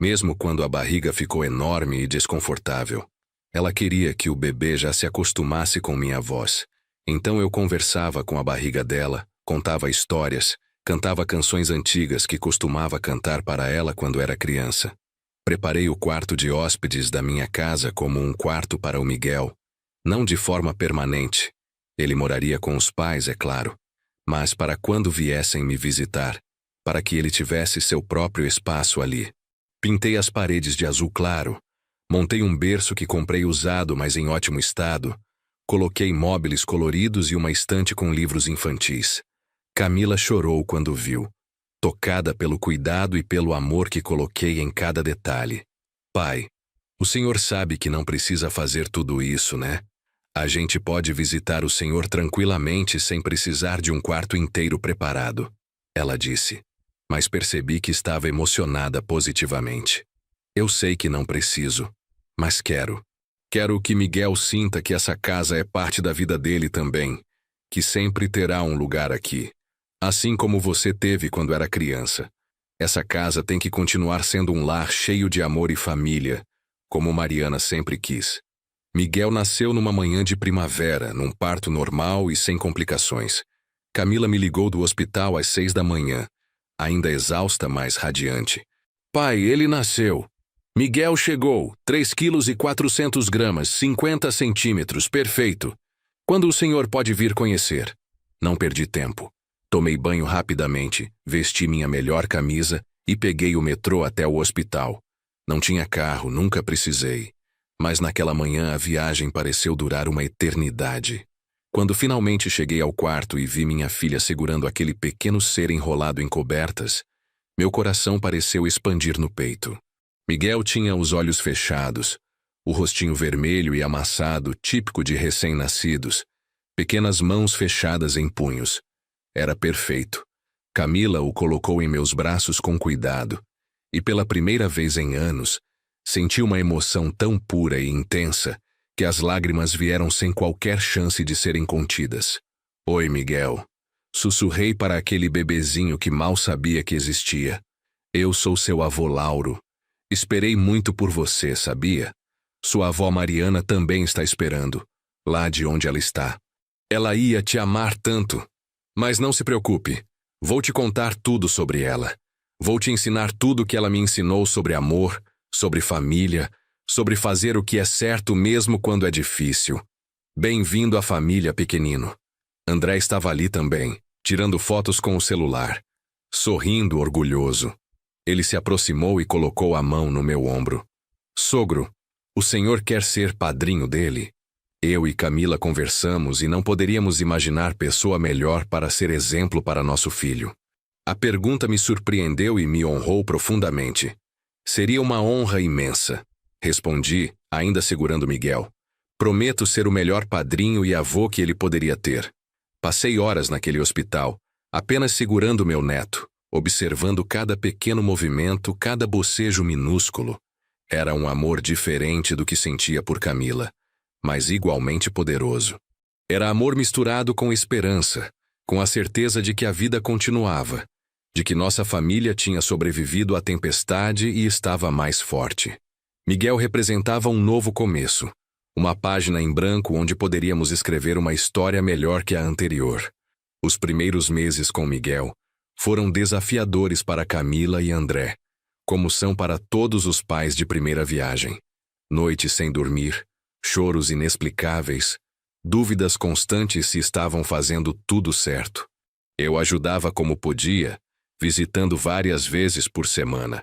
mesmo quando a barriga ficou enorme e desconfortável. Ela queria que o bebê já se acostumasse com minha voz. Então eu conversava com a barriga dela, contava histórias, cantava canções antigas que costumava cantar para ela quando era criança. Preparei o quarto de hóspedes da minha casa como um quarto para o Miguel, não de forma permanente. Ele moraria com os pais, é claro, mas para quando viessem me visitar, para que ele tivesse seu próprio espaço ali. Pintei as paredes de azul claro, montei um berço que comprei usado, mas em ótimo estado, coloquei móveis coloridos e uma estante com livros infantis. Camila chorou quando viu, tocada pelo cuidado e pelo amor que coloquei em cada detalhe. Pai, o senhor sabe que não precisa fazer tudo isso, né? A gente pode visitar o senhor tranquilamente sem precisar de um quarto inteiro preparado, ela disse, mas percebi que estava emocionada positivamente. Eu sei que não preciso, mas quero. Quero que Miguel sinta que essa casa é parte da vida dele também, que sempre terá um lugar aqui. Assim como você teve quando era criança. Essa casa tem que continuar sendo um lar cheio de amor e família, como Mariana sempre quis. Miguel nasceu numa manhã de primavera, num parto normal e sem complicações. Camila me ligou do hospital às 6 da manhã, ainda exausta, mas radiante. Pai, ele nasceu. Miguel chegou, 3,4 kg, 50 centímetros, perfeito. Quando o senhor pode vir conhecer? Não perdi tempo. Tomei banho rapidamente, vesti minha melhor camisa e peguei o metrô até o hospital. Não tinha carro, nunca precisei. Mas naquela manhã a viagem pareceu durar uma eternidade. Quando finalmente cheguei ao quarto e vi minha filha segurando aquele pequeno ser enrolado em cobertas, meu coração pareceu expandir no peito. Miguel tinha os olhos fechados, o rostinho vermelho e amassado, típico de recém-nascidos, pequenas mãos fechadas em punhos. Era perfeito. Camila o colocou em meus braços com cuidado, e pela primeira vez em anos, senti uma emoção tão pura e intensa que as lágrimas vieram sem qualquer chance de serem contidas. Oi, Miguel. Sussurrei para aquele bebezinho que mal sabia que existia. Eu sou seu avô Lauro. Esperei muito por você, sabia? Sua avó Mariana também está esperando, lá de onde ela está. Ela ia te amar tanto. Mas não se preocupe, vou te contar tudo sobre ela. Vou te ensinar tudo que ela me ensinou sobre amor, sobre família, sobre fazer o que é certo mesmo quando é difícil. Bem-vindo à família, pequenino. André estava ali também, tirando fotos com o celular, sorrindo orgulhoso. Ele se aproximou e colocou a mão no meu ombro. Sogro, o senhor quer ser padrinho dele? Eu e Camila conversamos e não poderíamos imaginar pessoa melhor para ser exemplo para nosso filho. A pergunta me surpreendeu e me honrou profundamente. Seria uma honra imensa. Respondi, ainda segurando Miguel. Prometo ser o melhor padrinho e avô que ele poderia ter. Passei horas naquele hospital, apenas segurando meu neto, observando cada pequeno movimento, cada bocejo minúsculo. Era um amor diferente do que sentia por Camila, mas igualmente poderoso. Era amor misturado com esperança, com a certeza de que a vida continuava, de que nossa família tinha sobrevivido à tempestade e estava mais forte. Miguel representava um novo começo, uma página em branco onde poderíamos escrever uma história melhor que a anterior. Os primeiros meses com Miguel foram desafiadores para Camila e André, como são para todos os pais de primeira viagem. Noites sem dormir, choros inexplicáveis, dúvidas constantes se estavam fazendo tudo certo. Eu ajudava como podia, visitando várias vezes por semana,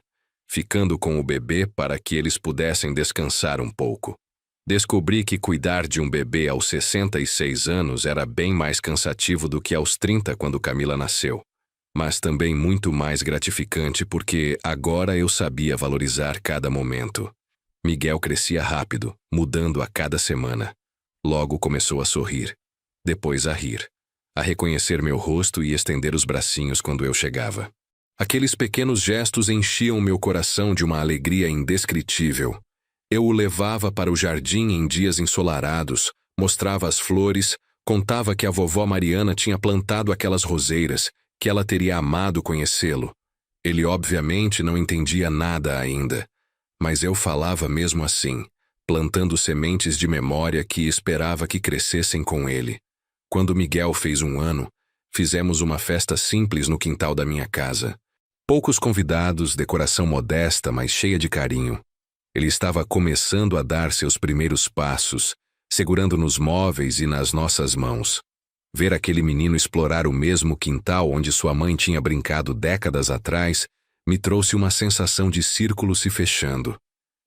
ficando com o bebê para que eles pudessem descansar um pouco. Descobri que cuidar de um bebê aos 66 anos era bem mais cansativo do que aos 30 quando Camila nasceu, mas também muito mais gratificante porque agora eu sabia valorizar cada momento. Miguel crescia rápido, mudando a cada semana. Logo começou a sorrir, depois a rir, a reconhecer meu rosto e estender os bracinhos quando eu chegava. Aqueles pequenos gestos enchiam meu coração de uma alegria indescritível. Eu o levava para o jardim em dias ensolarados, mostrava as flores, contava que a vovó Mariana tinha plantado aquelas roseiras, que ela teria amado conhecê-lo. Ele obviamente não entendia nada ainda, mas eu falava mesmo assim, plantando sementes de memória que esperava que crescessem com ele. Quando Miguel fez 1 ano, fizemos uma festa simples no quintal da minha casa. Poucos convidados, decoração modesta, mas cheia de carinho. Ele estava começando a dar seus primeiros passos, segurando nos móveis e nas nossas mãos. Ver aquele menino explorar o mesmo quintal onde sua mãe tinha brincado décadas atrás me trouxe uma sensação de círculo se fechando,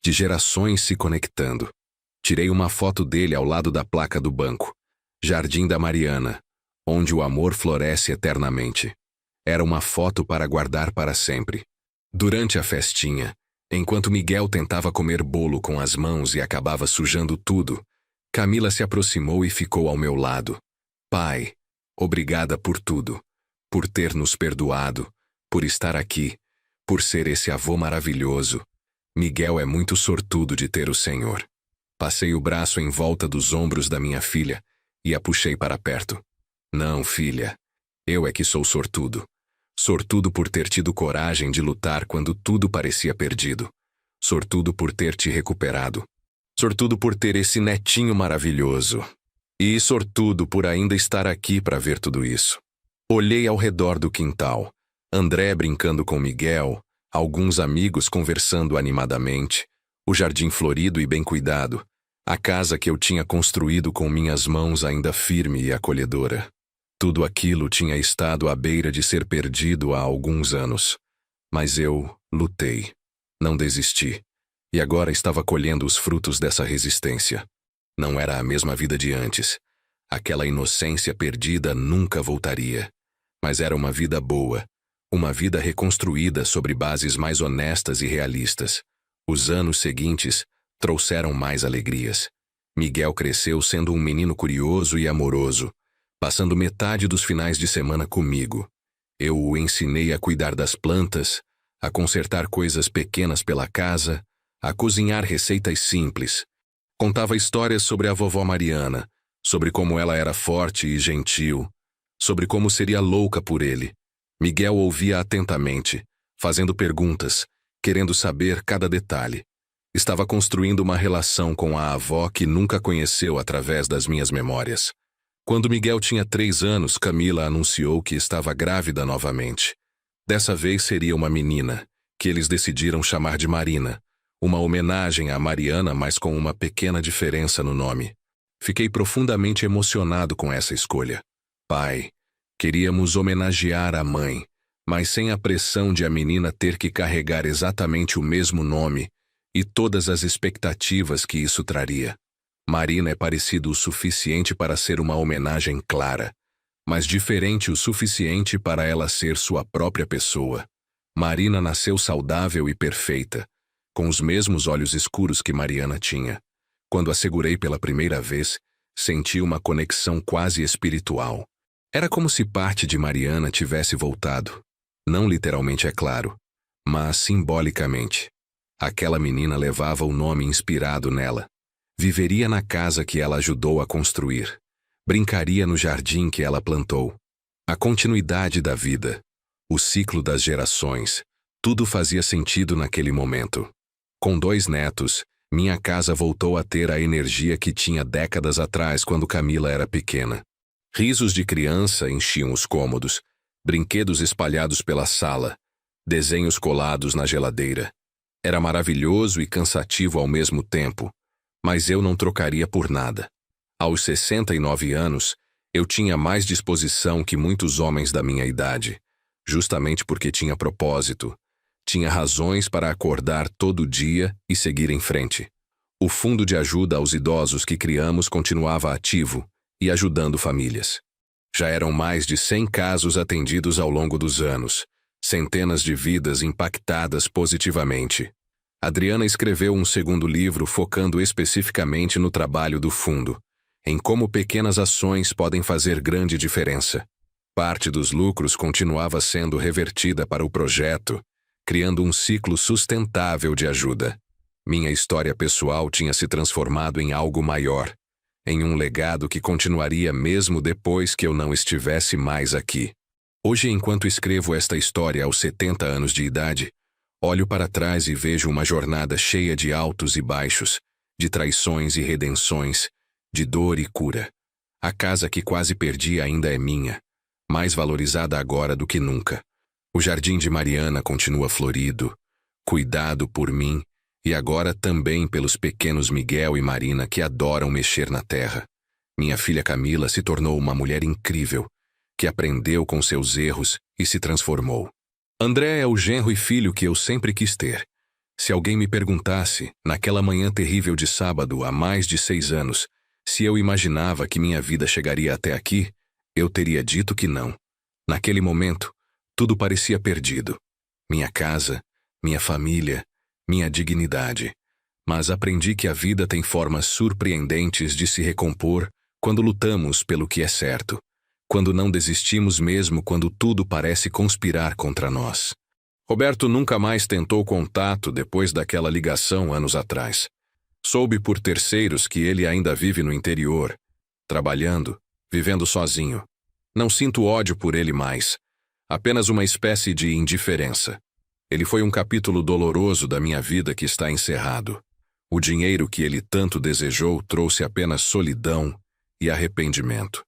de gerações se conectando. Tirei uma foto dele ao lado da placa do banco, Jardim da Mariana, onde o amor floresce eternamente. Era uma foto para guardar para sempre. Durante a festinha, enquanto Miguel tentava comer bolo com as mãos e acabava sujando tudo, Camila se aproximou e ficou ao meu lado. Pai, obrigada por tudo, por ter nos perdoado, por estar aqui, por ser esse avô maravilhoso. Miguel é muito sortudo de ter o Senhor. Passei o braço em volta dos ombros da minha filha e a puxei para perto. Não, filha, eu é que sou sortudo. Sortudo por ter tido coragem de lutar quando tudo parecia perdido. Sortudo por ter te recuperado. Sortudo por ter esse netinho maravilhoso. E sortudo por ainda estar aqui para ver tudo isso. Olhei ao redor do quintal. André brincando com Miguel, alguns amigos conversando animadamente, o jardim florido e bem cuidado, a casa que eu tinha construído com minhas mãos ainda firme e acolhedora. Tudo aquilo tinha estado à beira de ser perdido há alguns anos. Mas eu lutei. Não desisti. E agora estava colhendo os frutos dessa resistência. Não era a mesma vida de antes. Aquela inocência perdida nunca voltaria. Mas era uma vida boa. Uma vida reconstruída sobre bases mais honestas e realistas. Os anos seguintes trouxeram mais alegrias. Miguel cresceu sendo um menino curioso e amoroso, passando metade dos finais de semana comigo. Eu o ensinei a cuidar das plantas, a consertar coisas pequenas pela casa, a cozinhar receitas simples. Contava histórias sobre a vovó Mariana, sobre como ela era forte e gentil, sobre como seria louca por ele. Miguel ouvia atentamente, fazendo perguntas, querendo saber cada detalhe. Estava construindo uma relação com a avó que nunca conheceu através das minhas memórias. Quando Miguel tinha 3 anos, Camila anunciou que estava grávida novamente. Dessa vez seria uma menina, que eles decidiram chamar de Marina, uma homenagem a Mariana, mas com uma pequena diferença no nome. Fiquei profundamente emocionado com essa escolha. Pai, queríamos homenagear a mãe, mas sem a pressão de a menina ter que carregar exatamente o mesmo nome e todas as expectativas que isso traria. Marina é parecido o suficiente para ser uma homenagem clara, mas diferente o suficiente para ela ser sua própria pessoa. Marina nasceu saudável e perfeita, com os mesmos olhos escuros que Mariana tinha. Quando a segurei pela primeira vez, senti uma conexão quase espiritual. Era como se parte de Mariana tivesse voltado. Não literalmente, é claro, mas simbolicamente. Aquela menina levava o nome inspirado nela. Viveria na casa que ela ajudou a construir. Brincaria no jardim que ela plantou. A continuidade da vida, o ciclo das gerações, tudo fazia sentido naquele momento. Com 2 netos, minha casa voltou a ter a energia que tinha décadas atrás quando Camila era pequena. Risos de criança enchiam os cômodos, brinquedos espalhados pela sala, desenhos colados na geladeira. Era maravilhoso e cansativo ao mesmo tempo, mas eu não trocaria por nada. Aos 69 anos, eu tinha mais disposição que muitos homens da minha idade, justamente porque tinha propósito. Tinha razões para acordar todo dia e seguir em frente. O fundo de ajuda aos idosos que criamos continuava ativo e ajudando famílias. Já eram mais de 100 casos atendidos ao longo dos anos, centenas de vidas impactadas positivamente. Adriana escreveu um 2º livro focando especificamente no trabalho do fundo, em como pequenas ações podem fazer grande diferença. Parte dos lucros continuava sendo revertida para o projeto, criando um ciclo sustentável de ajuda. Minha história pessoal tinha se transformado em algo maior, em um legado que continuaria mesmo depois que eu não estivesse mais aqui. Hoje, enquanto escrevo esta história aos 70 anos de idade, olho para trás e vejo uma jornada cheia de altos e baixos, de traições e redenções, de dor e cura. A casa que quase perdi ainda é minha, mais valorizada agora do que nunca. O jardim de Mariana continua florido, cuidado por mim e agora também pelos pequenos Miguel e Marina que adoram mexer na terra. Minha filha Camila se tornou uma mulher incrível, que aprendeu com seus erros e se transformou. André é o genro e filho que eu sempre quis ter. Se alguém me perguntasse, naquela manhã terrível de sábado, há mais de 6 anos, se eu imaginava que minha vida chegaria até aqui, eu teria dito que não. Naquele momento, tudo parecia perdido. Minha casa, minha família, minha dignidade. Mas aprendi que a vida tem formas surpreendentes de se recompor quando lutamos pelo que é certo. Quando não desistimos mesmo quando tudo parece conspirar contra nós. Roberto nunca mais tentou contato depois daquela ligação anos atrás. Soube por terceiros que ele ainda vive no interior, trabalhando, vivendo sozinho. Não sinto ódio por ele mais, apenas uma espécie de indiferença. Ele foi um capítulo doloroso da minha vida que está encerrado. O dinheiro que ele tanto desejou trouxe apenas solidão e arrependimento.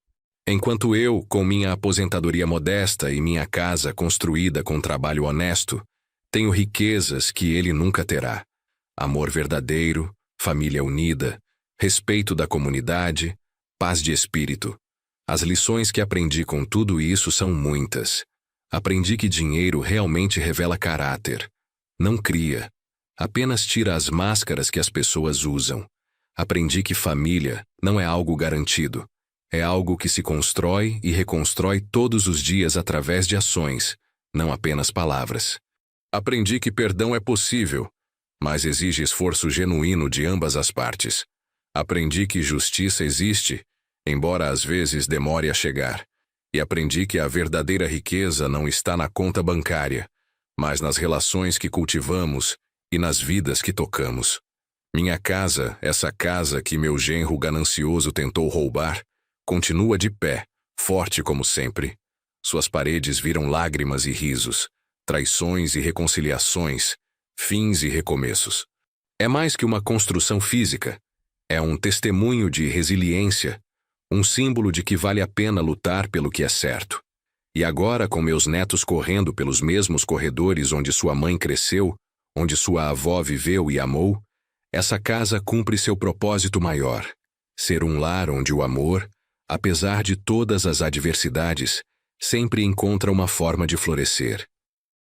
Enquanto eu, com minha aposentadoria modesta e minha casa construída com trabalho honesto, tenho riquezas que ele nunca terá. Amor verdadeiro, família unida, respeito da comunidade, paz de espírito. As lições que aprendi com tudo isso são muitas. Aprendi que dinheiro realmente revela caráter. Não cria. Apenas tira as máscaras que as pessoas usam. Aprendi que família não é algo garantido. É algo que se constrói e reconstrói todos os dias através de ações, não apenas palavras. Aprendi que perdão é possível, mas exige esforço genuíno de ambas as partes. Aprendi que justiça existe, embora às vezes demore a chegar. E aprendi que a verdadeira riqueza não está na conta bancária, mas nas relações que cultivamos e nas vidas que tocamos. Minha casa, essa casa que meu genro ganancioso tentou roubar, continua de pé, forte como sempre. Suas paredes viram lágrimas e risos, traições e reconciliações, fins e recomeços. É mais que uma construção física. É um testemunho de resiliência, um símbolo de que vale a pena lutar pelo que é certo. E agora, com meus netos correndo pelos mesmos corredores onde sua mãe cresceu, onde sua avó viveu e amou, essa casa cumpre seu propósito maior: ser um lar onde o amor, apesar de todas as adversidades, sempre encontra uma forma de florescer.